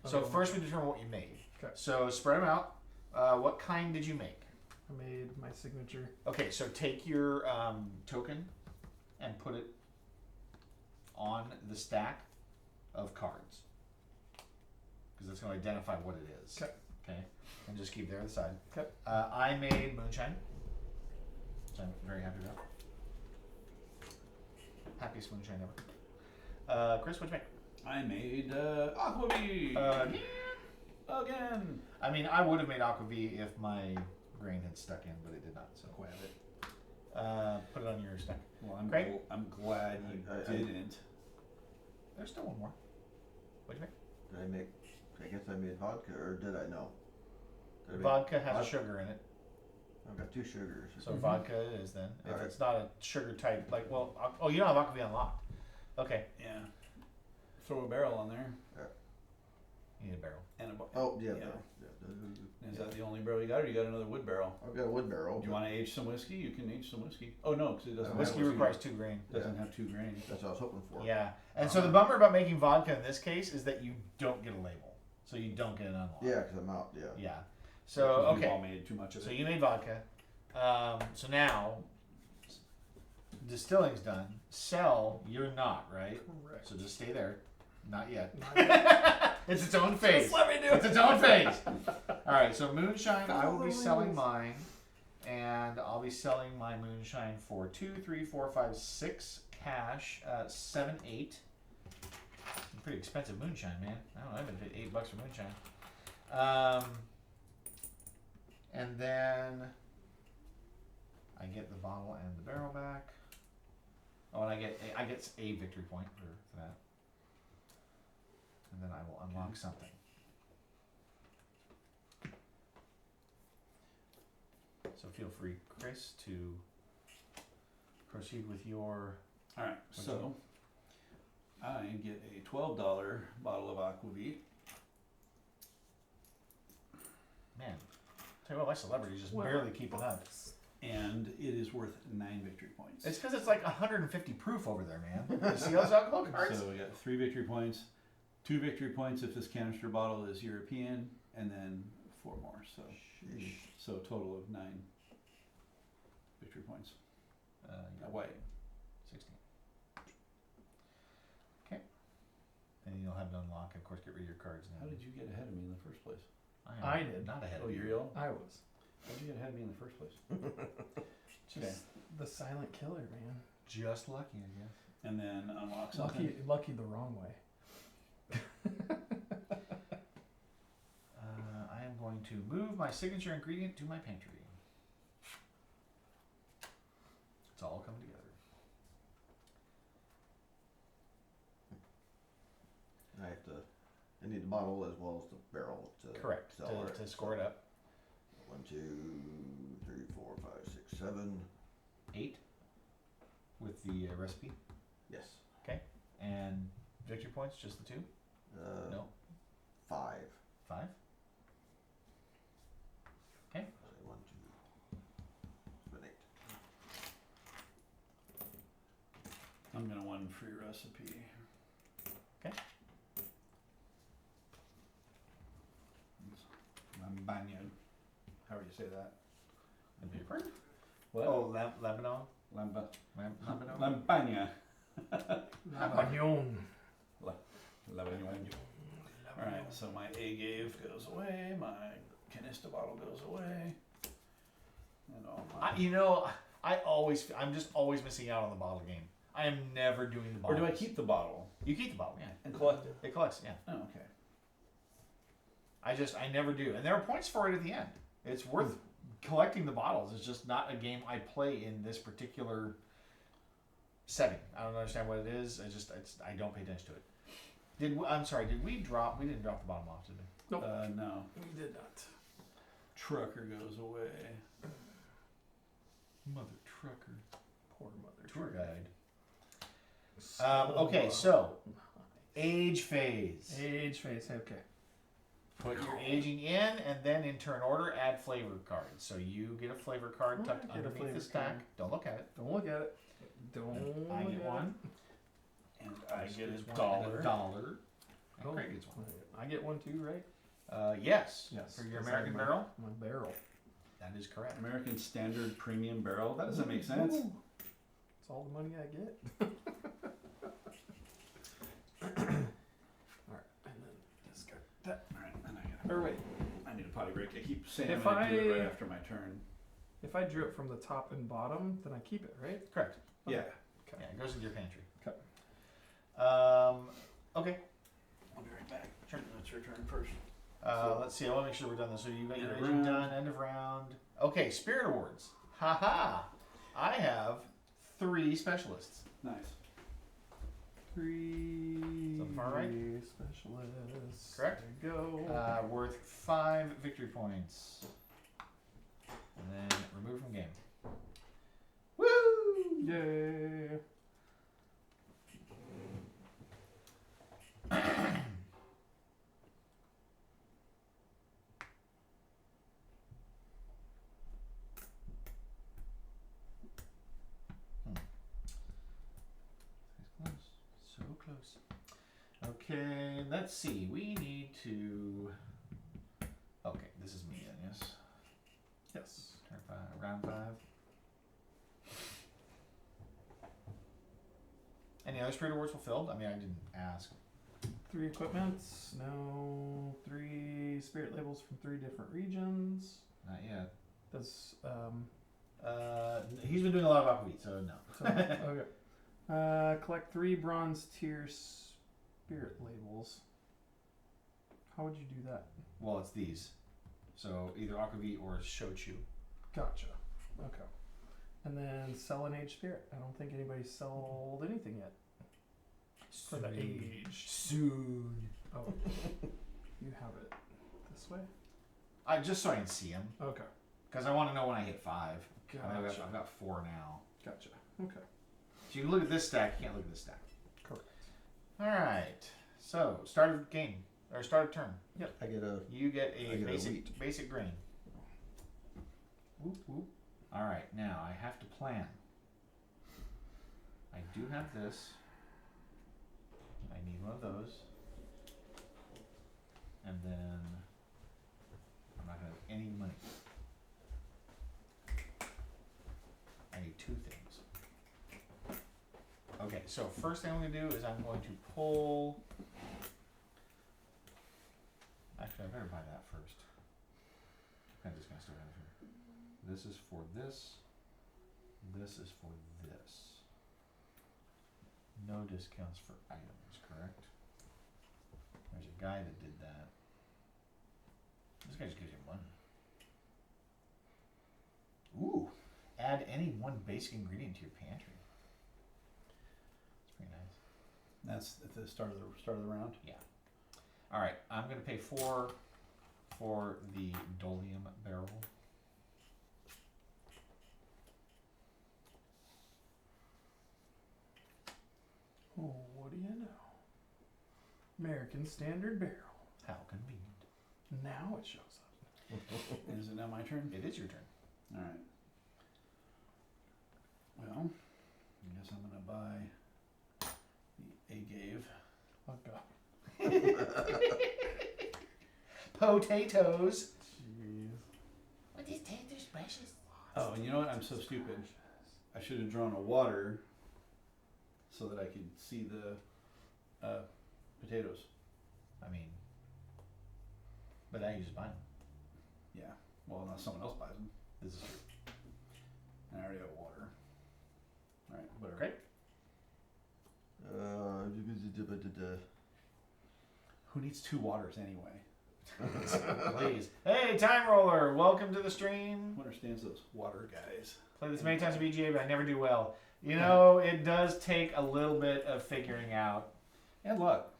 So first we determine what you made. Okay. So spread them out. What kind did you make? I made my signature. Okay, so take your token and put it on the stack of cards. Because it's going to identify what it is. Okay. Okay. And just keep it there on the side. Okay. I made moonshine, which I'm very happy about. Happiest moonshine ever. Chris, what'd you make? I made aquavit again. I mean, I would have made aquavit if my grain had stuck in, but it did not. So Grab it. put it on your stack. Well, I'm Great. I'm glad you didn't. There's still one more. What'd you make? Did I make? I guess I made vodka, or did I know? Did I make Vodka has vodka? sugar in it, I've got 2 sugars. so vodka it is then. If Alright. it's not a sugar type, like oh, you don't have aquavit unlocked. Okay, Yeah. Throw a barrel on there you need a barrel. and a. Oh yeah. Yeah. Yeah. Is that the only barrel you got, or you got another wood barrel? I've got a wood barrel. Do you want to age some whiskey? You can age some whiskey. Oh no, because it doesn't. Whiskey have requires 2 grain. Doesn't have 2 grains. That's what I was hoping for. Yeah, and so the bummer about making vodka in this case is that you don't get a label, so you don't get an unlock. Yeah, because I'm out. Yeah. Yeah. So Because we've okay. all made too much of So it. you made vodka. So now, distilling's done. Sell, you're not, right? Correct. So just stay there. Not yet. Not yet. It's its own phase. Just let me do It's it. its own phase. All right. So moonshine, I will Follow be the selling rules. mine, and I'll be selling my moonshine for 2, 3, 4, 5, 6 cash, 7, 8. Pretty expensive moonshine, man. I don't know. I've been paid $8 for moonshine. And then I get the bottle and the barrel back. Oh, and I get a victory point for that. And then I will unlock something. So feel free, Chris, to proceed with your. All right, What'd so I get a $12 bottle of aquavit. Man, tell you what, my celebrity's just Well, barely keeping up. And it is worth 9 victory points. It's because it's like 150 proof over there, man. You see those alcohol cards? So we got 3 victory points, 2 victory points if this canister bottle is European, and then 4 more. So a total of 9 victory points. You got White. 16. Okay. And you'll have to unlock. Of course, get rid of your cards now. How did you get ahead of me in the first place? I did. Not ahead Oh, of you're you. real? I was. How did you get ahead of me in the first place? Just Okay. the silent killer, man. Just lucky, I guess. And then unlock something. Lucky the wrong way. I am going to move my signature ingredient to my pantry. It's all coming together. I need the bottle as well as the barrel to Correct. sell To, it. to score it up. 1, 2, 3, 4, 5, 6, 7. 8 with the recipe. Yes. And victory points, just the 2? No. 5. 5? Okay. 1, 2, 7, 8. I'm going to one free recipe. Okay. Lampagna. How would you say that? The paper? What? Oh, Lebanon? Lampa. Lebanon? Lampagna. Bagnon. Alright, so my agave goes away, my canister bottle goes away. And all my... I'm just always missing out on the bottle game. I am never doing the bottle. Or do I keep the bottle You keep the bottle, yeah. and collect it? It collects, yeah. Oh, okay. I never do. And there are points for it at the end. It's worth collecting the bottles. It's just not a game I play in this particular setting. I don't understand what it is. I don't pay attention to it. Did we drop? We didn't drop the bottom off, did we? Nope. No. We did not. Trucker goes away. Mother trucker. Poor mother. Tour guide. Okay, so age phase. Age phase. Okay. Put your aging in, and then in turn order, add flavor cards. So you get a flavor card Oh, tucked I get a underneath flavor the stack. card. Don't look at it. Don't look at it. Don't. I look get at one. And I get There's a one dollar. and a dollar. And Oh. Craig gets one. It. I get one too, right? Yes. Yes. For your That's American my- barrel? My barrel. That is correct. American Standard Premium Barrel. That doesn't make sense. Ooh. That's all the money I get. Alright, and then discard that. All right, then I Or wait, need a potty break. I keep saying If I'm gonna do it I- right after my turn. if I drew it from the top and bottom, then I keep it, right? Correct. Okay. Yeah. Okay. Yeah, it goes into your pantry. Okay. Okay. I'll be right back. It's your turn first. Let's see. I want to make sure we're done this. So you got your End of agent round. done. End of round. Okay. Spirit awards. Haha. I have 3 specialists. Nice. 3 So far right? specialists. Correct. There you go. Worth 5 victory points. And then remove from game. Woo! Yay. Close. So close. Okay, let's see. We need to. Okay, this is me then, yes? Yes. Turn 5, round 5. Any other spirit awards fulfilled? I mean, I didn't ask. 3 equipments. No. 3 spirit labels from 3 different regions. Not yet. That's He's been doing a lot of aquavit, so no. so, okay. Collect 3 bronze tier spirit labels. How would you do that? Well, it's these. So either aquavit or shochu. Gotcha. Okay. And then sell an aged spirit. I don't think anybody's sold anything yet. For the age. Soon. Oh. You have it this way? I just so I can see them. Okay. Because I want to know when I hit 5. I mean, Gotcha. I've got 4 now. Gotcha. Okay. So you can look at this stack, you can't look at this stack. Correct. Alright. So, start of game. Or start of turn. I get a You get I a get a basic wheat. basic grain. Whoop whoop. Alright, now I have to plan. I do have this. I need one of those. And then I'm not gonna have any money. I need 2 things. Okay, so first thing I'm gonna do is I'm going to pull. Actually, I better buy that first. I'm just gonna start out here. This is for this. This is for this. No discounts for items, correct? There's a guy that did that. This guy just gives you money. Ooh, add any one basic ingredient to your pantry. That's pretty nice. That's at the start of the round. All right, I'm gonna pay 4 for the Dolium barrel. Oh, what do you know? American Standard Barrel. How convenient. Now it shows up. Is it now my turn? It is your turn. All right. Well, I guess I'm gonna buy the agave. Oh god. Potatoes. Jeez. What is potatoes precious? Oh, and you know what? I'm so stupid. I should have drawn a water so that I could see the potatoes. I mean, but I use mine. Yeah. Well, now someone else buys them. This is true. And I already have water. All right. Whatever. Great. Who needs 2 waters anyway? Please. Hey, Time Roller, welcome to the stream. Who understands those water guys? Play this many times in BGA, but I never do well. You know, it does take a little bit of figuring out. And luck.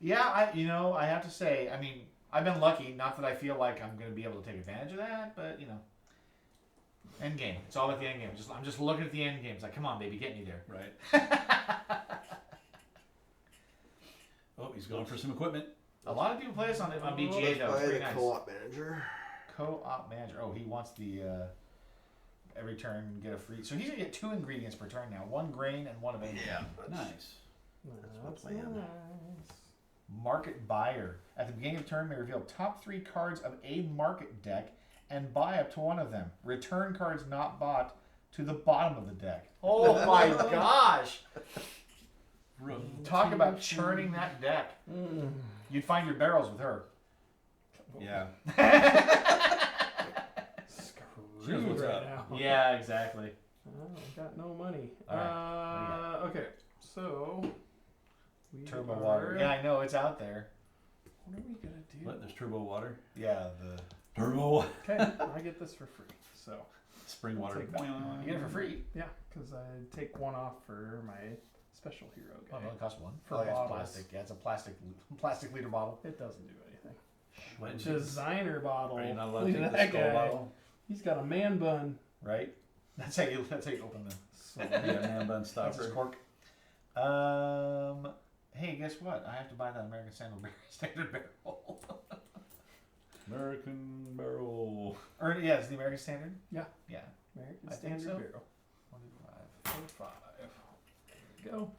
Yeah, I have to say, I mean, I've been lucky. Not that I feel like I'm going to be able to take advantage of that, but you know, end game. It's all about the end game. I'm just looking at the end game. It's like, come on, baby, get me there. Right. Oh, he's going for some equipment. A lot of people play this on BGA though. It's Buy pretty the nice. co-op manager. Co-op manager. Oh, he wants the every turn get a free. So he's gonna get 2 ingredients per turn. turn now. 1 grain and 1 of anything. Nice. That's my plan. nice. Market buyer. At the beginning of the turn, may reveal top 3 cards of a market deck and buy up to one of them. Return cards not bought to the bottom of the deck. Oh my gosh! Talk about churning that deck. You'd find your barrels with her. Yeah. Screwed what's right up. now. Yeah, exactly. I got no money. All right, Okay, so we Turbo are- water. Yeah, I know, it's out there. What are we gonna do? What? There's turbo water? Yeah, the Turbo water. Okay, I get this for free. So Spring I'll water. take that. you get it for free. yeah, because I take one off for my special hero Oh, guy. it only costs one. For Oh, yeah, it's bottles. plastic. Yeah, it's a plastic liter bottle. It doesn't do anything. Why didn't you- Designer bottle. Are you not allowed to Look take at the that skull guy. bottle? He's got a man bun. Right? That's how you open the So, Yeah, man bun that's stopper. his cork. Hey, guess what? I have to buy that American Standard barrel. American barrel. Or yeah, it's the American Standard. Yeah. Yeah. American I think Standard so. Barrel. 25. 5. There we go.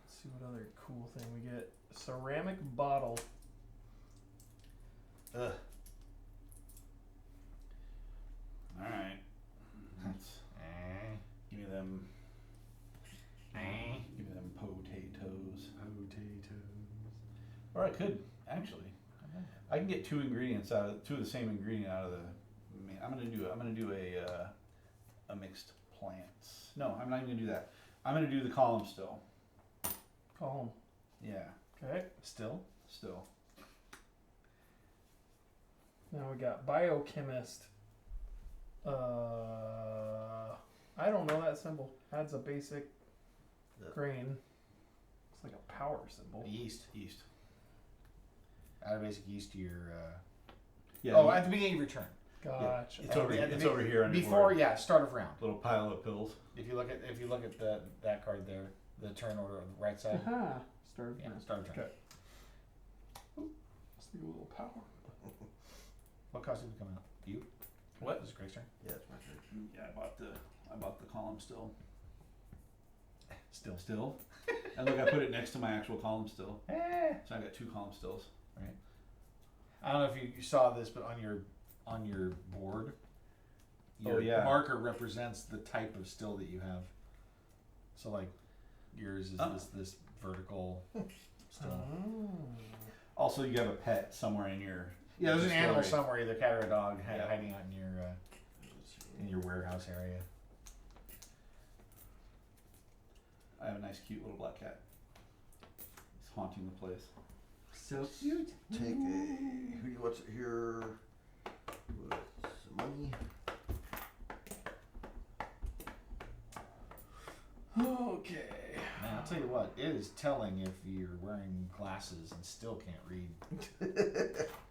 Let's see what other cool thing we get. Ceramic bottle. Ugh. All right. Let's give me them. Give me them potatoes. Or I could actually. I can get two of the same ingredient out of the. I'm gonna do a mixed plants. No, I'm not even gonna do that. I'm gonna do the column still. Column. Yeah, Okay. Still? still. Now we got biochemist. I don't know that symbol. Adds a basic grain. It's like a power symbol. Yeast. Yeast. Add a basic yeast to your. Yeah. Oh, at the beginning of your turn. Gotcha. It's over. at the It's be- over here. Under Before, where- yeah, start of round. Little pile of pills. If you look at that card there, the turn order on the right side. Aha. Start. Yeah, start of turn. Okay. Let's do a little power. What costume is coming out? You? What? This is Greg's turn. Yeah, it's my turn. Yeah, I bought the column still. Still. Still. And look, I put it next to my actual column still. Eh. So I got two column stills. I don't know if you saw this, but on your board, your Oh, yeah. marker represents the type of still that you have. So like yours is this vertical still. Oh. Also, you have a pet somewhere in your. Yeah, there's an animal distillery. somewhere, either cat or a dog, Yeah. hiding out in your warehouse area. I have a nice, cute little black cat. He's haunting the place. So cute. Take a, what's it here? With some money. Okay. Man, I'll tell you what, it is telling if you're wearing glasses and still can't read.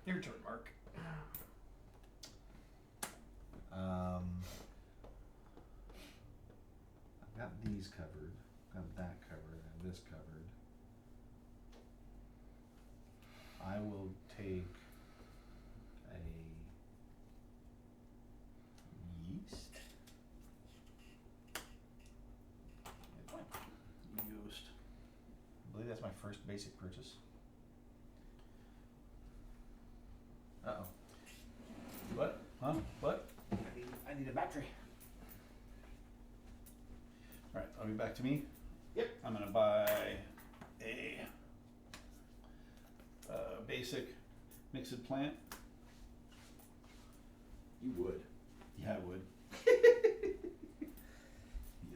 Your turn, Mark. I've got these covered, got that covered, and this covered. I will take a yeast. Ghost. I believe that's my first basic purchase. Uh-oh. What? Huh? What? I need a battery. All right, I'll be back to me. Yep. I'm gonna buy a basic mixed plant. You would. Yeah, I would. Yeah,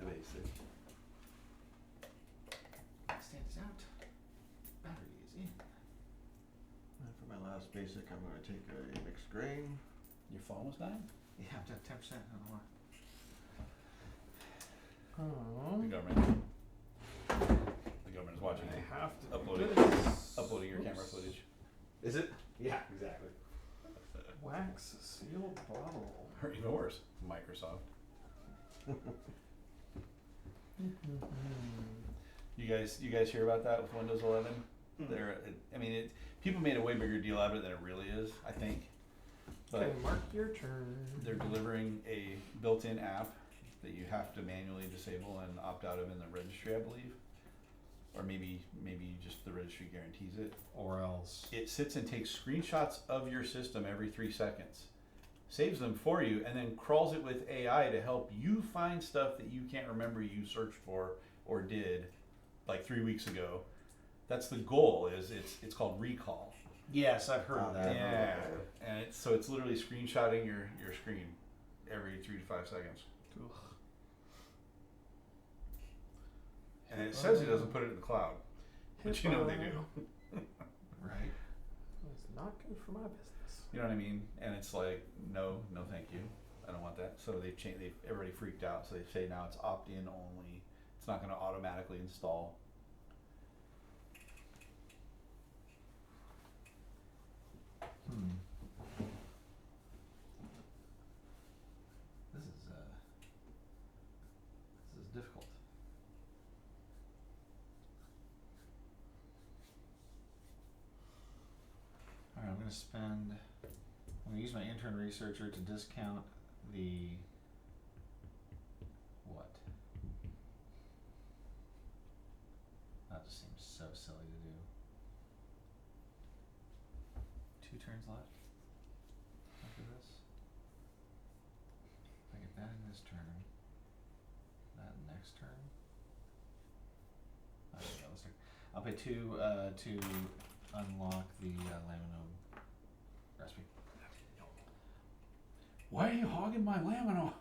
basic. Stand is out. Battery is in. And for my last basic, I'm going to take a mixed grain. Your phone was dying? Yeah, I'm at 10%. I don't know why. Oh. The government. The government is watching it. I have to Uploading- do this. Uploading your Oops. camera footage. Is it? Yeah, exactly. Wax sealed bottle. Or even worse, Microsoft. You guys hear about that with Windows 11? People made a way bigger deal out of it than it really is, I think. But Okay, Mark, your turn. they're delivering a built-in app that you have to manually disable and opt out of in the registry, I believe. or maybe just the registry guarantees it. Or else. It sits and takes screenshots of your system every 3 seconds, saves them for you, and then crawls it with AI to help you find stuff that you can't remember you searched for or did like 3 weeks ago. That's the goal. It's called recall. Yes, I've heard of that. Yeah, and it's literally screenshotting your screen every 3 to 5 seconds. Ugh. And it says it doesn't put it in the cloud, but you know they do. Right. It's not good for my business. You know what I mean? And it's like, no, thank you. I don't want that. So they've changed. Everybody freaked out. So they say now it's opt-in only. It's not going to automatically install. This is difficult. All right, I'm going to use my intern researcher to discount the what? That just seems so silly to do. 2 turns left. After this. I get that in this turn. That next turn. I don't know, I'll pay 2 to unlock the Laminode recipe. Why are you hogging my laminate?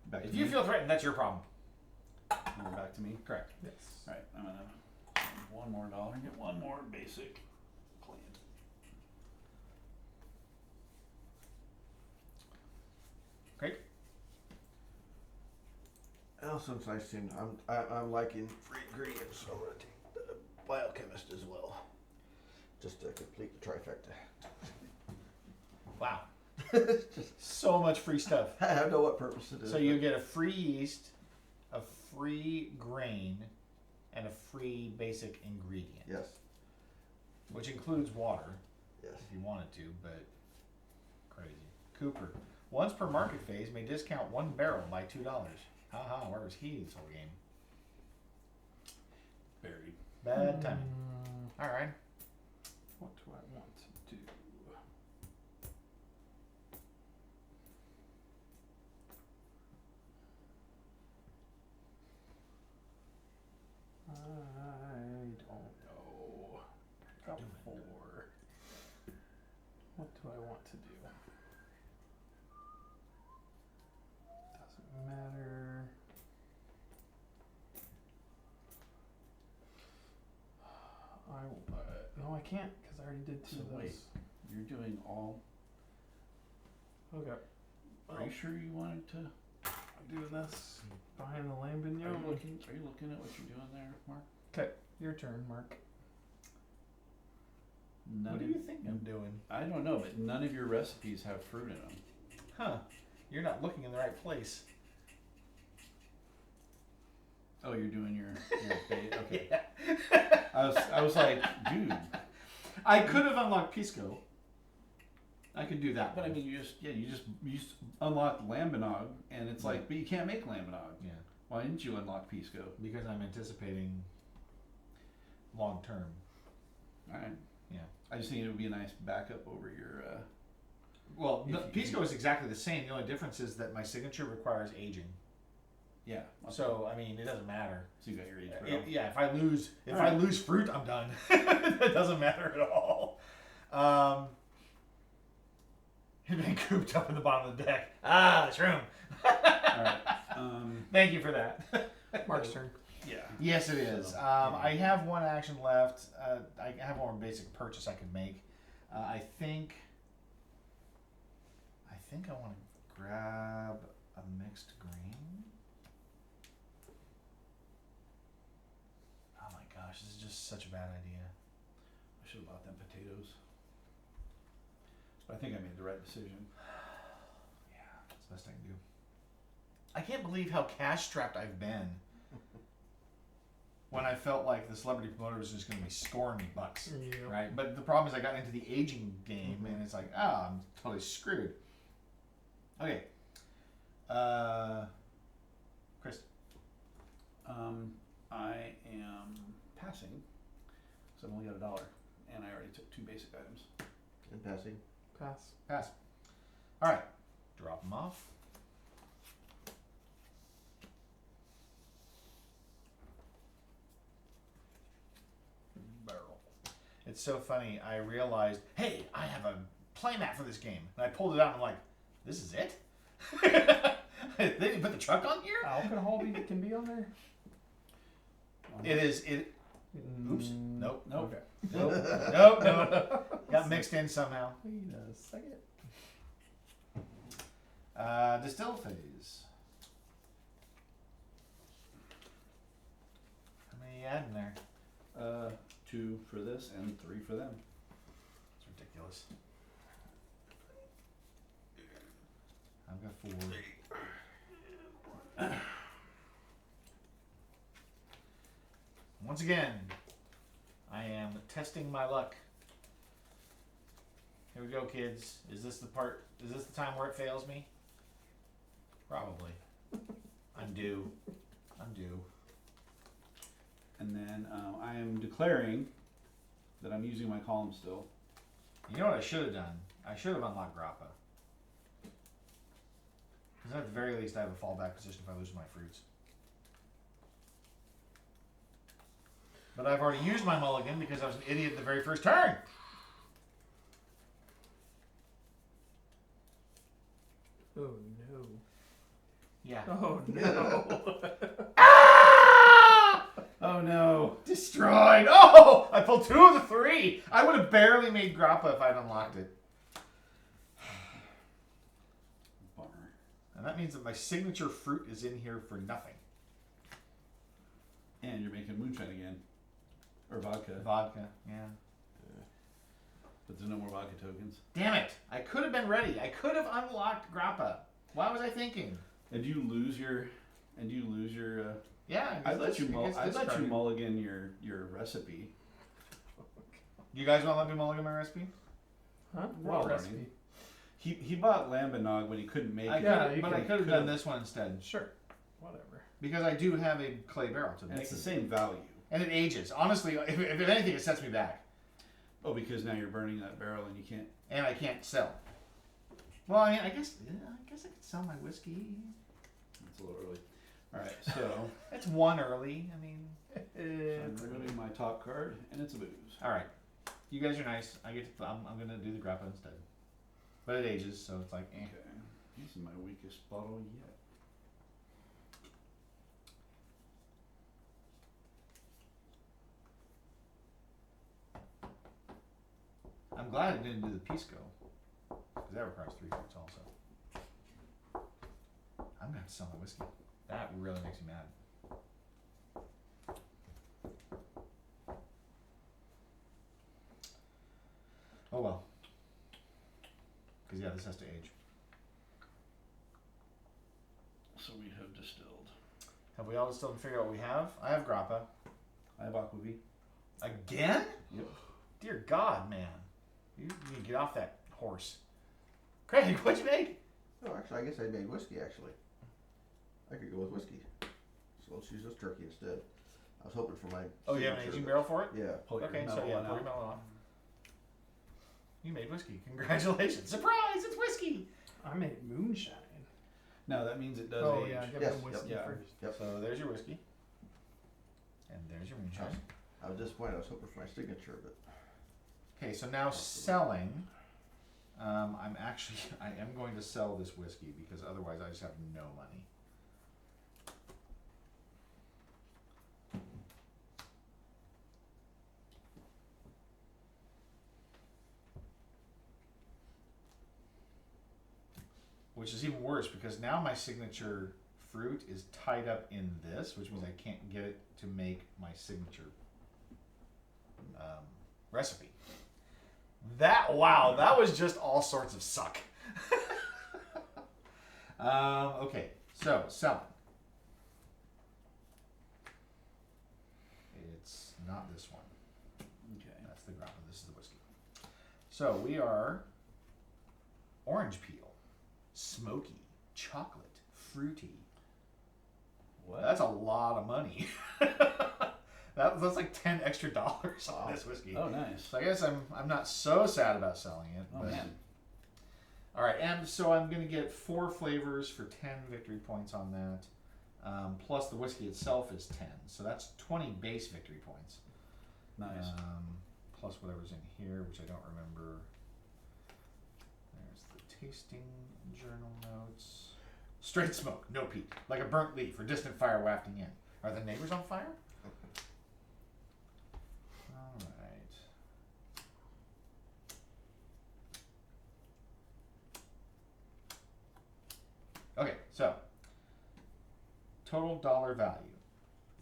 Back If to you me. feel threatened, that's your problem. We're back to me. Correct. Yes. All right, I'm gonna spend $1 more and get 1 more basic plan. Great. Well, since I'm liking free ingredients, I'm gonna take the biochemist as well, just to complete the trifecta. Wow. So much free stuff. I don't know what purpose it is. So you get a free yeast, a free grain, and a free basic ingredient. Yes. Which includes water, Yes. if you wanted to, but crazy. Cooper. Once per market phase may discount 1 barrel by $2. Haha, where was he this whole game? Buried. Bad timing. Alright. What do I want to do? I don't know. Got 4. What do I want to do? Doesn't matter. I will buy it. No, I can't because I already did 2 So of those. wait. You're doing all. Okay. Are you sure you wanted to? I'm doing this behind the lamb Are you vignon. looking at what you're doing there, Mark? Okay, your turn, Mark. None What do of- you think I'm doing? I don't know, but none of your recipes have fruit in them. Huh. You're not looking in the right place. Oh, you're doing your bait. Okay. Yeah. I was like, dude. I could have unlocked Pisco. I could do that. But I mean, you just unlocked Lambanog, and it's like, but you can't make Lambanog. Yeah. Why didn't you unlock Pisco? Because I'm anticipating long term. All right. Yeah. I just think it would be a nice backup over your. Well, no, If you- Pisco is exactly the same. The only difference is that my signature requires aging. Yeah. So I mean, it doesn't matter. So you got your age Yeah, if I lose, Alright. I lose fruit, I'm done. It doesn't matter at all. He'd been cooped up in the bottom of the deck. Ah, this room. All right. Thank you for that. Mark's turn. Yeah. Yes, it is. So, I have 1 action left. I have 1 basic purchase I could make. I think I want to grab a mixed grain. Oh my gosh, this is just such a bad idea. I should have bought them potatoes. But I think I made the right decision. Yeah, that's the best I can do. I can't believe how cash strapped I've been. When I felt like the celebrity promoter was just going to be scoring me bucks, Yeah. right? But the problem is I got into the aging game, and it's like, I'm totally screwed. Okay. Chris. I am passing. So I've only got $1, and I already took 2 basic items. And passing. Pass. Pass. All right. Drop them off. Barrel. It's so funny. I realized, hey, I have a playmat for this game, and I pulled it out. and I'm like, this is it. They didn't put the truck on here. Alcohol can be on there? It is. It. Oops. Nope. Nope. Okay. Nope. Nope. Got mixed in somehow. Wait a second. Distilled phase. How many you add in there? 2 for this and 3 for them. It's ridiculous. I've got 4. Once again, I am testing my luck. Here we go, kids. Is this the part? Is this the time where it fails me? Probably. I'm due. And then I am declaring that I'm using my column still. You know what I should have done? I should have unlocked Grappa. Because at the very least, I have a fallback position if I lose my fruits. But I've already used my mulligan because I was an idiot the very first turn. Oh no. Yeah. Oh no. Ah! Oh no! Destroyed. Oh! I pulled 2 of the 3. I would have barely made Grappa if I'd unlocked it. Bummer. And that means that my signature fruit is in here for nothing. And you're making moonshine again. Or vodka. Vodka, yeah. But there's no more vodka tokens. Damn it! I could have been ready. I could have unlocked Grappa. Why was I thinking? And you lose your Yeah, I'd let you discarded. mulligan your recipe. You guys want to let me mulligan my recipe? Huh? We're What all recipe? learning. He bought lambanog when he couldn't make it. Yeah, But I could have done this one instead. Sure. Whatever. Because I do have a clay barrel to And make it's the it. same value. And it ages. Honestly, if anything, it sets me back. Oh, because now you're burning that barrel and you can't. And I can't sell. Well, I mean, I guess I could sell my whiskey. It's a little early. All right, so That's one early. I mean, I'm removing my top card, and it's a booze. all right. You guys are nice. I'm gonna do the grappa instead. But it ages, so it's like, eh. Okay, this is my weakest bottle yet. I'm glad I didn't do the pisco, because that requires 3 fruits also. I'm gonna have to sell my whiskey. That really makes me mad. Oh well. Because yeah, this has to age. So we have distilled. Have we all distilled and figured out what we have? I have grappa. I have aquavit. Again? Yep. Dear God, man. You need to get off that horse. Craig, what'd you make? Oh, actually, I guess I made whiskey, actually. I could go with whiskey. So let's use this turkey instead. I was hoping for my... Oh, you have an signature, aging but- barrel for it? Yeah. Pull your Okay, so melon yeah, out. pour your melon off. You made whiskey. Congratulations. Surprise, it's whiskey. I made moonshine. No, that means it does Oh age. yeah, give Yes, them whiskey yep. first. Yep. So there's your whiskey. And there's your moonshine. I was disappointed. I was hoping for my signature, but... Okay, so now selling. I am going to sell this whiskey because otherwise I just have no money. Which is even worse because now my signature fruit is tied up in this, which means I can't get it to make my signature recipe. That was just all sorts of suck. Okay, so selling. It's not this one. Okay. That's the grappa. This is the whiskey. So we are orange peel, smoky, chocolate, fruity. What? That's a lot of money. That's like $10 extra on this whiskey. Oh, nice. So I guess I'm not so sad about selling it. Oh, but... man. All right, and so I'm going to get 4 flavors for 10 victory points on that. Plus the whiskey itself is 10. So that's 20 base victory points. Nice. Plus whatever's in here, which I don't remember. There's the tasting journal notes. Straight smoke, no peat. Like a burnt leaf or distant fire wafting in. Are the neighbors on fire? All right. Okay, so total dollar value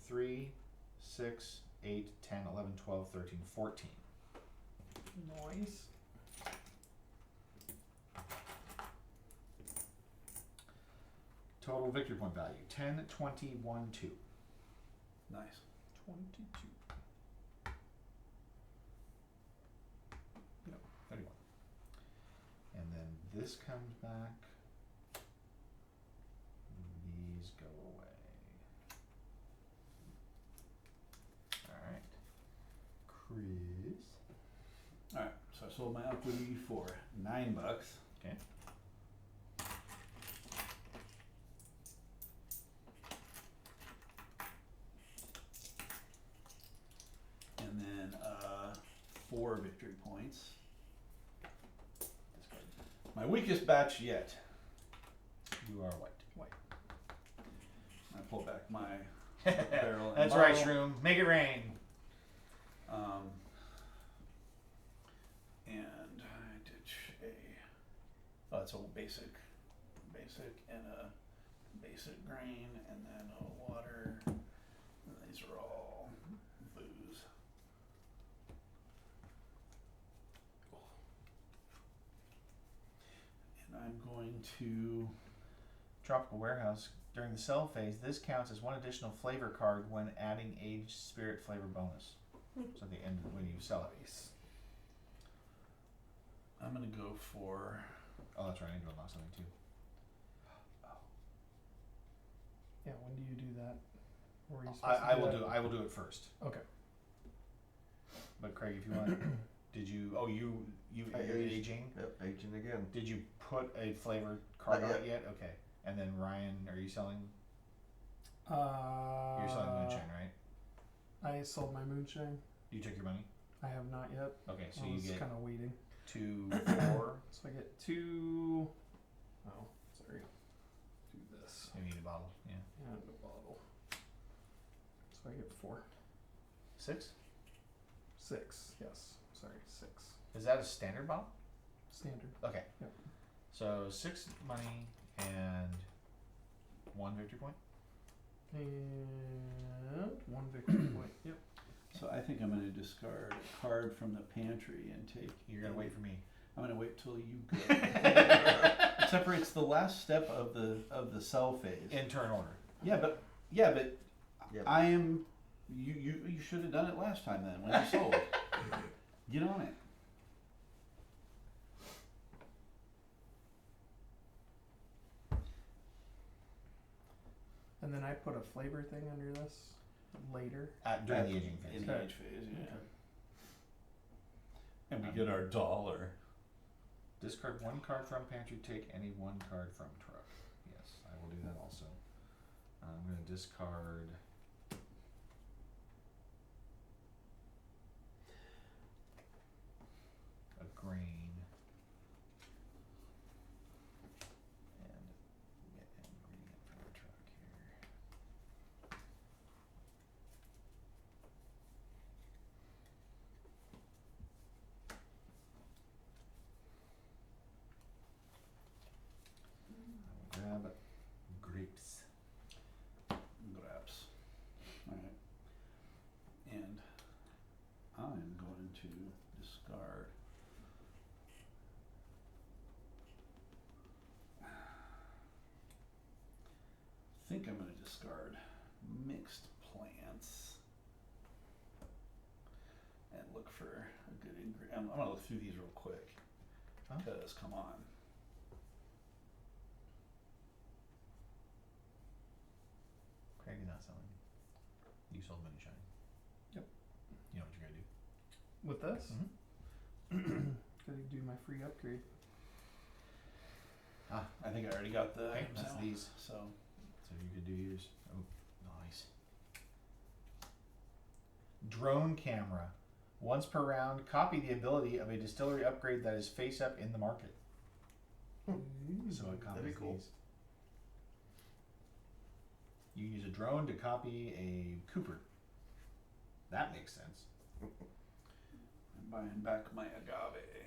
3, 6, 8, 10, 11, 12, 13, 14. Nice. Total victory point value 10, 20, 1, 2. Nice. 22. 31. And then this comes back. These go away. Alright. Chris. Alright, so I sold my Aquavit for $9. Okay. And then 4 victory points. Discard. My weakest batch yet. You are white. I pull back my barrel and That's right, bottle. Shroom. Make it rain. And I ditch oh, it's a basic and a basic grain, and then a water. And these are all booze. And I'm going to Tropical Warehouse. During the sell phase, this counts as one additional flavor card when adding aged spirit flavor bonus. So at the end when you sell it. I'm gonna go for Oh, that's right. I need to unlock something too. Yeah, when do you do that? Or are you supposed I will that? do. I will do it first. Okay. But Craig, if you want, did you? Oh, you I you're aged. aging. Yep, aging again. Did you put a flavor card Not on it yet? Okay. And then Ryan, are you selling? Uh, You're selling moonshine, right? I sold my moonshine. You took your money. I have not yet. Okay, so I you was get kind of waiting. 2, 4. So I get 2. Oh, sorry. Do this. You need a bottle. Yeah. And a bottle. So I get 4. 6. 6. Yes. Sorry, 6. Is that a standard bottle? Standard. Okay. Yep. So 6 money and 1 victory point. And 1 victory point. Yep. So I think I'm going to discard a card from the pantry and take. You're gonna wait for me. I'm going to wait till you go. Except for it's the last step of the sell phase. In turn order. But Yep. I am. You should have done it last time then when you sold. Get on it. And then I put a flavor thing under this later. During the aging phase. In the Okay. age phase, yeah. Okay. And we get our $1. Discard 1 card from pantry. Take any 1 card from truck. Yes, I will do that also. I'm gonna discard. A grain. And get an ingredient from the truck here. I will grab grapes. Grabs. Alright. And I'm going to discard. I think I'm going to discard mixed plants and look for a good ingredient. I'm going to look through these real quick. Huh? Because, come on. Craig, You sold moonshine. Yep. You know what you're gonna do? With this? Mhm. Gotta do my free upgrade. I think I already got the Okay, items that's now, these. so So you could do yours. Oh, nice. Drone camera. Once per round, copy the ability of a distillery upgrade that is face up in the market. So it copies That'd be cool. these. You use a drone to copy a Cooper. That makes sense. I'm buying back my agave.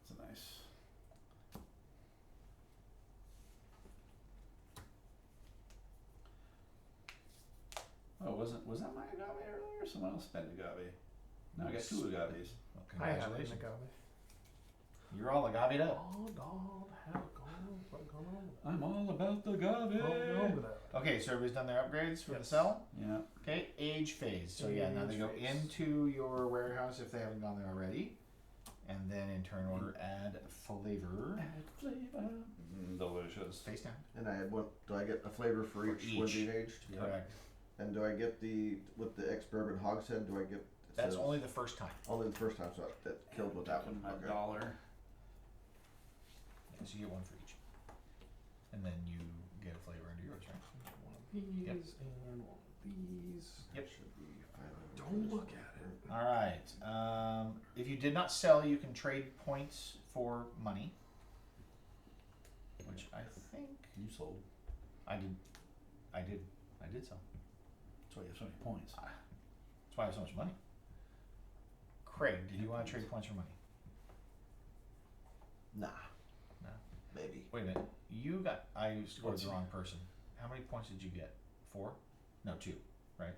That's a nice. Oh, was that my agave earlier? Someone else spent agave. Now I got 2 agaves. Well, I have an congratulations. agave. You're all agave'd up. Oh, God, how what's going on? I'm all about the agave. What's going on with that? Okay, so everybody's done their upgrades for the Yes. cell. Yeah. Okay, age phase. So yeah, now they Age go phase. into your warehouse if they haven't gone there already, and then in turn order add flavor. Add flavor. Delicious. Face down. And I had one. Do I get a flavor for For each one each. being aged? Yeah. Correct. And do I get with the ex-bourbon hogshead? Do I get? It That's says only the first time. only the first time, so that killed with that one. My Okay. $1. Yeah, so you get one for each, and then you get a flavor into yours, right? One of these Yep. and one of these. Yep. Should be 500. Don't look at it. All right. If you did not sell, you can trade points for money, which I think You sold. I did. I did sell. That's why you have so many points. That's why I have so much money. Craig, did you want to trade points for money? Nah. No. Maybe. Wait a minute. I scored What's- the wrong person. How many points did you get? 4? No, 2. Right?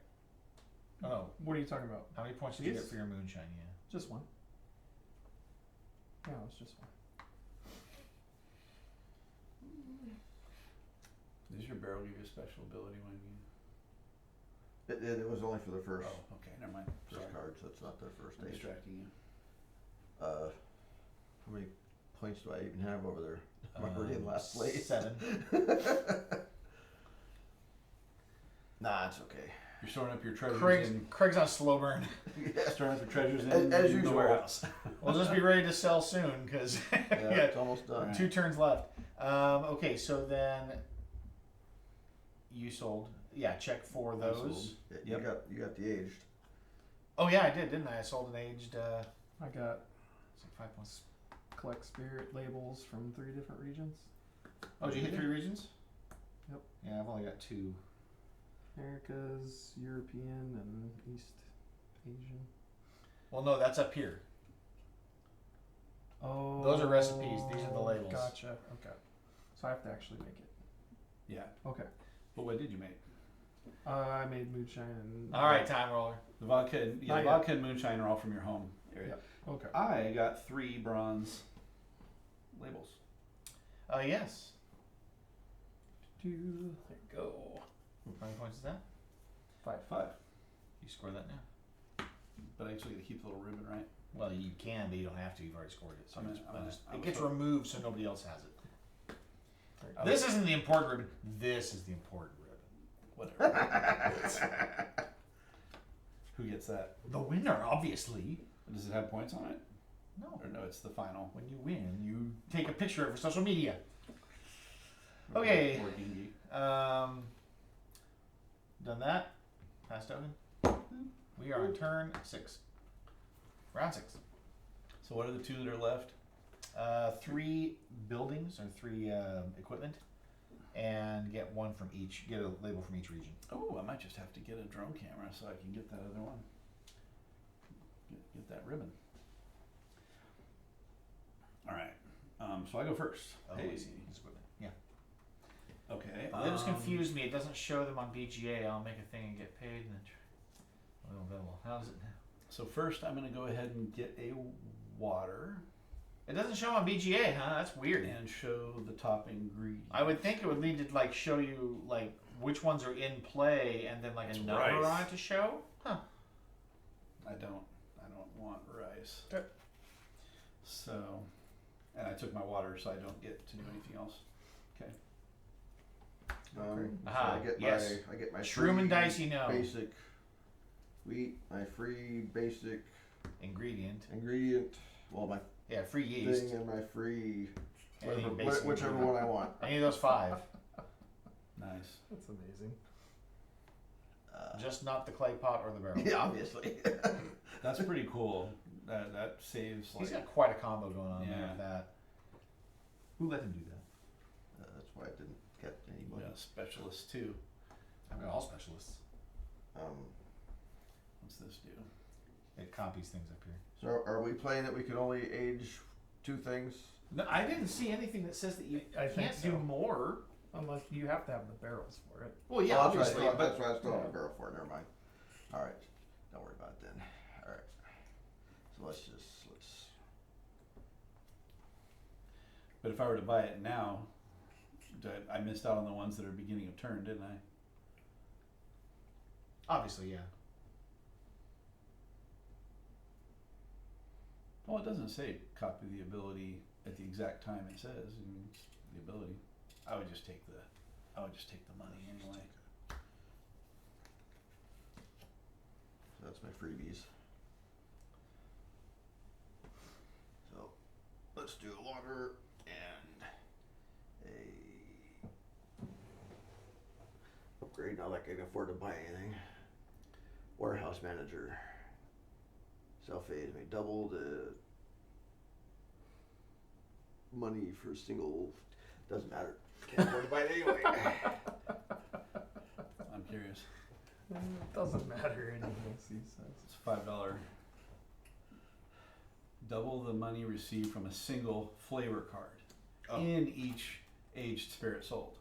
Oh no. What are you talking about? How many points did you get These? for your moonshine? Yeah. Just one. Yeah, it was just one. Does your barrel give you a special ability when you? It was only for the first Oh, okay. Never mind. Sorry. card, so it's not the first I'm stage. distracting you. How many points do I even have over there? I'm already in last place. 7. Nah, it's okay. You're storing up your treasures in. Craig's on a slow burn. Storing up your treasures As in the usual. warehouse. We'll just be ready to sell soon because Yeah, it's almost done. Alright. 2 turns left. Okay, so then you sold. Yeah, check for I those. sold. Yeah, you got the aged. Oh yeah, I did, didn't I? I sold an aged. I got It's like 5 points. collect spirit labels from 3 different regions. Oh, did you hit 3 regions? Yep. Yeah, I've only got 2. Americas, European, and East Asian. Well, no, that's up here. Oh. Those are recipes. These are the labels. Gotcha. Okay. So I have to actually make it. Yeah. Okay. But what did you make? I made moonshine and. All right, time roller. The vodka, and, Not yet. vodka and moonshine are all from your home area. Okay. I got 3 bronze labels. Yes. There you go. How many points is that? 5. 5. You score that now. But I actually get to keep the little ribbon, right? Well, you can, but you don't have to. You've already scored it. So I it was gets hoping- removed so nobody else has it. I This isn't the important ribbon. This is the important ribbon. Whatever. Who gets that? The winner, obviously. Does it have points on it? No. Or no, it's the final. When you win, you take a picture of it for social media. Okay. Or dingy. Done that. Pass token. We are on turn 6. Round 6. So what are the 2 that are left? 3 buildings or 3 equipment, and get one from each. Get a label from each region. Oh, I might just have to get a drone camera so I can get that other one. Get that ribbon. All right. So I go first. Oh, Hey. I see. It's equipment. Yeah. Okay. That just confused me. It doesn't show them on BGA. I'll make a thing and get paid, and then available. How does it? So first, I'm going to go ahead and get a water It doesn't show on BGA, huh? That's weird. and show the top ingredient. I would think it would need to like show you like which ones are in play, and then like It's a number rice. on it to show. Huh. I don't want rice. Okay. So, and I took my water, so I don't get to do anything else. Okay. Aha, I get yes. my Shroom free and dice, you know. basic wheat, my free basic Ingredient. ingredient, well, my Yeah, free yeast. thing, and my free Anything whatever, basic whichever ingredient. one I want. Any of those 5. Nice. That's amazing. Just not the clay pot or the barrel. Yeah, obviously. That's pretty cool. That saves like He's got quite a combo going on there Yeah. with that. Who let him do that? That's why I didn't get any money. yeah, specialists too. I've got all specialists. What's this do? It copies things up here. So are we playing that we can only age 2 things? No, I didn't see anything that says that you I think can't do do. more, unless you have to have the barrels for it. Well, yeah, Oh, obviously, that's but why I still have a barrel for it. Never mind. All right, don't worry about it then. All right. So let's. But if I were to buy it now, I missed out on the ones that are beginning of turn, didn't I? obviously, yeah. Well, it doesn't say copy the ability at the exact time it says. I mean, it's the ability. I would just take the money anyway. So that's my freebies. So let's do a water and a upgrade. Not like I can afford to buy anything. Warehouse manager. Self-aid. I double the money for single. Doesn't matter. Can't afford to buy it anyway. I'm curious. It doesn't matter anymore, he says. It's $5. Double the money received from a single flavor card in each aged spirit sold.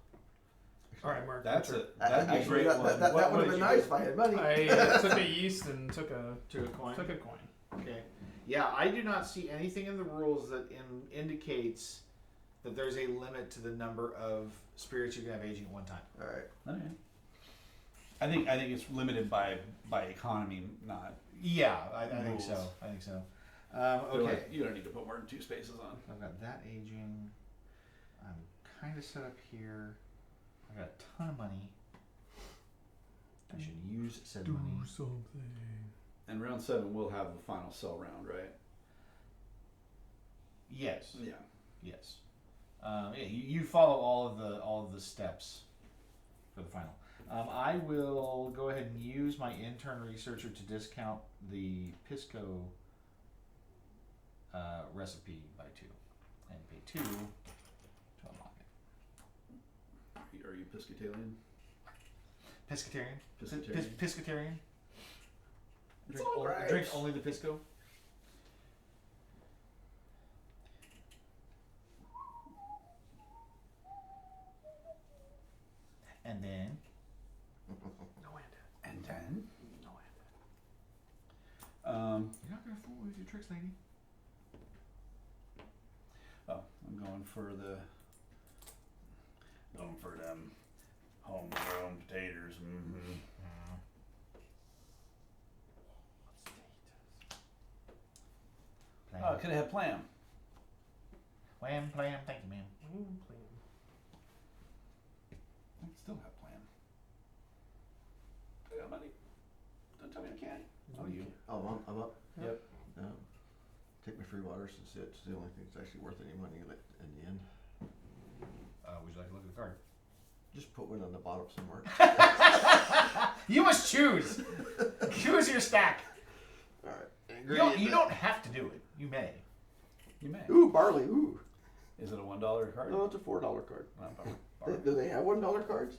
All right, Mark. That'd be a Actually, great one. that What would have did been you nice do? if I had money. I took a yeast and took a To a coin. coin. Okay. Yeah, I do not see anything in the rules that indicates that there's a limit to the number of spirits you can have aging at one time. All right. Okay. I think it's limited by economy, not. Yeah, I think Rules. so. I think so. Okay. You don't need to put more than 2 spaces on. I've got that aging. I'm kind of set up here. I've got a ton of money. I should use said money. something. And round 7 we'll have the final sell round, right? Yes. Yeah. Yes. Yeah, you follow all of the steps for the final. I will go ahead and use my intern researcher to discount the Pisco recipe by 2 and pay 2 to unlock it. Are you Piscatalian? Pescatarian? Piscatarian. Piscatarian? It's all right. Drink only the Pisco? And then No end. And then? No you're not gonna fool me with your tricks, lady. Oh, I'm going for them homegrown potatoes. Mm-hmm. Oh, I could have had Plam. Wham, plam, thank you, ma'am. I still have Plam. I got money. Don't tell me I can't. No, Oh, you. Oh, I'm up. Yep. Take my free water since it's the only thing that's actually worth any money in the end. Would you like to look at the card? Just put one on the bottom somewhere. You must choose. Choose your stack. All right. You don't have to do it. You may. You may. Ooh, barley. Ooh. Is it a $1 card? No, it's a $4 card. Bar- Do they have $1 cards?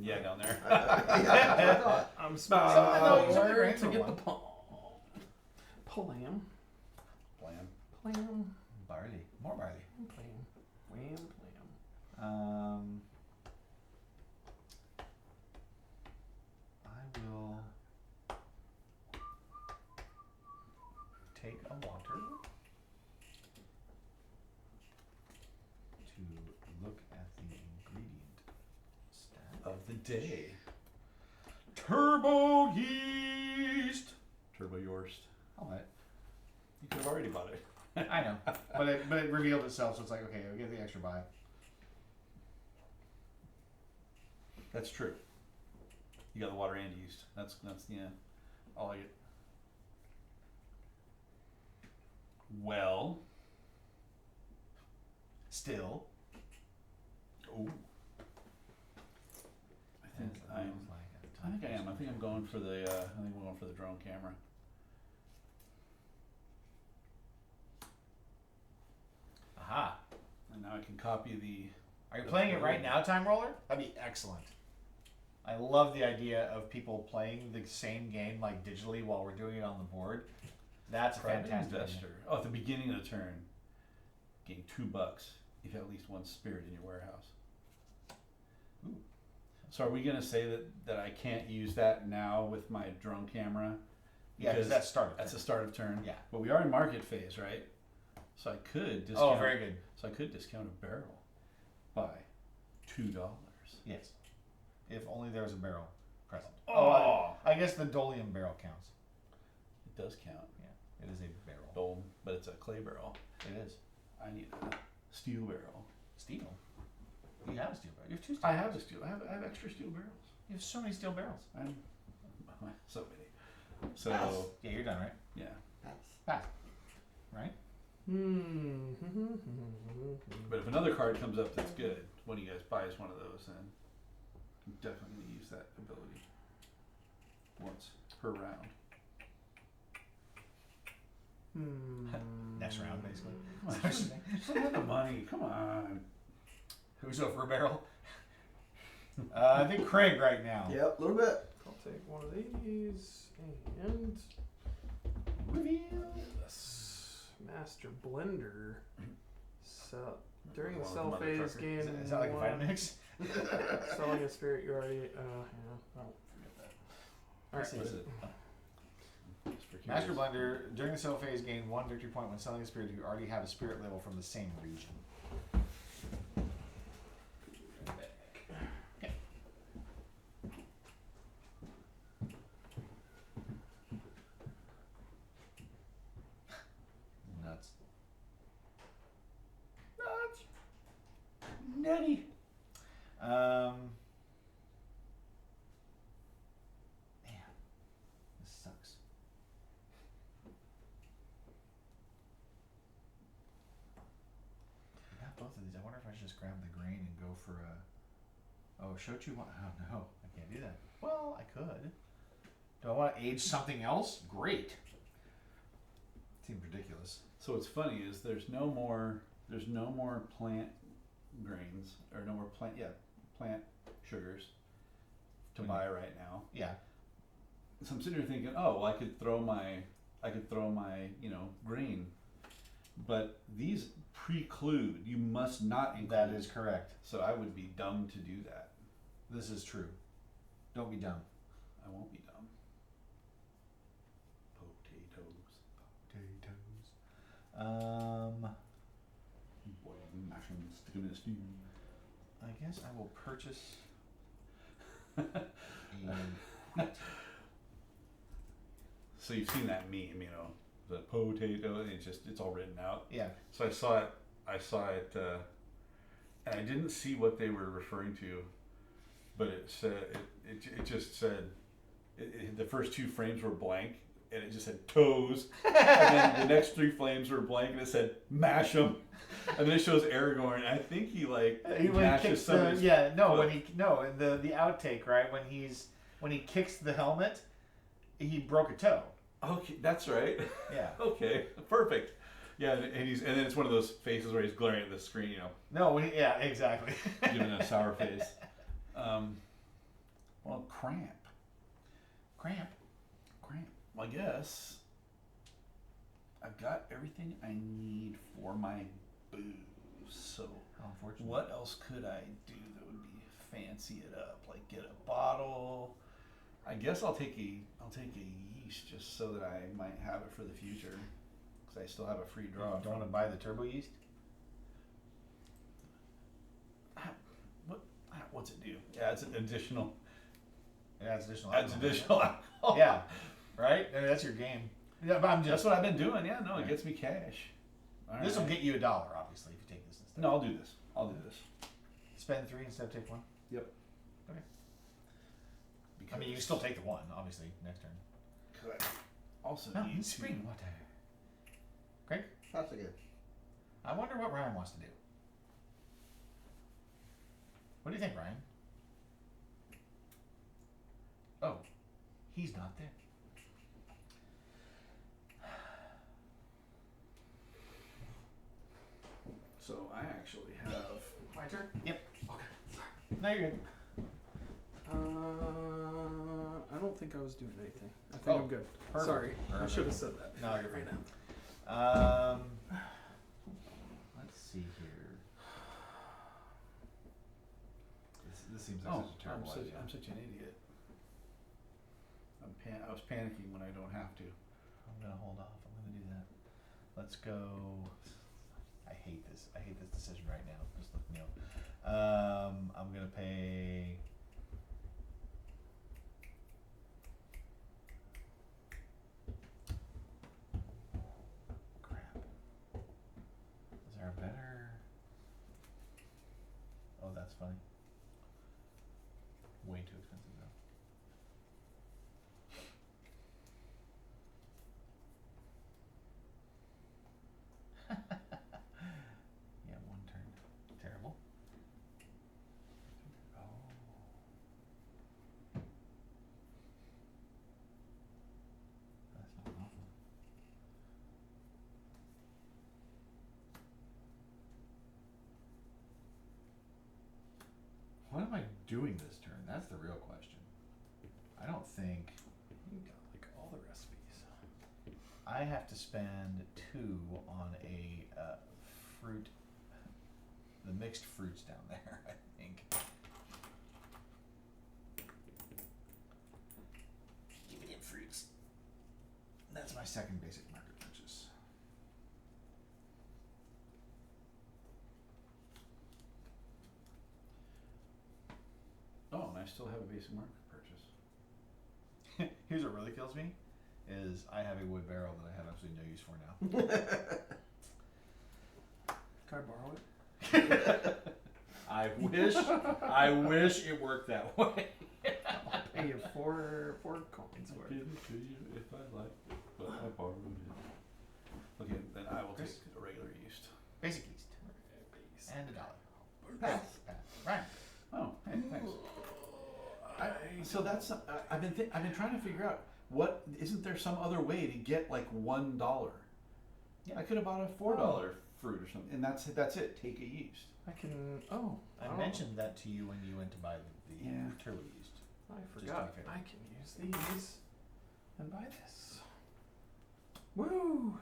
yeah, down there. Yeah, that's what I thought. I'm Somebody smelling ran to for get one. the Plam. Plam. Plam. Barley. More barley. Plam. Plam. I will take a water to look at the ingredient stack. Of the day. Turbo yeast. Turbo Yorst. I'll let. You could have already bought it. I know, but it revealed itself, so it's like, okay, I'll get the extra buy. That's true. You got the water and yeast. That's yeah. I like it. Well. Still. Ooh. I think I am. I think I'm going for the. I think I'm going for the drone camera. Aha. And now I can copy the. Are you playing it right now, Time Roller? That'd be excellent. I love the idea of people playing the same game like digitally while we're doing it on the board. That's a Private fantastic investor. Oh, at the beginning of the turn, gain $2 if you have at least one spirit in your warehouse. Ooh. So are we gonna say that I can't use that now with my drone camera? Yeah, because that's start. That's the start of turn. Yeah. But we are in market phase, right? So I could discount. Oh, very good. So I could discount a barrel by $2. Yes. If only there was a barrel present. Oh. I guess the Dolium barrel counts. It does count. Yeah, it is a barrel. Dome, but it's a clay barrel. It is. I need a steel barrel. Steel? You have a steel barrel. You have two steel I barrels. have a steel. I have extra steel barrels. You have so many steel barrels. I'm so many. So Yeah, you're done, right? yeah. Pass. Right? But if another card comes up that's good, one of you guys buys one of those, then I'm definitely gonna use that ability once per round. Next round, basically. Come on, just have the money. Come on. Who's over a barrel? I think Craig right now. Yep, a little bit. I'll take one of these and Reveal. this Master Blender. So during the One sell with the phase, mother trucker. gain Is that like a one. Vitamix? Selling a spirit you already. Yeah. Oh, forget that. All right. What is it? Just for Master curious. Blender, during the sell phase, gain 1 victory point when selling a spirit you already have a spirit level from the same region. Okay. Nuts. Nuts. Nutty. Man, this sucks. I got both of these. I wonder if I should just grab the grain and go for a. Oh, Shochu one. Oh no, I can't do that. Well, I could. Do I want to age something else? Great. Seems ridiculous. So what's funny is there's no more plant grains or no more plant sugars to buy right now. Yeah. So I'm sitting here thinking, oh, well, I could throw my grain, but these preclude. You must not include. That is correct. So I would be dumb to do that. This is true. Don't be dumb. I won't be dumb. Potatoes. Boil them, mash them, stick them in a stew. I guess I will purchase a. So you've seen that meme, the potato, and it's all written out. Yeah. So I saw it, and I didn't see what they were referring to, but it said it just said the first 2 frames were blank, and it just said toes, and then the next 3 frames were blank, and it said mash them, and then it shows Aragorn. I think he When he mashes kicks somebody's the foot. the outtake, right, when he kicks the helmet, he broke a toe. Okay, that's right. Yeah. Okay, perfect. Yeah, and then it's one of those faces where he's glaring at the screen, No, yeah, exactly. giving a sour face. Well, cramp. Well, I guess I've got everything I need for my booze. So, Unfortunately. what else could I do that would be fancy it up? Like get a bottle. I guess I'll take a yeast just so that I might have it for the future, because I still have a free draw. Don't want to buy the turbo yeast? What's it do? Yeah, it's an additional. It adds additional Adds alcohol. additional alcohol. Yeah. Right? I mean, that's your game. Yeah, but I'm That's just. what I've been doing. Yeah, no, Yeah. it gets me cash. All This will right. get you $1, obviously, if you take this instead. No, I'll do this. Spend 3 instead of take 1. Yep. Okay. I mean, you can still take the 1, obviously, next turn. Could also Oh, need it's to. spring water. Greg? That's a good. I wonder what Ryan wants to do. What do you think, Ryan? Oh, he's not there. So I actually have my turn. Yep. Okay. No, you're good. I don't think I was doing anything. I think Oh, I'm good. perfect. Sorry, I Perfect. should have said that. No, you're right fine. now. Let's see here. This seems like Oh, such a terrible idea. I'm such an idiot. I was panicking when I don't have to. I'm gonna hold off. I'm gonna do that. Let's go. I hate this. I hate this decision right now. Just look, Neil. I'm gonna pay. Crap. Is there a better? Oh, that's funny. Way too expensive though. Yeah, 1 turn. Terrible. Oh. That's not awful. What am I doing this turn? That's the real question. I don't think You got like all the recipes. I have to spend 2 on a fruit, the mixed fruits down there, I think. Give me them fruits. That's my second basic market purchase. Oh, and I still have a basic market purchase. Here's what really kills me, is I have a wood barrel that I have absolutely no use for now. Can I borrow it? I wish it worked that way. I'll pay you four coins I'll for give it. it to you if I like it, but I borrowed it. Okay, then I will take a regular yeast. Basic yeast. And $1. Pass. Pass. Right. Oh, hey, thanks. So that's I've been trying to figure out what isn't there some other way to get like $1? Yeah. I could have bought a $4 fruit or something, and that's it. Take a yeast. I can. Oh, I mentioned that to you when you went to buy the Yeah. turbo yeast. I Just to forgot. be fair. I can use these and buy this. Woo!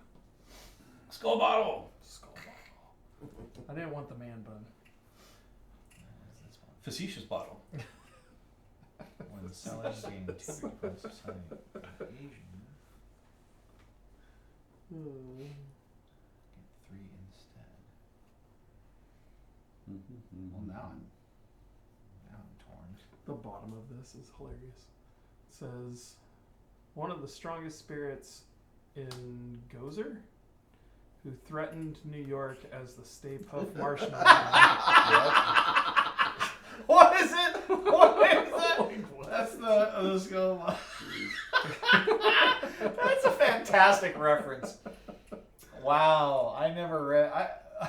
Skull bottle. Skull bottle. I didn't want the man bun. This one. Facetious bottle. When selling, gain 2 requests of selling Asian. Get 3 instead. Well, now I'm torn. The bottom of this is hilarious. It says, one of the strongest spirits in Gozer, who threatened New York as the Stay Puft Marshmallow. What is it? What is that? That's the skull. That's a fantastic reference. Wow, I never read.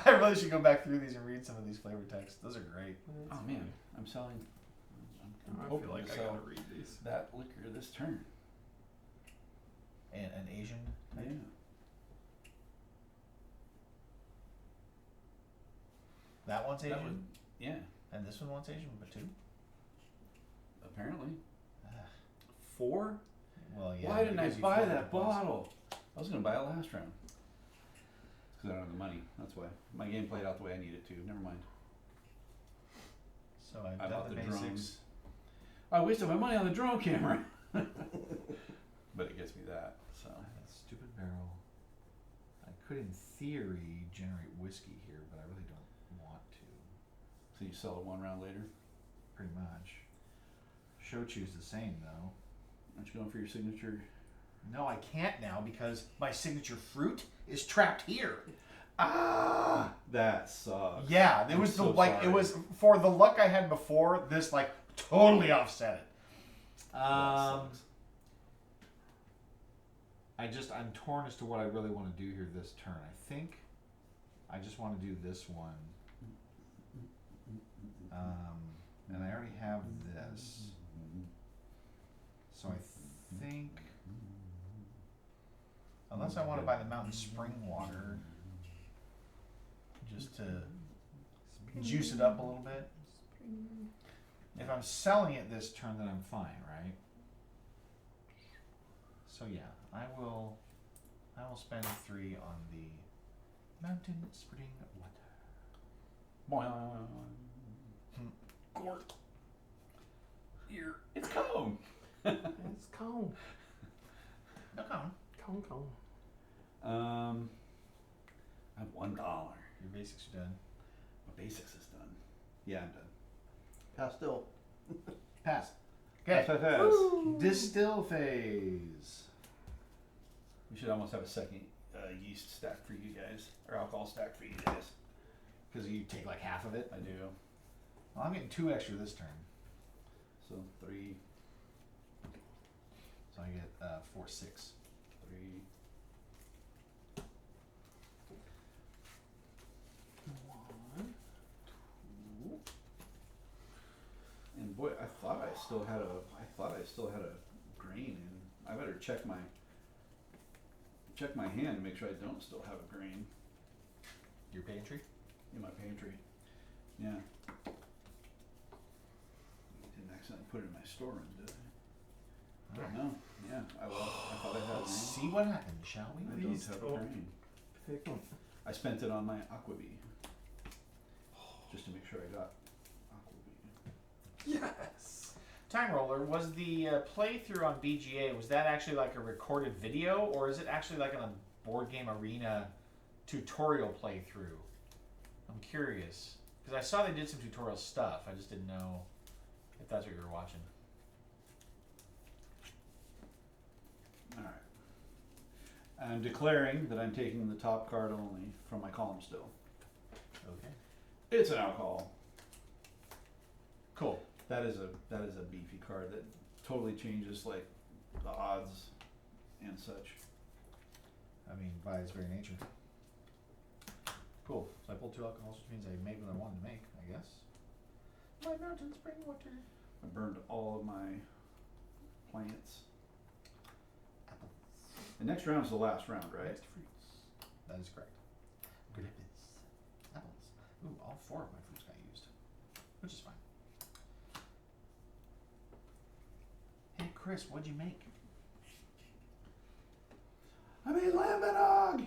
I really should go back through these and read some of these flavor texts. Those are great. Oh man, I'm selling. I'm I hoping feel like to I sell gotta read these. that liquor this turn. And an Asian type. Yeah. That one's Asian, That one, yeah. and this one wants Asian, but 2. Apparently. Ugh. 4? Well, yeah. Why didn't I because you buy filled that the plus. bottle? I was gonna buy it last round. Because I don't have the money. That's why. My game played out the way I need it to. Never mind. So I've I done bought the the basics. drones. I wasted my money on the drone camera. But it gets me that. So That stupid barrel. I could, in theory, generate whiskey here, but I really don't want to. you sell it 1 round later. Pretty much. Shochu's the same though. Aren't you going for your signature? No, I can't now because my signature fruit is trapped here. Ah, that sucks. Yeah, it I'm was so it sorry. was for the luck I had before. This totally offset it. I'm torn as to what I really want to do here this turn. I think I just want to do this one. And I already have this. So I think, unless I want to buy the mountain spring water, just to juice it up a little bit. If I'm selling it this turn, then I'm fine, right? So yeah, I will spend 3 on the mountain spring water. Gort. Here. It's cone. It's cone. No come. Cone. I have $1. Your basics are done. My basics is done. Yeah, I'm done. Pastel. Pass. Okay. Pass. Distill phase. We should almost have a second yeast stack for you guys, or alcohol stack for you guys. Because you take like half of it. I do. Well, I'm getting 2 extra this turn. So 3, So I get 4, 6. 3. One, two. And boy, I thought I still had a grain in. I better check my hand to make sure I don't still have a grain Your pantry? in my pantry. Yeah. Didn't accidentally put it in my storeroom, did I? Alright. No. Yeah, I thought I had a Let's grain. see what happens, shall we? I don't have a grain. Pick. I spent it on my aquavit. Just to make sure I got aquavit. Yes. Time Roller, was the playthrough on BGA, was that actually like a recorded video, or is it actually like a board game arena tutorial playthrough? I'm curious. Because I saw they did some tutorial stuff. I just didn't know if that's what you were watching. Alright. I'm declaring that I'm taking the top card only from my column still. Okay. It's an alcohol. Cool. That is a beefy card that totally changes like the odds and such. I mean, by its very nature. Cool. So I pulled 2 alcohols, which means I made what I wanted to make, I guess. My mountain spring water. I burned all of my plants. Apple. The next round is the last round, right? Next fruits. That is correct. Grapes. Apples. Ooh, all 4 of my fruits got used. Which is fine. Hey Chris, what'd you make? I made lambanog!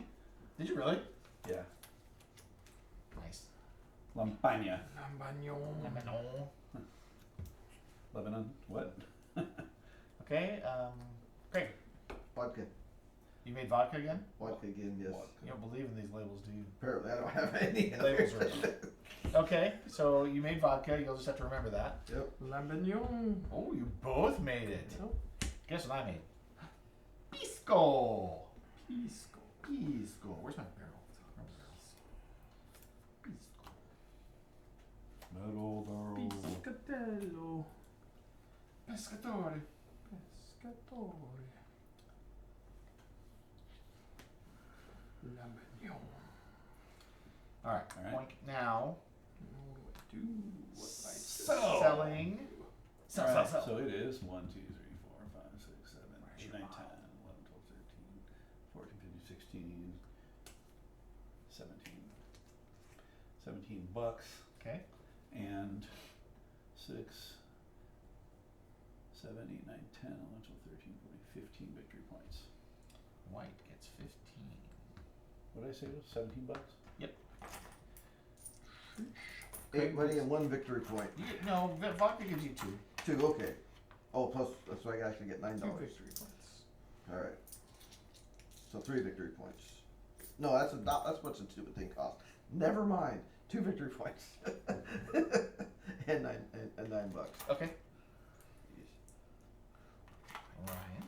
Did you really? Yeah. Nice. Lampagna. Lambagnon. Lebanon. What? Okay, Craig, Vodka. you made vodka again? Vodka again, yes. You don't believe in these labels, do you? Apparently I don't have any. The labels are okay, so you made vodka, you'll just have to remember that. Yep. Lambagnon. Oh, you both made it. Oh, Guess what I made? Pisco! Pisco. Pisco. Where's my barrel? Pisco. Metal barrel. Piscatello. Pescatore. Pescatore. Lambagnon. Alright, Alright. point now. What do I do? What I So- Selling. Sell, Alright, sell, sell. so it is 1, 2, 3, 4, 5, 6, 7, 8, 9, 10, 11, 12, 13, 14, 15, 16, 17 bucks, Okay. and 6, 7, 8, 9, 10, 11, 12, 13, 14, 15 victory points. White gets 15. What did I say? It was 17 bucks? 8 money and 1 victory point. No, vodka gives you 2. 2, okay. Oh, plus, so I actually get $9. 2 victory points. Alright. So 3 victory points. No, that's what the stupid thing costs. Never mind. 2 victory points. and $9 bucks. Okay. Ryan.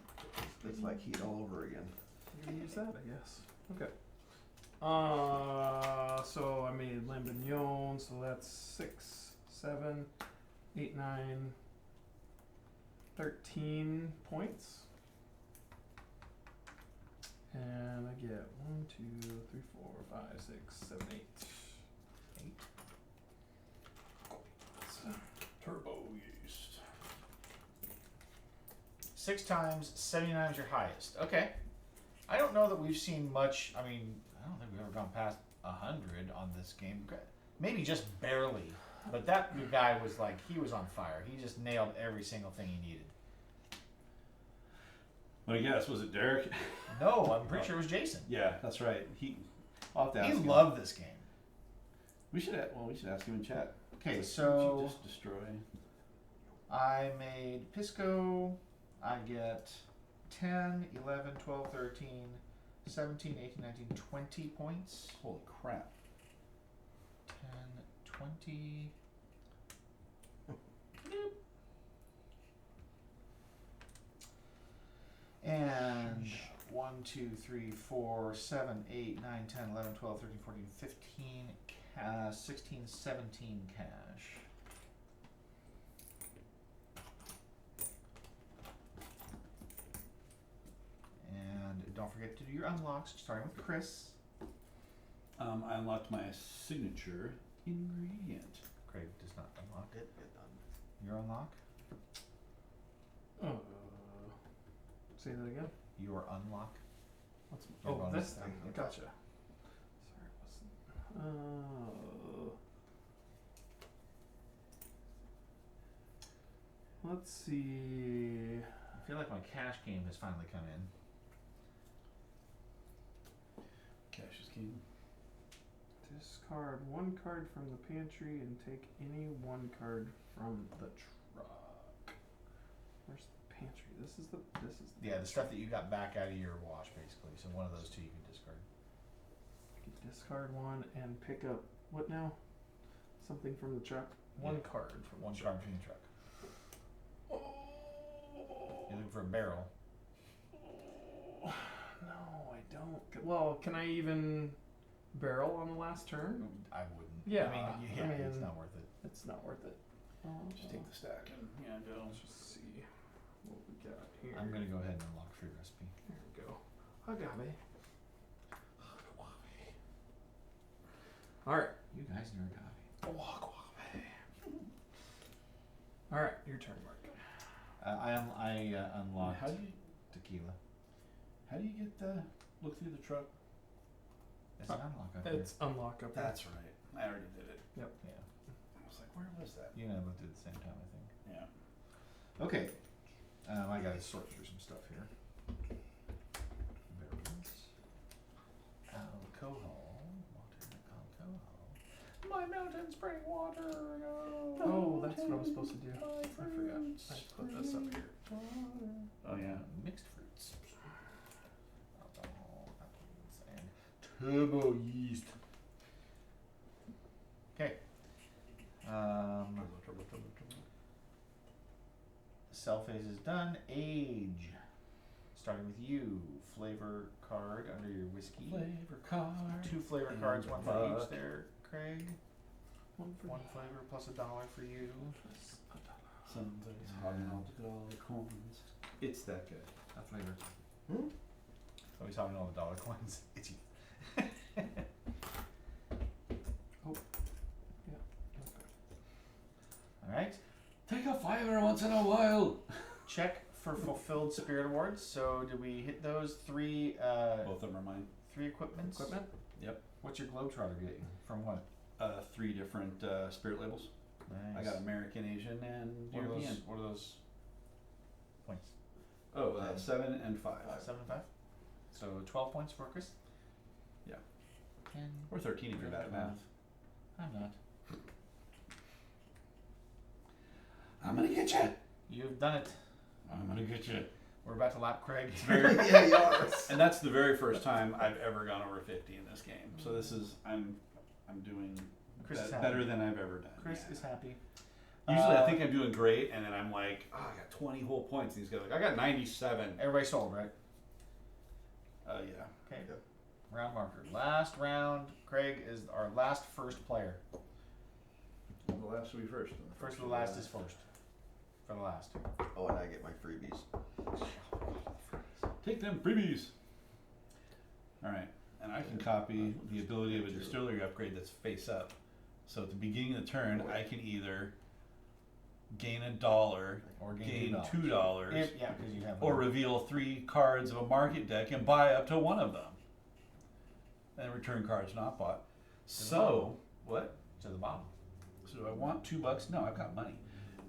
It's like heat all over again. I'm gonna use that, I guess. Okay. So I made Lambagnon, so that's 6, 7, 8, 9, 13 points. And I get 1, 2, 3, 4, 5, 6, 7, 8. 8. Turbo yeast. 6 times, 79 is your highest. Okay. I don't know that we've seen much. I mean, I don't think we've ever gone past 100 on this game. Maybe just barely. But that guy was like, he was on fire. He just nailed every single thing he needed. Let me guess, was it Derek? No, I'm pretty sure it was Jason. Yeah, that's right. I'll have to ask He him. loved this game. We should ask him in chat. Okay, What so did you just destroy? I made Pisco. I get 10, 11, 12, 13, 17, 18, 19, 20 points. Holy crap. 10, 20. And 1, 2, 3, 4, 7, 8, 9, 10, 11, 12, 13, 14, 15, 16, 17 cash. And don't forget to do your unlocks, starting with Chris. I unlocked my signature ingredient. Craig does not unlock it. Your unlock? Say that again. Your unlock? What's Your oh bonus this thing? thing. Gotcha. Sorry, let's see. I feel like my cash game has finally come in. Cash is king. Discard 1 card from the pantry and take any 1 card from the truck. Where's the pantry? This is the Yeah, the stuff that you got back out of your wash, basically. So one of those two you can discard. I can discard 1 and pick up what now? Something from the truck. 1 card from One the card truck. from the truck. Oh. You're looking for a barrel. No, I don't. Well, can I even barrel on the last turn? I wouldn't. Yeah, I mean, I it's mean- not worth it. It's not worth it. Just take the stack and go. Let's just see what we got here. I'm gonna go ahead and unlock free recipe. There we go. Agave. All right. You guys know agave. All right, your turn, Mark. I unlocked How do you tequila. get the look through the truck? It's an unlock up here. It's unlock up there. That's right. I already did it. Yeah. I was like, where was that? You and I looked at it at the same time, I think. Yeah. Okay. I gotta sort through some stuff here. Barrels. Alcohol. Water. Alcohol. My mountain spring water. Oh, that's what I'm supposed to do. I forgot. I put this up here. Oh yeah. Mixed fruits. Alcohol, apples, and turbo yeast. Okay. Cell phase is done. Age. Starting with you. Flavor card under your whiskey. Flavor card. 2 flavor And cards, 1 for each buck. there, Craig. 1 for 1 flavor plus $1 for you. Somebody's hogging all the dollar coins. It's that good. That flavor. Hmm? So he's having all the dollar coins. It's you. Alright. Take a fiver once in a while. Check for fulfilled spirit awards. So did we hit those 3 Both of them are mine. 3 equipments? Equipment? Yep. What's your Globetrotter getting? From what? 3 different spirit labels. Nice. I got American, Asian, and European. What are those points? Oh, 7 and 5. 7 and 5? So 12 points for Chris? Yeah. 10. Or 13 if you're bad at math. I'm not. I'm gonna get you. You've done it. I'm gonna get you. We're about to lap Craig. Yeah, you are. And that's the very first time I've ever gone over 50 in this game. So this is I'm doing Chris is better happy. than I've ever done. Chris yeah. is happy. Usually I think I'm doing great, and then I'm like, oh, I got 20 whole points. And these guys are like, I got 97. Everybody sold, right? Yeah. Okay. Yep. Round marker. Last round. Craig is our last first player. The last will be first. First to the last is first. for the last. Oh, and I get my freebies. Take them freebies. All right, and I can copy the ability of a distillery upgrade that's face up. So at the beginning of the turn, I can either gain $1 Or gain $2. $2, Yeah, because you have. or reveal 3 cards of a market deck and buy up to one of them, and return cards not bought. So what? To the bottom. So do I want $2? No, I've got money.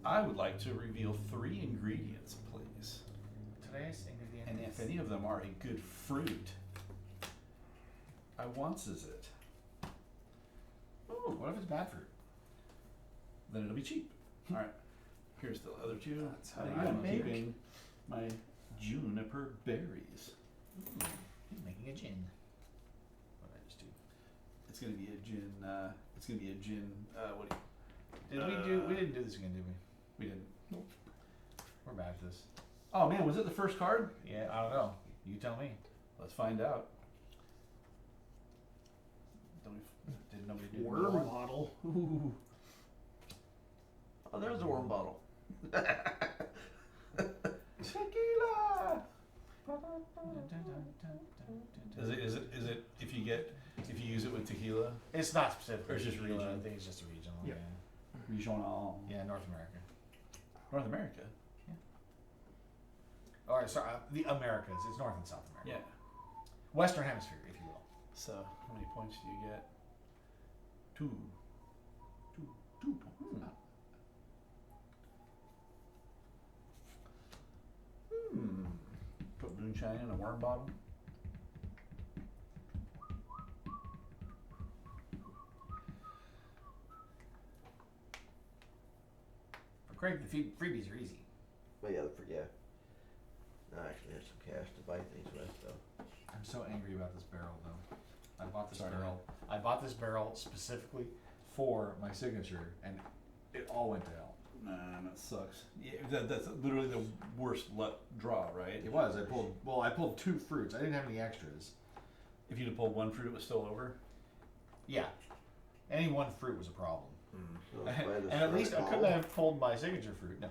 I would like to reveal 3 ingredients, please. Today's ingredient. And if any of them are a good fruit, I wants is it. Ooh, what if it's bad fruit? Then it'll be cheap. All right. Here's the other 2. That's how And you I'm make. keeping my juniper berries. He's making a gin. What did I just do? It's gonna be a gin. It's gonna be a gin. What? Did we do? We didn't do this again, did we? We didn't. We're bad at this. Oh man, was it the first card? Yeah, I don't know. You tell me. Let's find out. Did nobody do the Worm one? bottle. Ooh. Oh, there's a worm bottle. Tequila. Is it if you use it with tequila? It's not specific. Or it's just regional. regional? I think it's just a regional. Yeah. Regional. Yeah, North America. North America. Or sorry, the Americas. It's North and South America. Yeah. Western Hemisphere, if you will. So how many points do you get? 2. 2 points. Put moonshine in a worm bottle. For Craig, the freebies are easy. But yeah, No, I actually have some cash to buy things with, though. I'm so angry about this barrel, though. I bought this Sorry. barrel. I bought this barrel specifically for my signature, and it all went to hell. Man, that sucks. Yeah, that's literally the worst luck draw, right? It was. I pulled 2 fruits. I didn't have any extras. If you'd have pulled 1 fruit, it was still over. Yeah. Any one fruit was a problem. So let's buy this And at least I bottle. couldn't have pulled my signature fruit. No.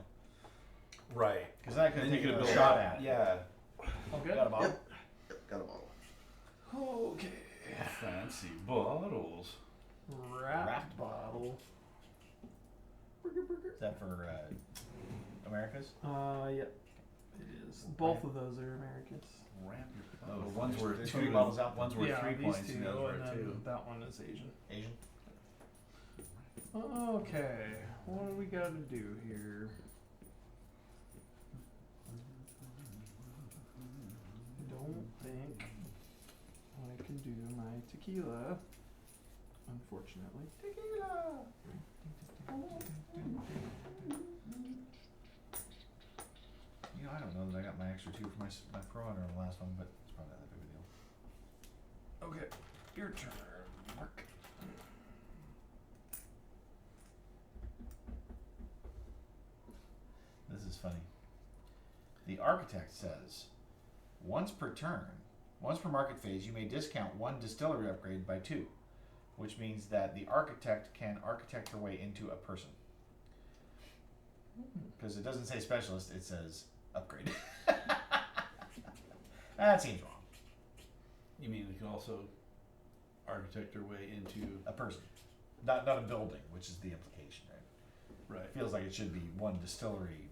Right. Because then I could Then have you taken could a build shot up. at it. Yeah. Oh, good. Got a bottle? Yep, got a bottle. Okay. Fancy bottles. Wrapped bottle. Is that for Americas? Yep. It is. Both of those are Americans. Ramp your Oh, one's worth there's 2 3 bottles out there. One's worth yeah, 3 these points, 2, and the other's and worth then 2. that one is Asian. Asian? Okay, what do we got to do here? I don't think I can do my tequila. Unfortunately. Tequila! You know, I don't know that I got my extra 2 for my pro honor on the last one, but it's probably not that big of a deal. Okay, your turn, Mark. This is funny. The architect says, once per market phase, you may discount 1 distillery upgrade by 2, which means that the architect can architect her way into a person. Because it doesn't say specialist, it says upgrade. That seems wrong. You mean you can also architect your way into A person. Not a building, which is the implication, right? right? It feels like it should be 1 distillery,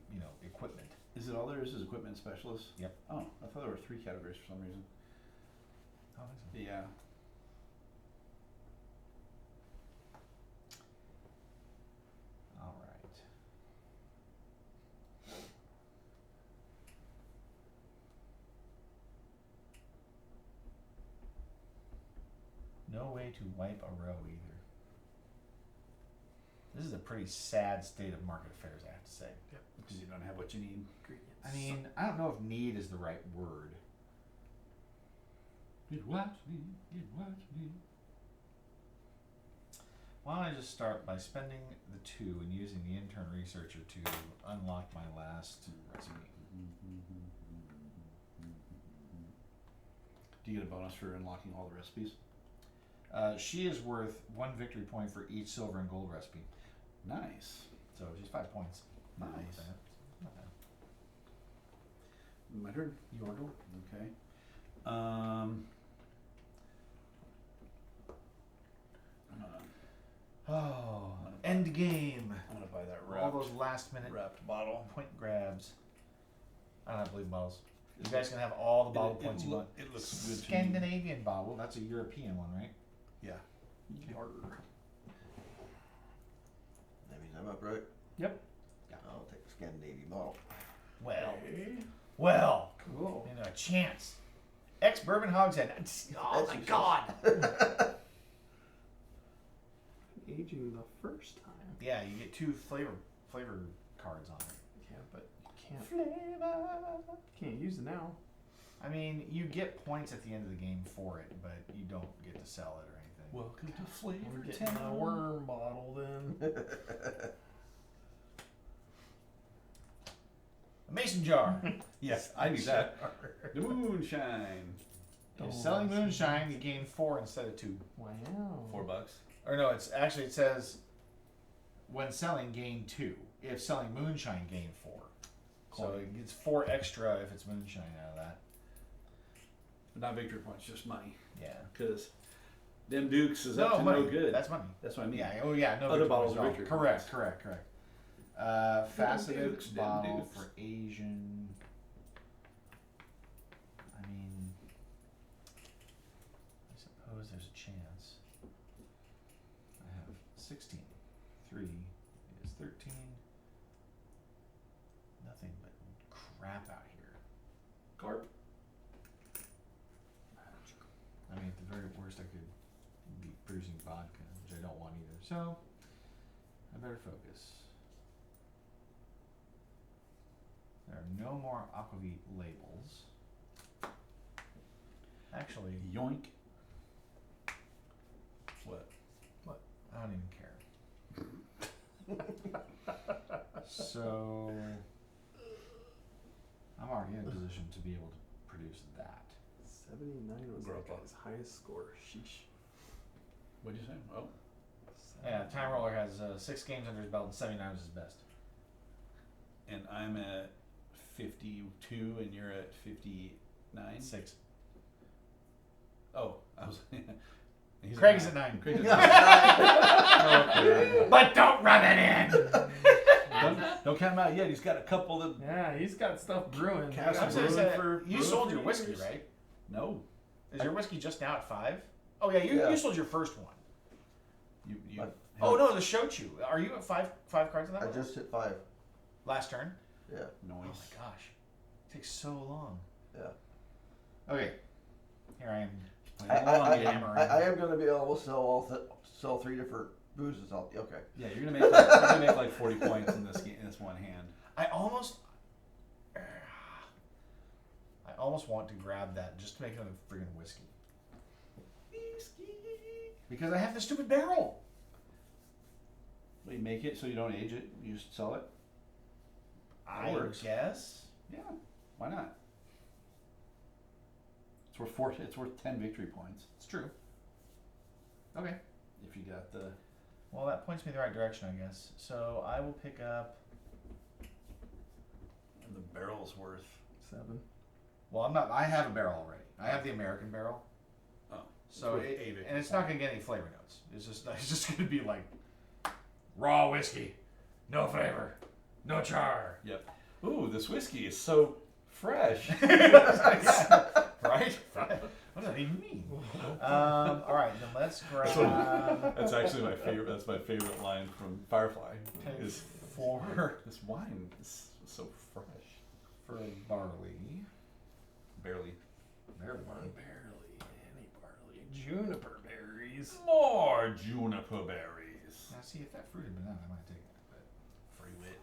equipment. Is it all there is equipment specialist? Yep. Oh, I thought there were 3 categories for some reason. I don't think so. Yeah. All right. No way to wipe a row either. This is a pretty sad state of market affairs, I have to say. Because you don't have what you need. Ingredients. I mean, I don't know if need is the right word. Get what you need. Get what you need. Why don't I just start by spending the 2 and using the intern researcher to unlock my last recipe. Do you get a bonus for unlocking all the recipes? She is worth 1 victory point for each silver and gold recipe. Nice. So she's 5 points. Nice. My turn. Your go. Okay. Oh, end game. I'm gonna buy that All wrapped, those last minute wrapped bottle. point grabs. I don't have bleeding bottles. You guys can have all the bottle points you want. It looks good to me. Scandinavian bottle. That's a European one, right? Yeah. Yarr. That means I'm up, right? Yep. I'll take the Scandinavian bottle. Well, Cool. you know, a chance. Ex-bourbon hogshead. Oh my God. Aging the first time. Yeah, you get 2 flavor cards on it. Yeah, but you Flavor. can't use it now. I mean, you get points at the end of the game for it, but you don't get to sell it or anything. Welcome to We're Flavor getting a Town. worm bottle then. A mason jar. Yes, I knew that. The moonshine. If selling moonshine, you gain 4 instead of 2. Wow. $4. Or no, it's actually, it says when selling, gain 2. If selling moonshine, gain 4. So it gets 4 extra if it's moonshine out of that. But not victory points, just money. Yeah. Because them Dukes is up to money. no good. That's money. That's what I mean. Yeah. Oh yeah. No. Other victory bottles points are at all. victory Correct. points. Correct. Faceted Dukes, them bottle Dukes. for Asian. I mean, I suppose there's a chance. I have 16. 3 is 13. Nothing but crap out here. Carp. I mean, at the very worst, I could be bruising vodka, which I don't want either. So, I better focus. There are no more aquavit labels. Actually, Yoink. What? I don't even care. So, I'm already in a position to be able to produce that. 79 was Grow like up. his highest score. Sheesh. What'd you say? Oh. Yeah, Time Roller has 6 games under his belt and 79 was his best. And I'm at 52 and you're at 59? 6. Oh, I was. He's Craig's at 9. Craig's at 9. Okay. But don't rub it in! Don't count him out yet. He's got a couple that. Yeah, he's got stuff brewing. Cast I was brewing gonna say, for- you brewing sold for your whiskey, years. right? No. Is your whiskey just now at 5? Oh yeah, Yeah. you sold your first one. You. Oh no, the Shochu. Are you at 5 cards on that I one? just hit 5. Last turn? Yeah. Oh Noise. my gosh. It takes so long. Yeah. Okay. Here I am. I am going to be able to sell 3 different boozes out. Okay. Yeah, you're gonna make like 40 points in this game, in this one hand. I almost want to grab that just to make another friggin' whiskey. Because I have the stupid barrel. You make it so you don't age it. You just sell it. I works. guess. Yeah. Why not? It's worth 4. It's worth 10 victory points It's true. Okay. if you got the. Well, that points me in the right direction, I guess. So I will pick up. And the barrel's worth. 7. Well, I'm not. I have a barrel already. I have the American barrel. Oh. So It's worth it, 8 victory and it's not points. gonna get any flavor notes. It's just gonna be like raw whiskey, no flavor, no char. Yep. Ooh, this whiskey is so fresh. Yeah, right? What does that even mean? All right, then let's grab That's actually my favorite. That's my favorite line from Firefly. Is for this wine is so fresh. barley. Barely. Barley. Barley. Any barley. Juniper berries. More juniper berries. Now, see if that fruit had been out, I might take it. But Free wit.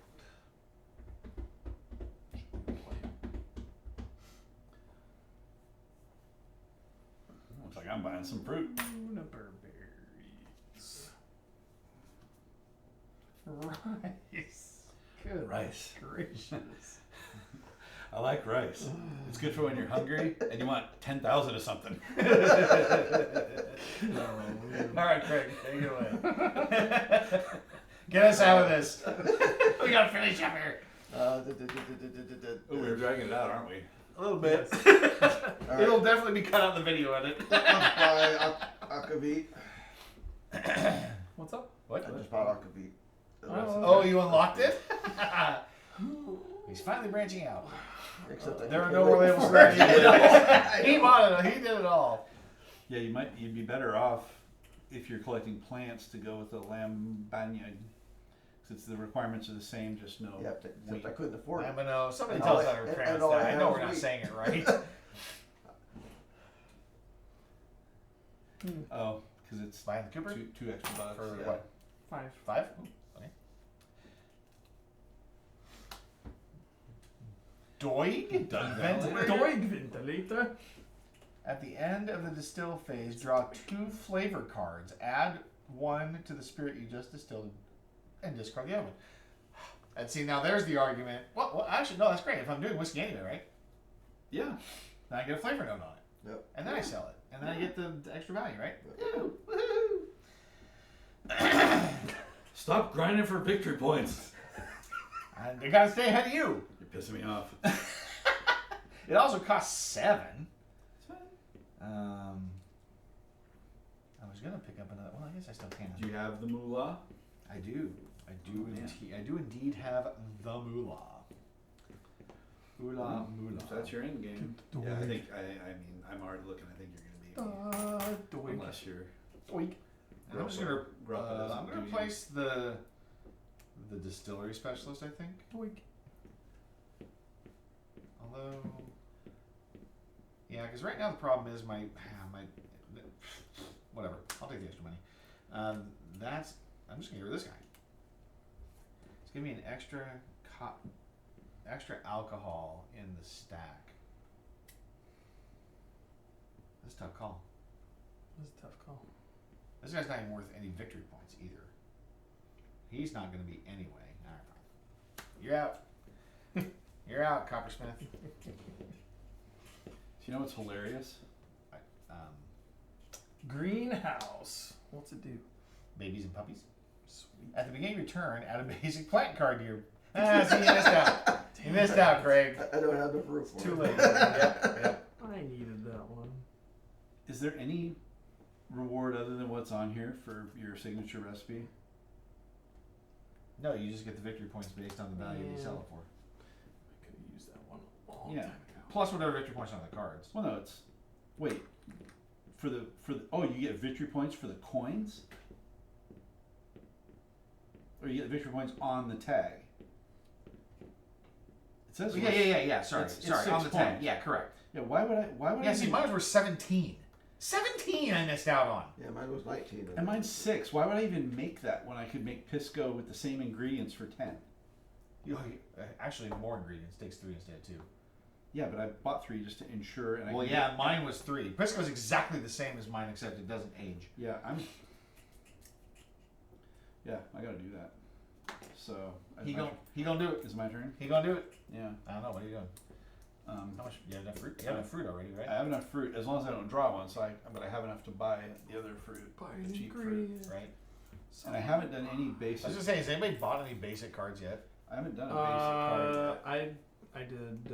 Looks like I'm buying some fruit. Juniper berries. Rice. Good Rice. gracious. I like rice. It's good for when you're hungry and you want 10,000 of something. all right, Craig, take it away. Get us out of this. We gotta finish up here. Oh, we're dragging it out, aren't we? A little bit. All It'll right. definitely be cut out in the video edit. Buy Akavit. What's up? What? I just bought Akavit. Oh, you unlocked it? He's finally branching out. Except I There are can't no more wait labels for for it. that. He wanted it. He did it all. Yeah, you'd be better off if you're collecting plants to go with the Lambanya. Since the requirements are the same, just no Yeah, except wheat. I couldn't afford it. I'm gonna. Somebody And tell all us I- how to and pronounce all I that. I have know is we're not wheat. saying it right. Oh, because it's Buying the Cooper two extra bucks. for yeah. what? 5. 5? Ooh, okay. Doig? Done Ventilator? Doig ventilator. At the end of the distill phase, draw 2 flavor cards. Add 1 to the spirit you just distilled, and discard the other one. And see, now there's the argument. Well, actually, no, that's great. If I'm doing whiskey anyway, right? Yeah. Then I get a flavor note on it. Yep. And then I sell it. And then I get the extra value, right? Stop grinding for victory points. And they gotta stay ahead of you. You're pissing me off. It also costs 7. I was gonna pick up another. Well, I guess I still can. Do you have the moolah? I do. I do. Oh, yeah. I do indeed have the moolah. Moolah, moolah. If that's your end game. Yeah, I think. I mean, I'm already looking. I think you're gonna be Doig. unless you're. Doig. And I'm just gonna. Grappa doesn't I'm gonna do you. replace the distillery specialist. I think. Doig. Although. Yeah, because right now the problem is my whatever. I'll take the extra money. That's. I'm just gonna get rid of this guy. It's giving me an extra alcohol in the stack. This is a tough call. This is a tough call. This guy's not even worth any victory points either. He's not going to be anyway. All right, fine. You're out. You're out, Coppersmith. Do you know what's hilarious? Greenhouse. What's it do? Babies and puppies. Sweet. At the beginning of your turn, add a basic plant card to your. See, you missed out. You missed out, Craig. I don't have the proof for It's too it. late. Yep. I needed that one. Is there any reward other than what's on here for your signature recipe? No, you just get the victory points based on the value you Yeah. sell it for. I could have used that one a long Yeah. time ago. Plus whatever victory points are on the cards. Well, no, it's wait for the oh, you get victory points for the coins, or you get victory points on the tag. It says Yeah. Sorry. It's Sorry. 6 On the tag. points. Yeah, correct. Yeah, why would I? Yeah, see, mine were 17. 17 I missed out on. Yeah, mine was 19. And mine's 6. Why would I even make that when I could make Pisco with the same ingredients for 10? Actually, more ingredients takes 3 instead of 2. Yeah, but I bought 3 just to ensure. And I Well, could yeah, get- mine was 3. Pisco's exactly the same as mine, except it doesn't age. Yeah, Yeah, I gotta do that. So He gonna do it. is my turn. He gonna do it. Yeah. I don't know. What are you doing? How much? You have enough fruit? You have enough fruit already, right? I have enough fruit as long as I don't draw one. But I have enough to buy the other fruit, Buy the an cheap fruit. ingredient. Right. And I haven't done any I basic. was just saying, has anybody bought any basic cards yet? I haven't done a basic card. I did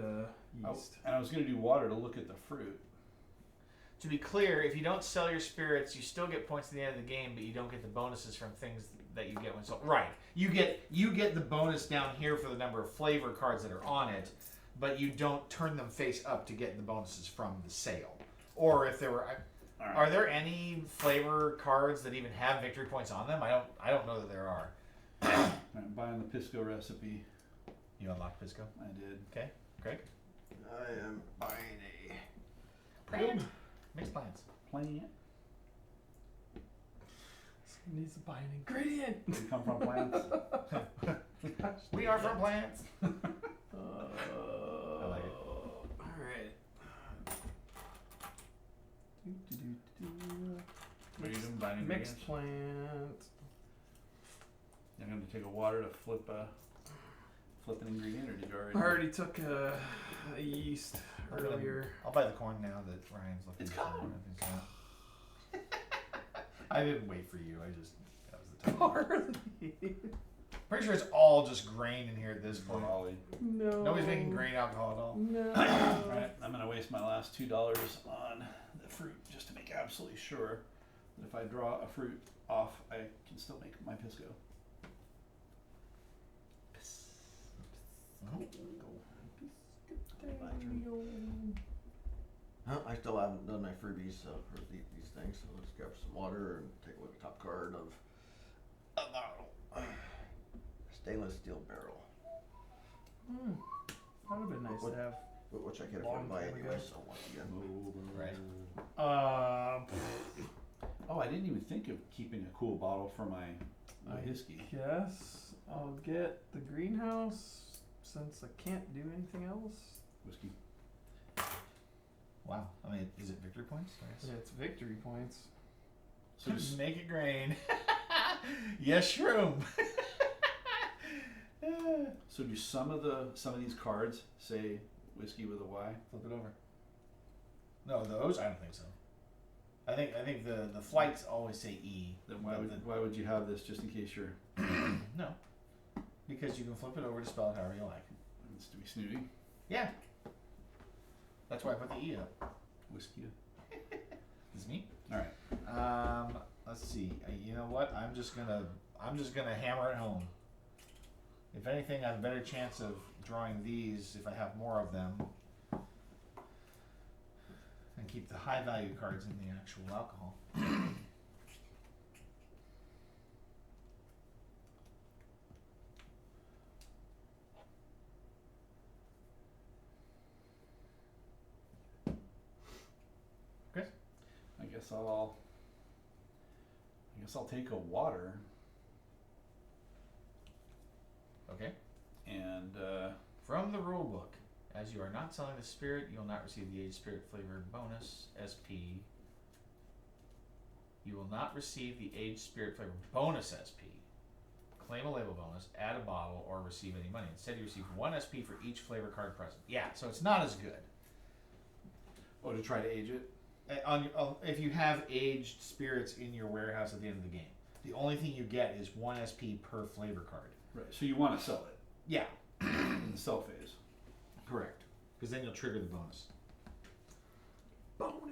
yeast. And I was gonna do water to look at the fruit. To be clear, if you don't sell your spirits, you still get points at the end of the game, but you don't get the bonuses from things that you get when sold. Right. You get the bonus down here for the number of flavor cards that are on it, but you don't turn them face up to get the bonuses from the sale. Or if there were, All right. are there any flavor cards that even have victory points on them? I don't know that there are. I'm buying the Pisco recipe. You unlocked Pisco. I did. Okay, Craig. I am buying Plant. Mixed plants. Playing it. Someone needs to buy an ingredient. We come from plants. We are from plants. I like it. All right. What are you doing? Buying ingredients? Mixed plant. You're going to take a water to flip an ingredient, or did you already? I already took a yeast I'm gonna- earlier. I'll buy the corn now that Ryan's looking. It's for coming. I didn't wait for you. That was the time. Barley. Pretty sure it's all just grain in here at this point. Golly. No. Nobody's making grain alcohol at all. No. Alright, I'm gonna waste my last $2 on the fruit just to make absolutely sure that if I draw a fruit off, I can still make my pisco. I still haven't done my freebies for these things, so let's grab some water and take a look at top card of a bottle. Stainless steel barrel, That would have been nice to have. which I can't Long afford to buy time anyway, ago. so once again. Right. Oh, I didn't even think of keeping a cool bottle for my whiskey. Guess I'll get the greenhouse since I can't do anything else. Whiskey. Wow. I mean, is it victory points? Yeah, it's victory points. So just, Make it grain. Yes, shroom. so do some of these cards say whiskey with a Y? Flip it over. No, those I don't think so. I think the flights always say E. Then but why would you have this just in case you're no, because you can flip it over to spell it however you like. it's to be snooty? Yeah. That's why I put the E up. Whiskey. This is me. Alright. Let's see. You know what? I'm just gonna hammer it home. If anything, I have a better chance of drawing these if I have more of them, and keep the high value cards in the actual alcohol. I guess I'll take a water Okay. and From the rule book, as you are not selling the spirit, you will not receive the aged spirit flavored bonus SP. You will not receive the aged spirit flavored bonus SP. Claim a label bonus, add a bottle, or receive any money. Instead, you receive 1 SP for each flavor card present. Yeah, so it's not as good. to try to age it. If you have aged spirits in your warehouse at the end of the game, the only thing you get is 1 SP per flavor card. Right. So you want to sell it Yeah, in the sell phase. correct. Because then you'll trigger the bonus. Bonus.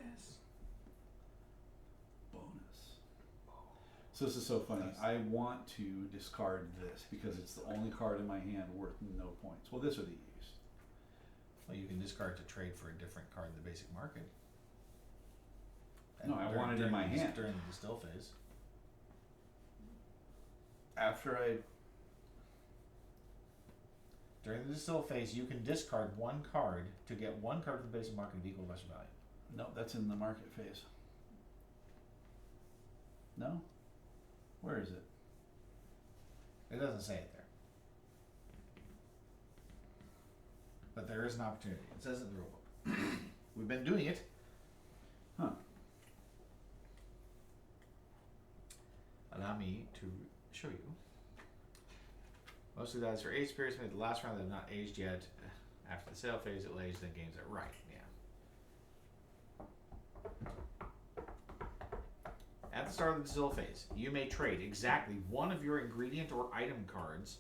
So this is so funny. I want to discard this because it's the only card in my hand worth no points. Well, this or the use. Well, you can discard to trade for a different card in the basic market. No, I want it in my hand. During the distill phase. After I During the distill phase, you can discard 1 card to get 1 card from the basic market of equal or lesser value. no, that's in the market phase. No? Where is it? It doesn't say it there. But there is an opportunity. It says it in the rule book. We've been doing it. Huh. Allow me to show you. Most of that is for aged spirits made the last round that have not aged yet. After the sale phase, it lays, then games it. Right, yeah. At the start of the distill phase, you may trade exactly 1 of your ingredient or item cards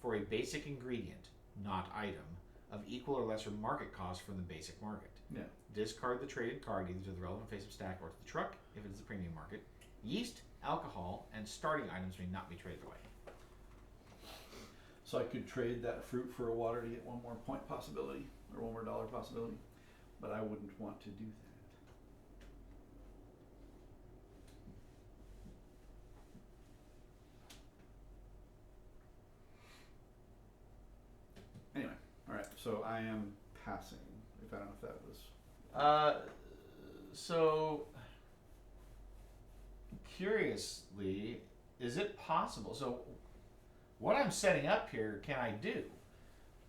for a basic ingredient, not item, of equal or lesser market cost from the basic market. Yeah. Discard the traded card either to the relevant face of stack or to the truck if it is the premium market. Yeast, alcohol, and starting items may not be traded away. So I could trade that fruit for a water to get 1 more point possibility or $1 more possibility, but I wouldn't want to do that. Anyway, all right. So I am passing. If I don't know if that was. So curiously, is it possible? So what I'm setting up here, can I do?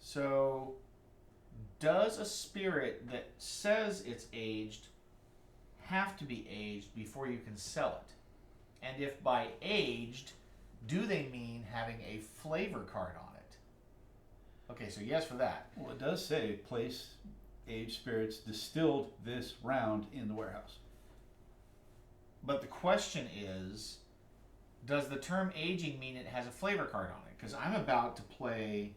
So does a spirit that says it's aged have to be aged before you can sell it? And if by aged, do they mean having a flavor card on it? Okay, so yes for that. Well, it does say place aged spirits distilled this round in the warehouse. But the question is, Does the term aging mean it has a flavor card on it? Because I'm about to play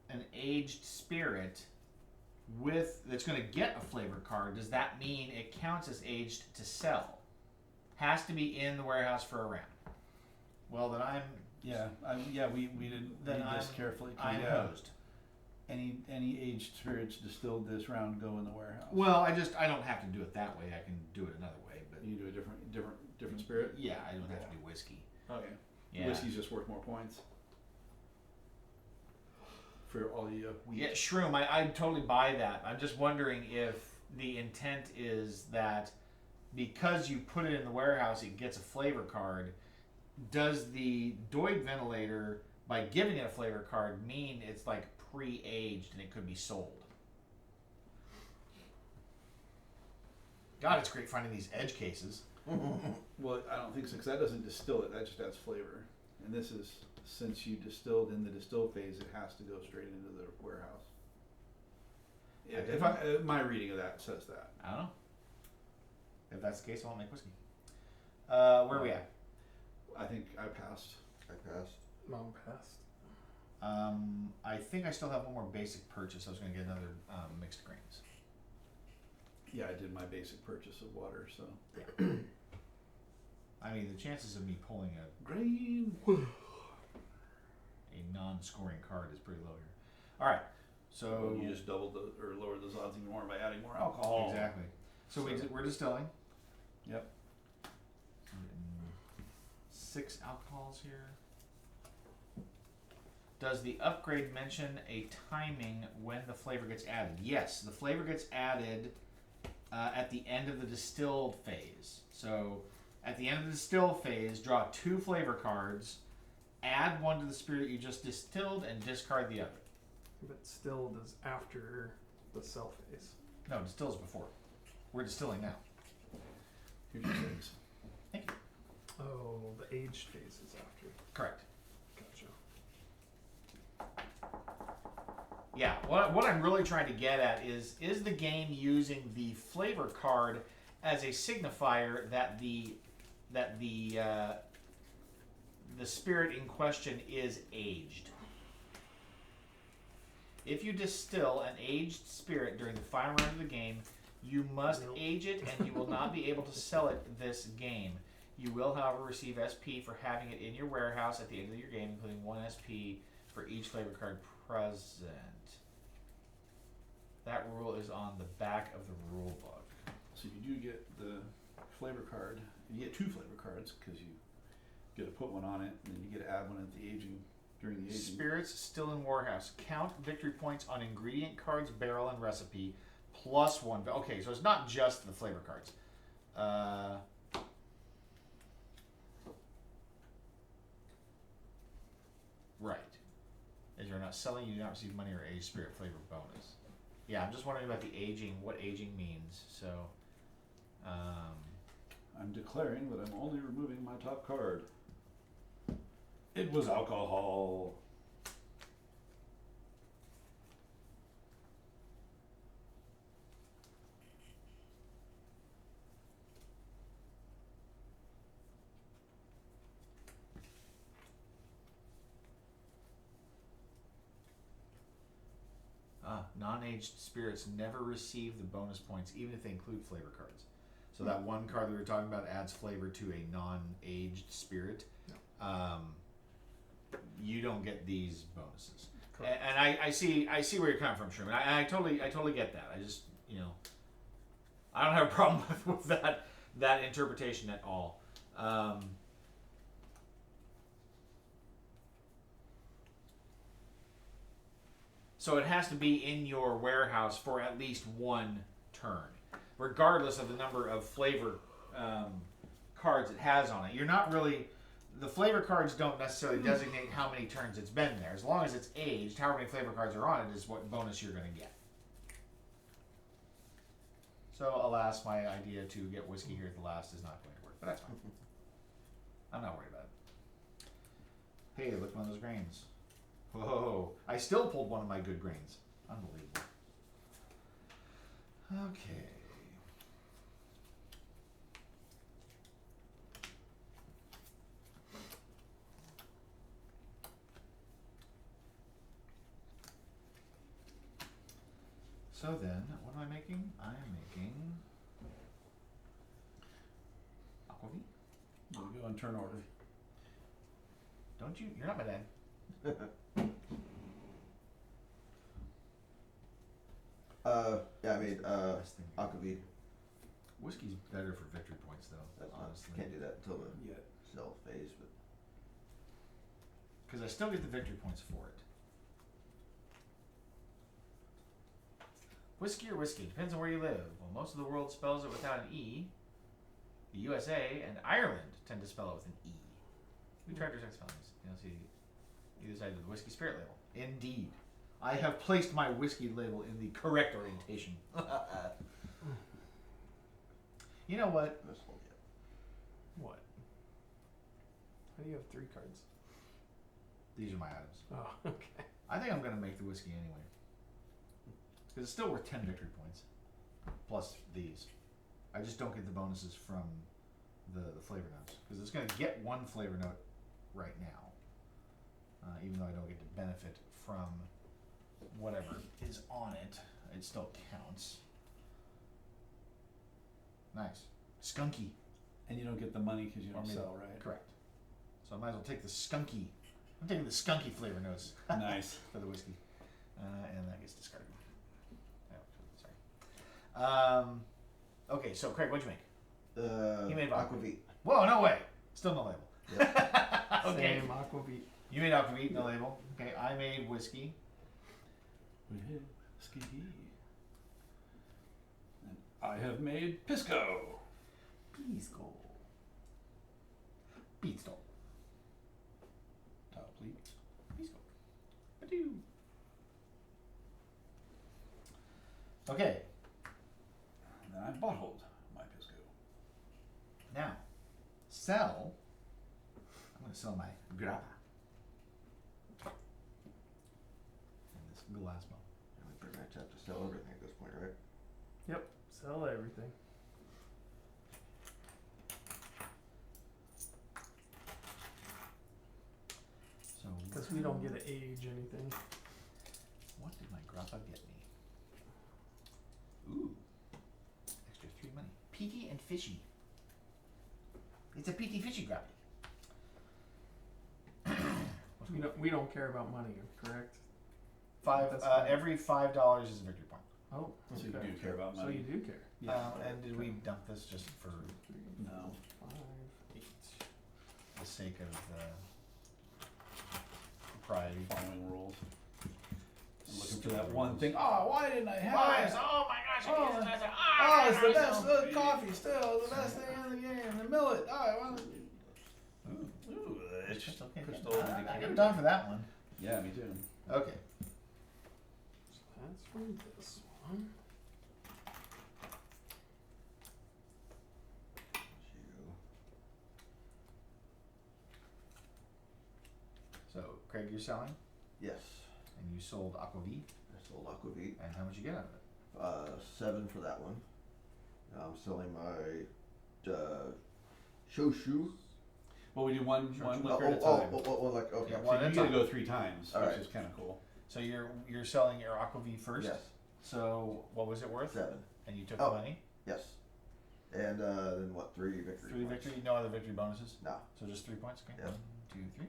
an aged spirit that's going to get a flavor card. Does that mean it counts as aged to sell? Has to be in the warehouse for a round. Well, then We didn't read this carefully. I'm hosed. Any aged spirits distilled this round go in the warehouse. Well, I don't have to do it that way. I can do it another way. But You do a different spirit. yeah, I don't have to do whiskey. Okay. Yeah. Whiskey's just worth more points. For all you Yeah, shroom. I totally buy that. I'm just wondering if the intent is that because you put it in the warehouse, it gets a flavor card. Does the Doig ventilator, by giving it a flavor card, mean it's like pre-aged and it could be sold? God, it's great finding these edge cases. Well, I don't think so, because that doesn't distill it. That just adds flavor. And this is, since you distilled in the distill phase, it has to go straight into the warehouse. Yeah, my reading of that says that. I don't know. If that's the case, I won't make whiskey. Where are we at? I think I passed. I passed. Mom passed. I think I still have one more basic purchase. I was going to get another mixed grains. Yeah, I did my basic purchase of water, so. I mean, the chances of me pulling Grain. a non-scoring card is pretty low here. All right, so You just doubled or lowered those odds even more by adding more alcohol. exactly. So we're distilling. Yep. We're getting 6 alcohols here. Does the upgrade mention a timing when the flavor gets added? Yes, the flavor gets added at the end of the distilled phase. So at the end of the distilled phase, draw 2 flavor cards, add 1 to the spirit you just distilled, and discard the other. But stilled is after the sell phase. No, distills before. We're distilling now. Here's your 6. Thank you. Oh, the aged phase is after. Correct. Gotcha. Yeah, what I'm really trying to get at is the game using the flavor card as a signifier that the spirit in question is aged. If you distill an aged spirit during the final round of the game, you must age it, and you will not be able to sell it this game. You will, however, receive SP for having it in your warehouse at the end of your game, including 1 SP for each flavor card present. That rule is on the back of the rule book. So you do get the flavor card. You get 2 flavor cards because you get to put one on it, and then you get to add one at the aging during the aging. Spirits still in warehouse. Count victory points on ingredient cards, barrel, and recipe, plus 1. Okay, so it's not just the flavor cards. Right. As you're not selling, you do not receive money or aged spirit flavor bonus. Yeah, I'm just wondering about the aging, what aging means. So, I'm declaring that I'm only removing my top card. It was alcohol. non-aged spirits never receive the bonus points, even if they include flavor cards. So that one card that we were talking about adds flavor to a non-aged spirit. You don't get these bonuses. And I see where you're coming from, Truman. I totally get that. I just, I don't have a problem with that interpretation at all. So it has to be in your warehouse for at least 1 turn, regardless of the number of flavor cards it has on it. You're not really, the flavor cards don't necessarily designate how many turns it's been there. As long as it's aged, however many flavor cards are on it is what bonus you're going to get. So alas, my idea to get whiskey here at the last is not going to work, but that's fine. I'm not worried about it. Hey, look at one of those grains. Whoa, I still pulled one of my good grains. Unbelievable. Okay. So then, what am I making? I am making aquavit. You go in turn order. Don't you? You're not my dad. Yeah, I made aquavit. Whiskey's better for victory points, though. That's honestly, can't do that until the Yeah. sell phase, but because I still get the victory points for it. Whiskey or whiskey depends on where you live. Well, most of the world spells it without an E. The USA and Ireland tend to spell it with an E. We tried our sex spellings. You'll see either side of the whiskey spirit label. Indeed. I have placed my whiskey label in the correct orientation. You know what? this whole yet. What? How do you have 3 cards? These are my items. Oh, okay. I think I'm going to make the whiskey anyway. Because it's still worth 10 victory points. Plus these. I just don't get the bonuses from the flavor notes. Because it's going to get 1 flavor note right now. Even though I don't get to benefit from whatever is on it. It still counts. Nice. Skunky. And you don't get the money because you don't Or maybe- sell, right? Correct. So I might as well take the skunky. I'm taking the skunky flavor notes. Nice. For the whiskey. And that gets discarded. Oh, sorry. Okay, so Craig, what'd you make? He made vodka. aquavit. Whoa, no way. Still no label. Okay. Same aquavit. You made aquavit, no label. Okay, I made whiskey. Whiskey. And I have made Pisco. Pisco. Pisco. Top pleat. Pisco. Badoo. Okay, And then I bottled my Pisco. now, sell. I'm going to sell my grappa. In this glass bottle. We pretty much have to sell everything at this point, right? Yep. Sell everything. So, Because we don't get to age anything. what did my grappa get me? Ooh, extra 3 money. Peaty and fishy. It's a peaty fishy grappa. We don't care about money, correct? That's fine. Every $5 is a victory point. Oh, So you okay. do care about So money. you do care. And did we dump this just for 3, No. 5, 8. the sake of propriety? Following rules. I'm looking for that one thing. Oh, why didn't I have it? Oh my gosh! Oh, it is nice. Oh, it's the best coffee still, the best thing in the game, the millet. Oh, I want Ooh, it's just Okay. crystal I indicator. got time for that one. Yeah, me too. Okay. So that's from this one. So, Craig, you're selling, Yes. and you sold aquavit, I sold aquavit. and how much you get out of it? 7 for that one. Now I'm selling my shoshu. Well, we do one Sure. liquor at a time. Like okay. Yeah, So one you at a get to time. go 3 times, All which right. is kind of cool. So you're selling your aquavit first. Yes. So what was it worth? 7. And you took Oh. the money. Yes. And then what? 3 victory. 3 points. victory. No other victory bonuses. No. So just 3 points. Okay. Yep. 1, 2, 3.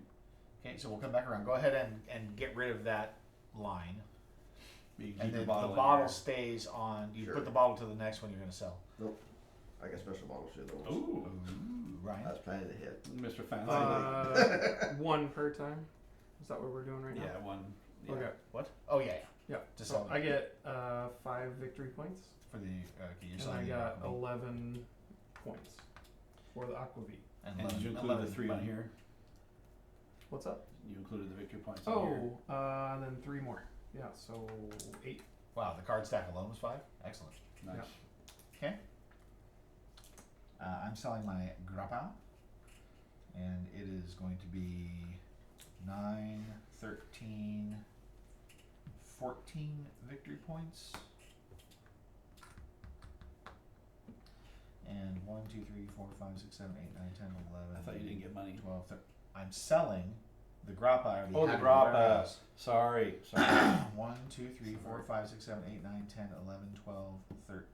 Okay. So we'll come back around. Go ahead and get rid of that line. You keep And your then bottle the in bottle there. stays on. You Sure. put the bottle to the next one you're going to sell. I got special bottles here though. Ooh, I Ryan. was planning to hit. Mr. Fancy. 1 per time. Is that what we're doing right now? yeah, one. Yeah. Okay. What? Oh yeah. Yeah. Just So sell I get 5 victory points, for the okay. You're and I selling. got the aquavit. 11 points for the aquavit. And And did you 11 include the 3 on money. here? What's up? You included the victory points on here. Oh, and then 3 more. Yeah, so 8. Wow, the card stack alone was 5. Excellent. Nice. Yeah. Okay. I'm selling my grappa, and it is going to be 9, 13, 14 victory points. And 1, 2, 3, 4, 5, 6, 7, 8, 9, 10, 11. I thought you didn't get money. 12, 13. I'm selling The grappa. Or the Oh, the Hagen grappa. warehouse. Sorry. 1, 2, 3, 4, 5, 6, 7, 8, 9, 10, 11, 12, 13,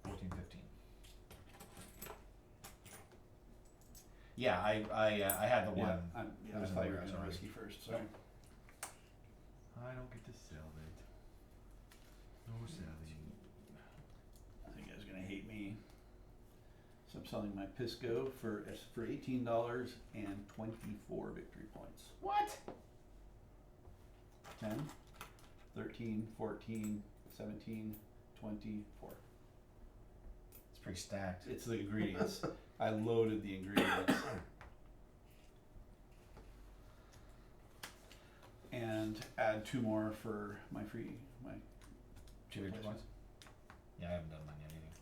14, 15. Yeah, I had the one. Yeah, I It was in thought the you were warehouse going already. whiskey first. Sorry. I don't get to sell it. No selling. I think you guys are gonna hate me. So I'm selling my Pisco for $18 and 24 victory points. What? 10, 13, 14, 17, 24. It's pretty stacked. It's the ingredients. I loaded the ingredients. And add 2 more for my Two victory points? Yeah, I haven't done mine yet either.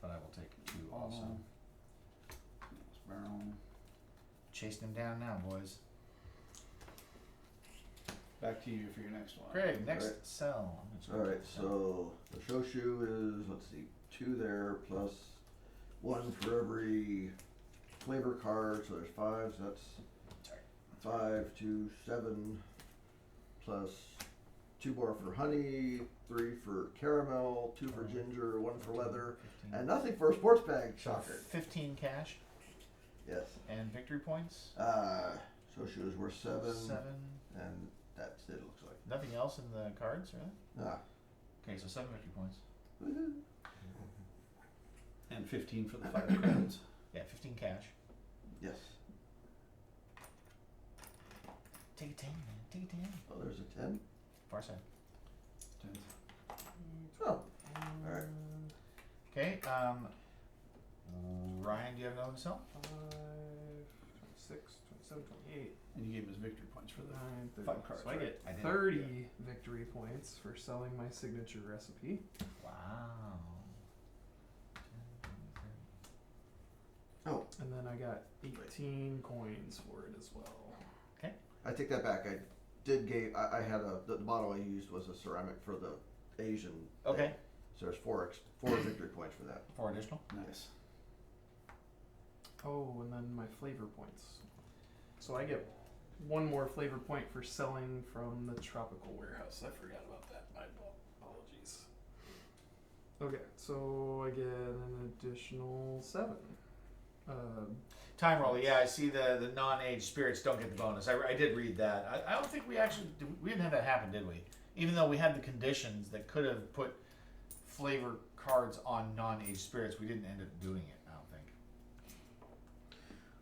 But I will take 2 also. barrel. Chasing him down now, boys. Back to you for your next one. Greg, next Alright. sell. Alright, so the Shoshu is, let's see, 2 there plus 1 for every flavor card, so there's 5, so that's Sorry. 5, 2, 7, plus 2 more for honey, 3 for caramel, 2 for ginger, 1 for leather, 15. and nothing for a sports bag. So Shocker. 15 cash Yes. and victory points. Shoshu is worth 7, 7. and that's it, looks like. Nothing else in the cards, really? Ah. Okay, so 7 victory points. Woohoo. And 15 for the 5 crowns. Yeah, 15 cash. Yes. Take a 10, man. Take a 10. Oh, there's a 10. Far side. 10. Oh, alright. Okay, Ryan, do you have another to sell? 5, 26, 27, 28, And you gave him his victory points for 9, the 30. 5 cards. So I right? get I did. 30 victory points for selling my signature recipe. Wow. 10, 20, 30. Oh, And then I got 18 coins for it as well. I take that back. I did I had the bottle I used was a ceramic for the Asian Okay. thing. So there's 4 victory points for that. 4 additional. Nice. Oh, and then my flavor points. So I get 1 more flavor point for selling from the tropical warehouse. I forgot about that. My apologies. Okay, so I get an additional 7. Time roll. Yeah, I see the non-aged spirits don't get the bonus. I did read that. I don't think we actually we didn't have that happen, did we? Even though we had the conditions that could have put flavor cards on non-aged spirits, we didn't end up doing it. I don't think.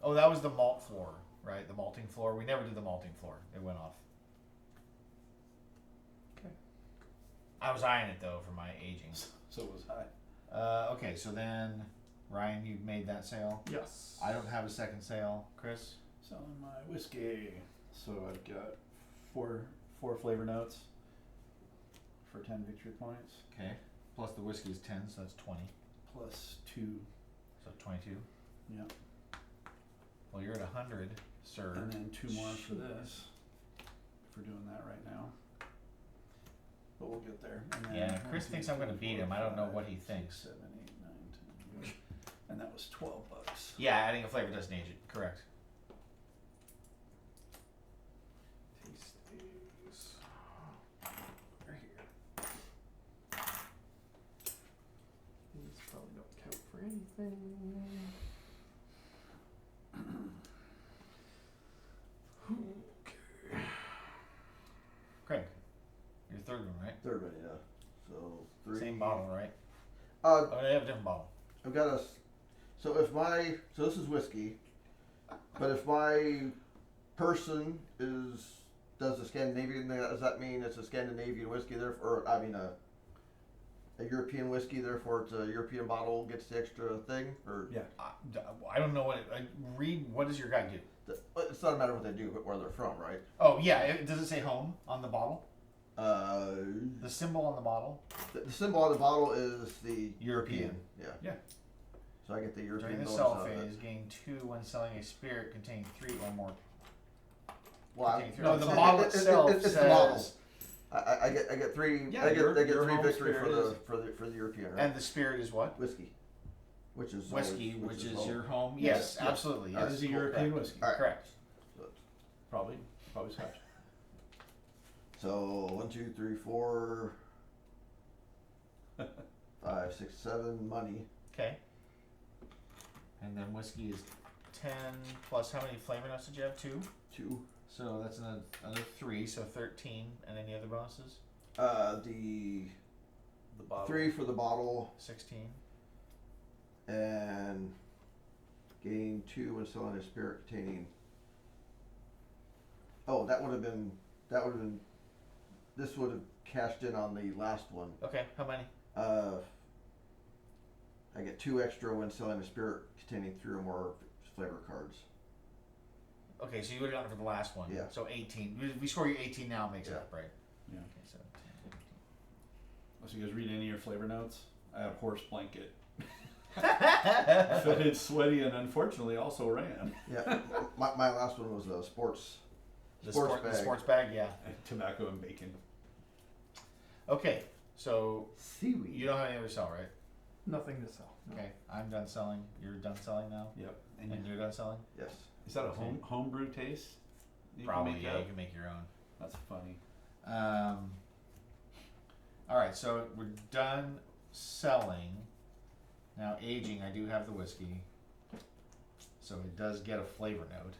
Oh, that was the malt floor, right? The malting floor. We never did the malting floor. It went off. Okay. I was eyeing it though for my aging. So was I. Okay, so then Ryan, you made that sale. Yes. I don't have a second sale. Chris. Selling my whiskey. So I've got four flavor notes for 10 victory points. Okay. Plus the whiskey is 10, so that's 20. Plus 2. So 22. Yeah. Well, you're at 100, sir. And then 2 more for this. If we're doing that right now. But we'll get there. And then Yeah, 1, Chris 2, thinks I'm gonna 3, beat 4, him. I don't know 5, what he 6, thinks. 7, 8, 9, 10. And that was $12. Yeah, adding a flavor doesn't age it. Correct. Tasties. Right here. These probably don't count for anything. Okay. Craig, your third one, right? Third one, yeah. So 3. Same bottle, right? Uh, Oh, they have a different bottle. I've got a. So this is whiskey, but if my person does a Scandinavian, does that mean it's a Scandinavian whiskey? Therefore, I mean a European whiskey. Therefore, it's a European bottle gets the extra thing, or Yeah. I don't know what read. What does your guy do? it's not a matter what they do, but where they're from, right? Oh yeah, does it say home on the bottle? The The symbol on the bottle. symbol on the bottle is the European. Yeah. Yeah. So I get the European During the bonus sell out of it. phase, gain 2 when selling a spirit containing 3 or more. Well, containing 3. No, the it's- bottle it's itself the says. bottle. I get 3. Yeah, I get your 3 home victory spirit is- for the European, right? And the spirit is what? Whiskey. Which is whiskey, always- which is home. your home. Yes, Yes, yes. absolutely. All It right, is a cool. European Correct. whiskey. All right. Correct. Probably Scotch. So 1, 2, 3, 4, 5, 6, 7. Money. Okay. And then whiskey is 10 plus how many flavor notes did you have? 2. 2. So that's another 3, so 13. And any other bonuses? The bottle. 3 for the bottle 16. and gain 2 when selling a spirit containing. Oh, that would have been. This would have cashed in on the last one. Okay, how many? I get 2 extra when selling a spirit containing 3 or more flavor cards. Okay, so you would have gotten it for the last one. Yeah. So 18. We score you 18 now, makes it Yeah. up, right? Yeah. Okay, so 10, So you guys read any of your flavor notes? I have horse blanket. 15. Fitted, sweaty, and unfortunately also ran. Yeah, my last one was a sports The bag. The sports bag, yeah. And tobacco and bacon. Okay, so Seaweed. you don't have any other sell, right? Nothing to sell. No. Okay, I'm done selling. You're done selling now? Yep. And And you're done selling? Yes. is that a homebrew taste? You can Probably, make yeah. that? You can make your own. That's funny. All right, so we're done selling. Now aging, I do have the whiskey, so it does get a flavor note.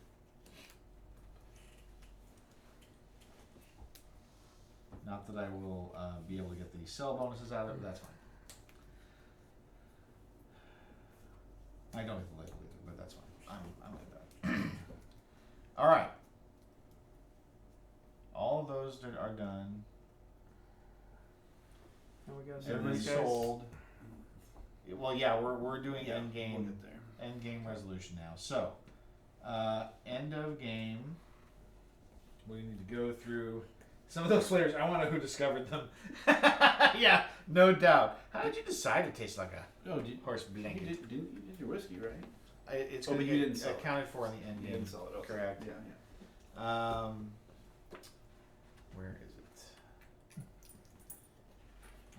Not that I will be able to get the sell bonuses out of it, but that's fine. I don't get the label either, but that's fine. I'm like that. All right. All of those are done. And we got Everybody's these guys. sold. Well, yeah, we're doing Yeah, end game. We'll get there. End game resolution now. So, end of game. We need to go through some of those flavors. I want to know who discovered them. Yeah, no doubt. How did you decide it tastes like a Oh, did, horse you blanket? did your whiskey, right? It's Oh, going but to you get didn't sell it. accounted for in the end You game. didn't sell it. Okay. Correct. Yeah, yeah. Where is it?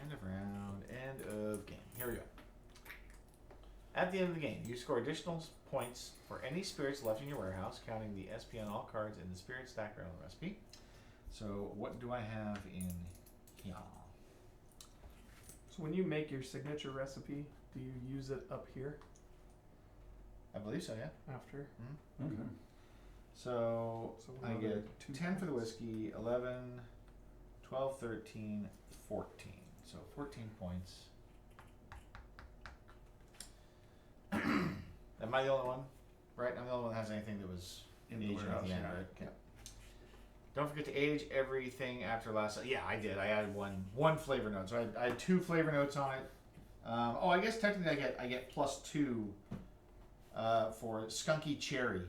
End of round. End of game. Here we go. At the end of the game, you score additional points for any spirits left in your warehouse, counting the SP on all cards in the spirit stacker on the recipe. So, what do I have in here? So when you make your signature recipe, do you use it up here I believe so, yeah. after? Okay. So, So I another get 2 10 for the points. whiskey, 11, 12, 13, 14. So 14 points. Am I the only one? Right? I'm the only one that has anything that was In the aged at warehouse, the end, yeah. right? Okay. Don't forget to age everything after last. Yeah, I did. I added one flavor note. So I had 2 flavor notes on it. I guess technically I get +2 for skunky cherry.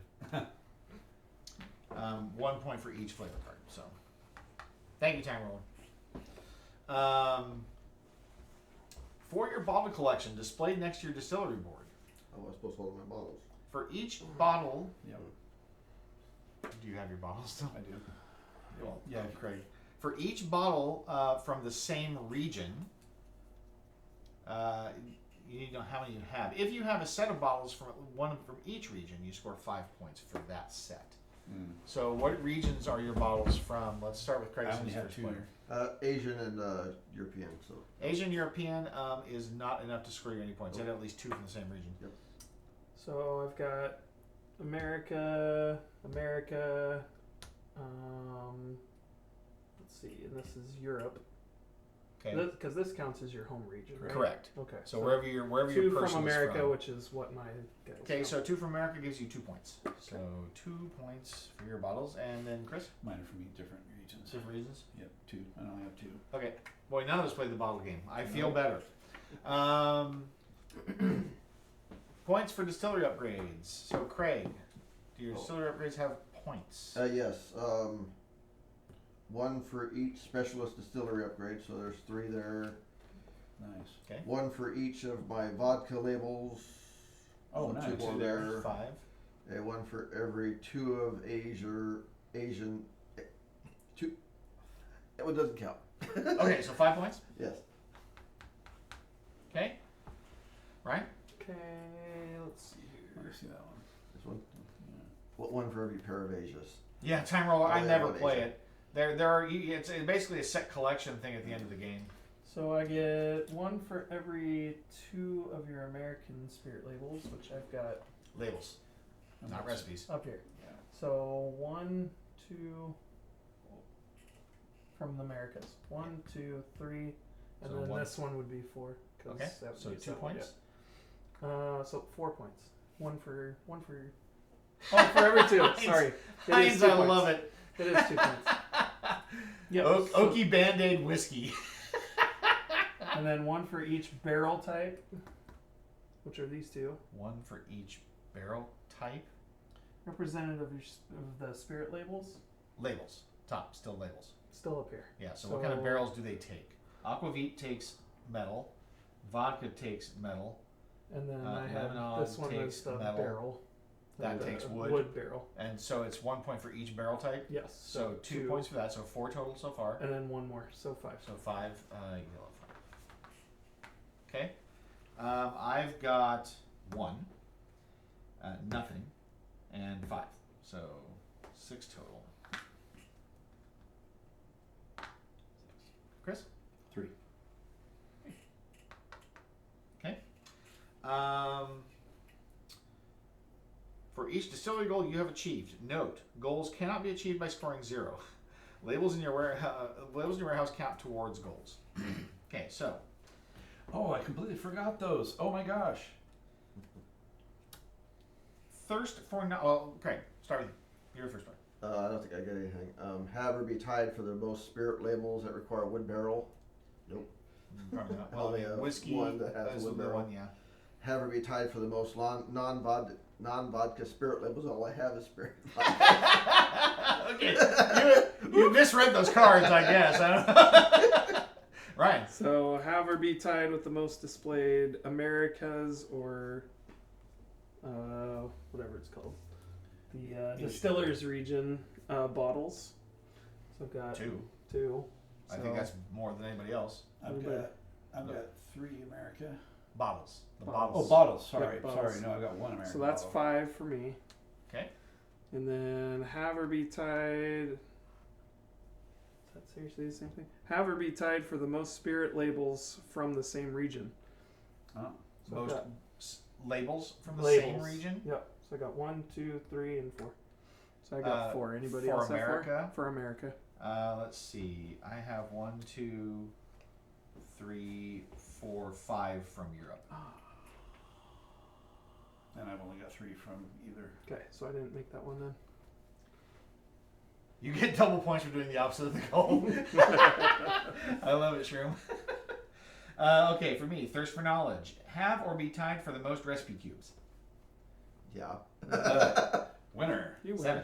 1 point for each flavor card. So, thank you, Time Roller. For your bottle collection, displayed next to your distillery board. Oh, I was supposed to hold my bottles. For each bottle, Yep. do you have your bottle still? I do. Well, yeah, Craig. For each bottle from the same region, you need to know how many you have. If you have a set of bottles from one from each region, you score 5 points for that set. Mm. So, what regions are your bottles from? Let's start with Craig. I since only he's have first 2. player. Asian and European. So Asian European is not enough to score you any points. You have at least 2 from the same region. So I've got America. Let's see, and this is Europe. Okay. Because this counts as your home region, right? Correct. Okay. So wherever your 2 person from America, is from. which is what my guy was Okay, from. so 2 from America gives you 2 points. So 2 points for your bottles, and then Chris, Mine are from different regions. different reasons. Yep, 2. I only have 2. Okay. Boy, none of us played the bottle game. I feel No. better. Points for distillery upgrades. So Craig, do your distillery upgrades have points? yes. 1 for each specialist distillery upgrade. So there's 3 there. Nice. 1 for each of my vodka labels. Oh, So nice. 2 more 2 there. 5. And 1 for every 2 of Asian. 2. That one doesn't count. Okay, so 5 points. Yes. Okay. Right? Okay, let's see Let me here. see that one. This one. Yeah. What one for every pair of Asias? Yeah, time roller. I yeah, never what play Asia? it. There are. It's basically a set collection thing at the end of the game. So I get one for every 2 of your American spirit labels, which I've got Labels, not recipes. up here. Yeah. So 1, 2 from the Americas. 1, 2, 3, and So then one- this one would be 4. 'cause Okay, that so makes 2 that one points. good. So 4 points. One for. Oh, for every 2. Heinz. Sorry. It is Heinz, 2 I points. love it. It is 2 points. Yep. Okie Band-Aid whiskey. And then 1 for each barrel type, which are these 2. One for each barrel type. Representative of, of the spirit labels. Labels. Top, still labels. Still up here. Yeah, so what kind of So- barrels do they take? Aquavit takes metal. Vodka takes metal. And then Uh, I have Lebanon this one takes is the metal. barrel. That The takes wood. Wood barrel. And so it's 1 point for each barrel type. Yes. So 2 points for that. So 4 total so far. And then 1 more. So 5. So 5, yellow 5. Okay. I've got 1, nothing, and 5. So 6 total. Chris? 3. Okay. For each distillery goal you have achieved, note goals cannot be achieved by scoring 0. Labels in your warehouse count towards goals. Okay, so Oh, I completely forgot those. Oh my gosh. thirst for no. Oh, okay, start with you. You're the first one. I don't think I got anything. Have her be tied for the most spirit labels that require wood barrel. Nope. Probably not. Well, Only, whiskey. one that has is wood the barrel. one, yeah. Have her be tied for the most non-vodka spirit labels. All I have is spirit. Okay, you misread those cards, I guess. I don't know. Ryan. So have her be tied with the most displayed Americas or whatever it's called. The distillers region bottles. So I've got 2. 2. I think that's more than anybody else. I've got 3 America. Bottles. The Bottles. Oh, bottles. bottles. Sorry, Yep, bottles. sorry. No, I got 1 American. So that's bottle. 5 for me. Okay. And then have her be tied. Is that seriously the same thing? Have her be tied for the most spirit labels from the same region. Oh. So I've Most got labels from the same labels. region. Yep. So I got 1, 2, 3, and 4. So I got 4. Anybody for else have America? 4? For America. Let's see. I have 1, 2, 3, 4, 5 from Europe. And I've only got 3 from either. Okay, so I didn't make that one then. You get double points for doing the opposite of the goal. I love it, Shroom. Okay, for me, thirst for knowledge. Have or be tied for the most recipe cubes. Yeah. Winner. You win.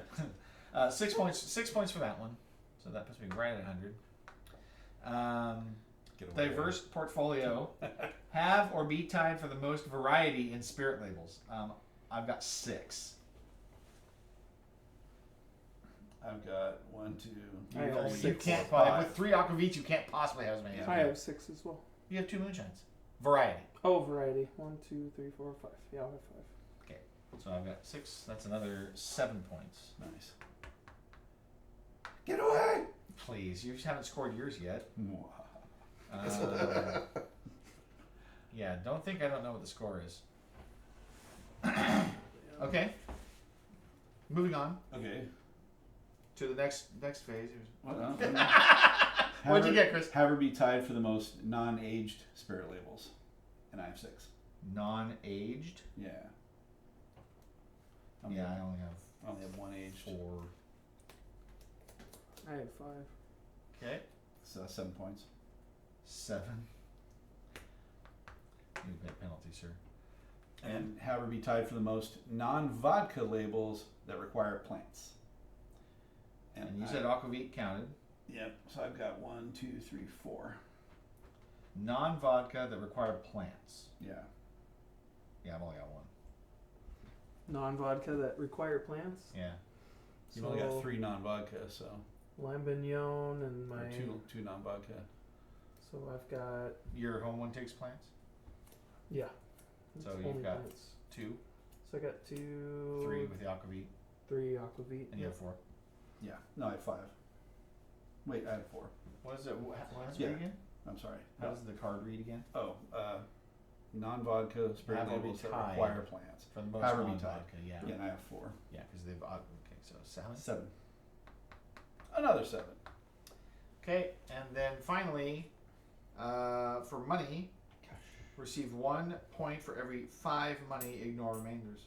7. 6 points. 6 points for that one. So that puts me right at 100. Get away. Diverse portfolio. Have or be tied for the most variety in spirit labels. I've got 6. I've got 1, 2. I have You 6. can't 5. with 3 aquavits. You can't possibly have as many. Yeah. I have 6 as well. You have 2 moonshines. Variety. Oh, variety. 1, 2, 3, 4, 5. Yeah, I'll have 5. So I've got 6. That's another 7 points. Nice. Get away! Please, you just haven't scored yours yet. Yeah, don't think I don't know what the score is. Okay. Moving on Okay. to the next phase. What? What'd you get, Chris? Have her be tied for the most non-aged spirit labels, and I have 6. Non-aged. Yeah. I only have I only have 1 aged. 4. I have 5. Okay. So that's 7 points. 7. You pay penalty, sir. And have her be tied for the most non-vodka labels that require plants. And you said aquavit counted. Yep. So I've got 1, 2, 3, 4. Non-vodka that require plants. Yeah. Yeah, I've only got 1. Non-vodka that require plants. Yeah. You've only got 3 non-vodka, so Lambignon and my. or two non-vodka. So I've got Your home one takes plants? yeah, So It's you've only got points. 2, So I got 2, 3 with the aquavit, 3 aquavit. and you have 4. Yeah. No, I had 5. Wait, I had 4. What is it? What does it Yeah. read again? I'm sorry. How does the card read again? Oh, non-vodka spirit Have to be labels that tied. require plants. For the most However be non-vodka, yeah. Yeah, and I have 4. Yeah, because they've. Okay, so 7. 7. Another 7. Okay, and then finally, for money, receive 1 point for every 5 money. Ignore remainders.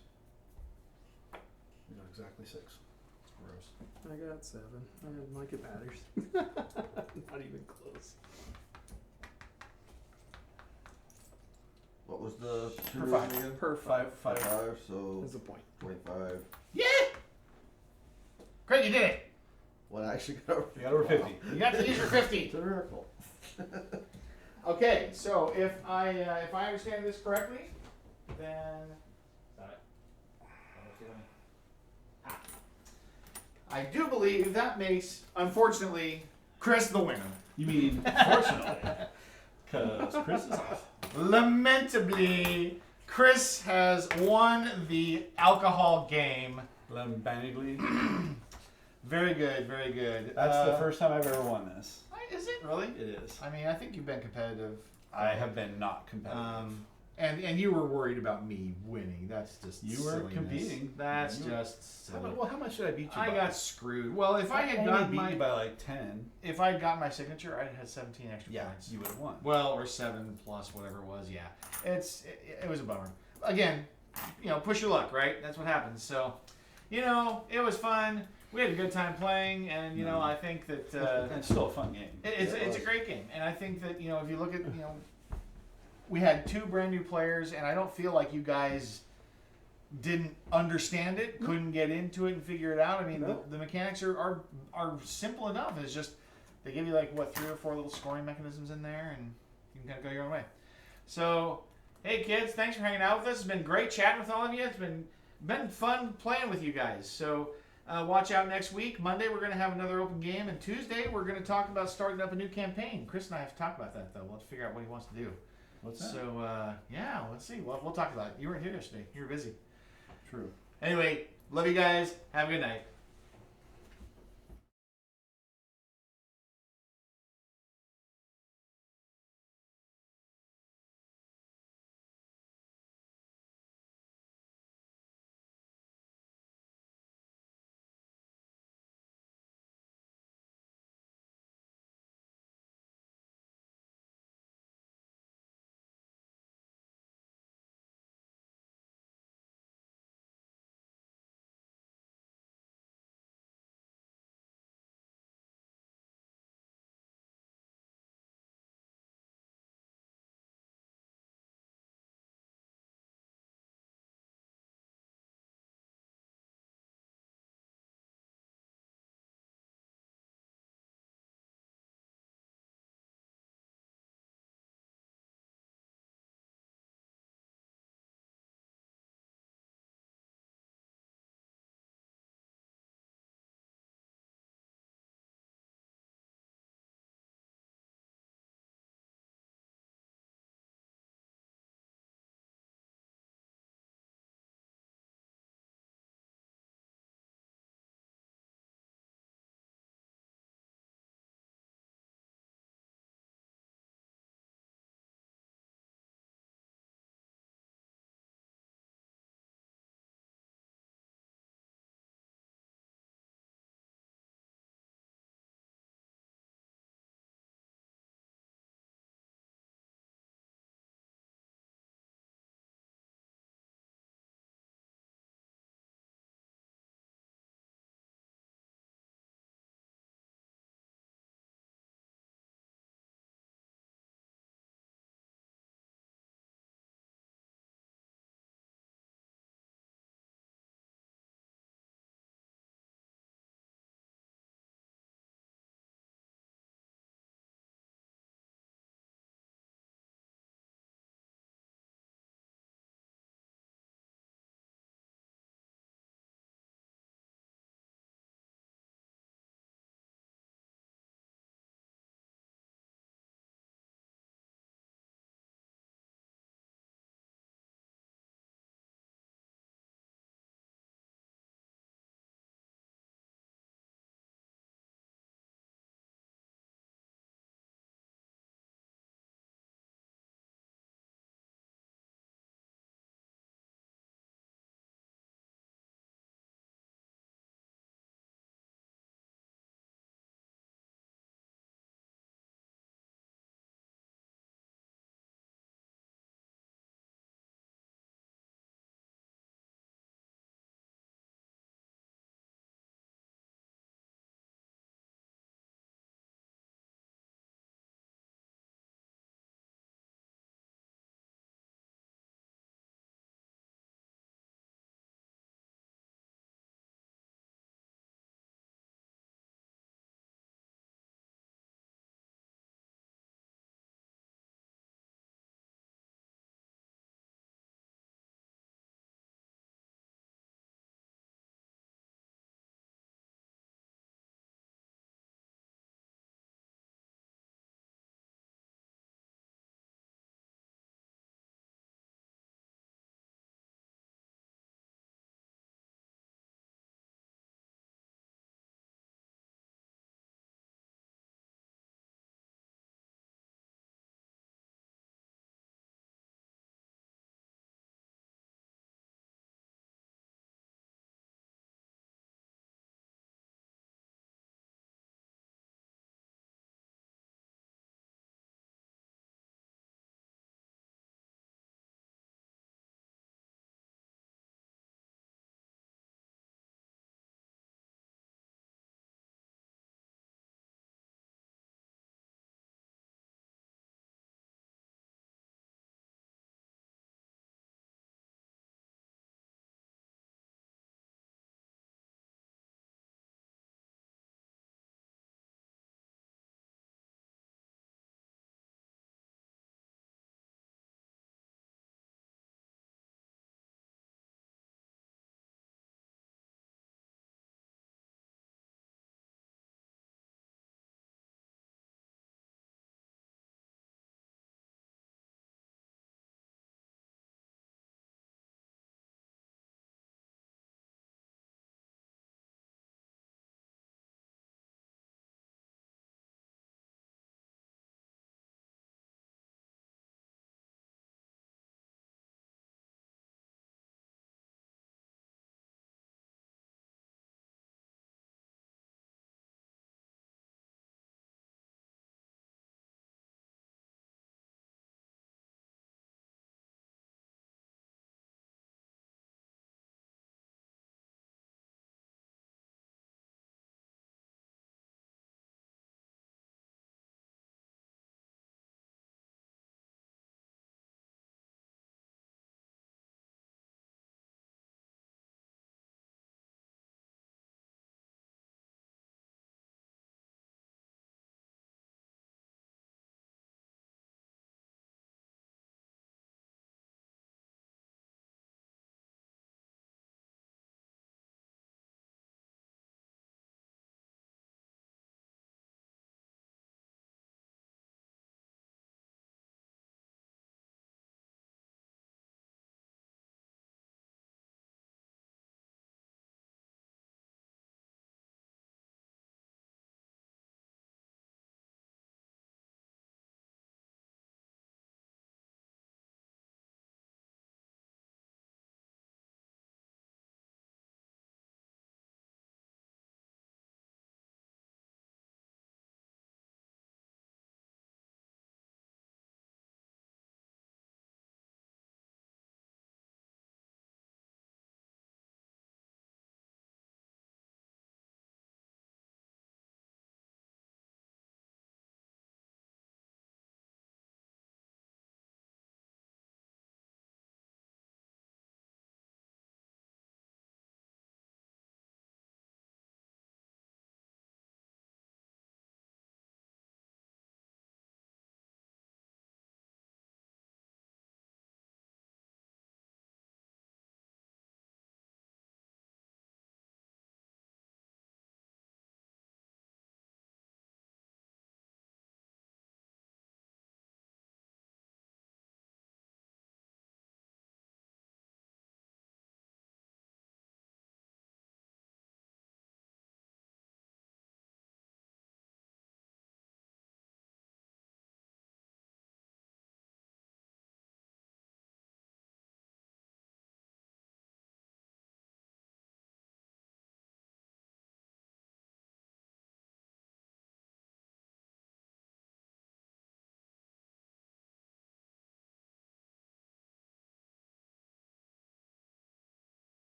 You got exactly 6. Gross. I got 7. I didn't like it matters. Not even close. What was the Per tuition five. again? Per 5. 5, so There's a point. 25. Yeah! Great, you did it! Well, I actually got over. You got over 50. You got to use your 50. It's a miracle. Okay, so if I understand this correctly, then I do believe that makes, unfortunately, Chris the winner. You mean, fortunately, because Chris is off. Lamentably, Chris has won the alcohol game. Lambanigly. Very good, very good. That's the first time I've ever won this. Is it really? It is. I mean, I think you've been competitive. I have been not competitive. And you were worried about me winning. That's just You were silliness. competing. That's You were- just silly. How much did I beat you I by? got screwed. Well, if I had only gotten beat my you by like 10. if I had got my signature, I'd had 17 extra points. You would have won. Well, or 7 plus whatever it was. Yeah, it was a bummer. Again, push your luck, right? That's what happens. So, it was fun. We had a good time playing, and I think that It's still a fun game. it's a great game. And I think that if you look at we had 2 brand new players, and I don't feel like you guys didn't understand it, couldn't get into it and figure it out. I mean, the mechanics are simple enough. It's just they give you 3 or 4 little scoring mechanisms in there, and you can kind of go your own way. So, hey kids, thanks for hanging out with us. It's been great chatting with all of you. It's been fun playing with you guys. So watch out next week. Monday we're going to have another open game, and Tuesday we're going to talk about starting up a new campaign. Chris and I have to talk about that though. We'll have to figure out what he wants to do. What's that? So yeah, let's see. We'll talk about it. You weren't here yesterday. You were busy. True. Anyway, love you guys. Have a good night.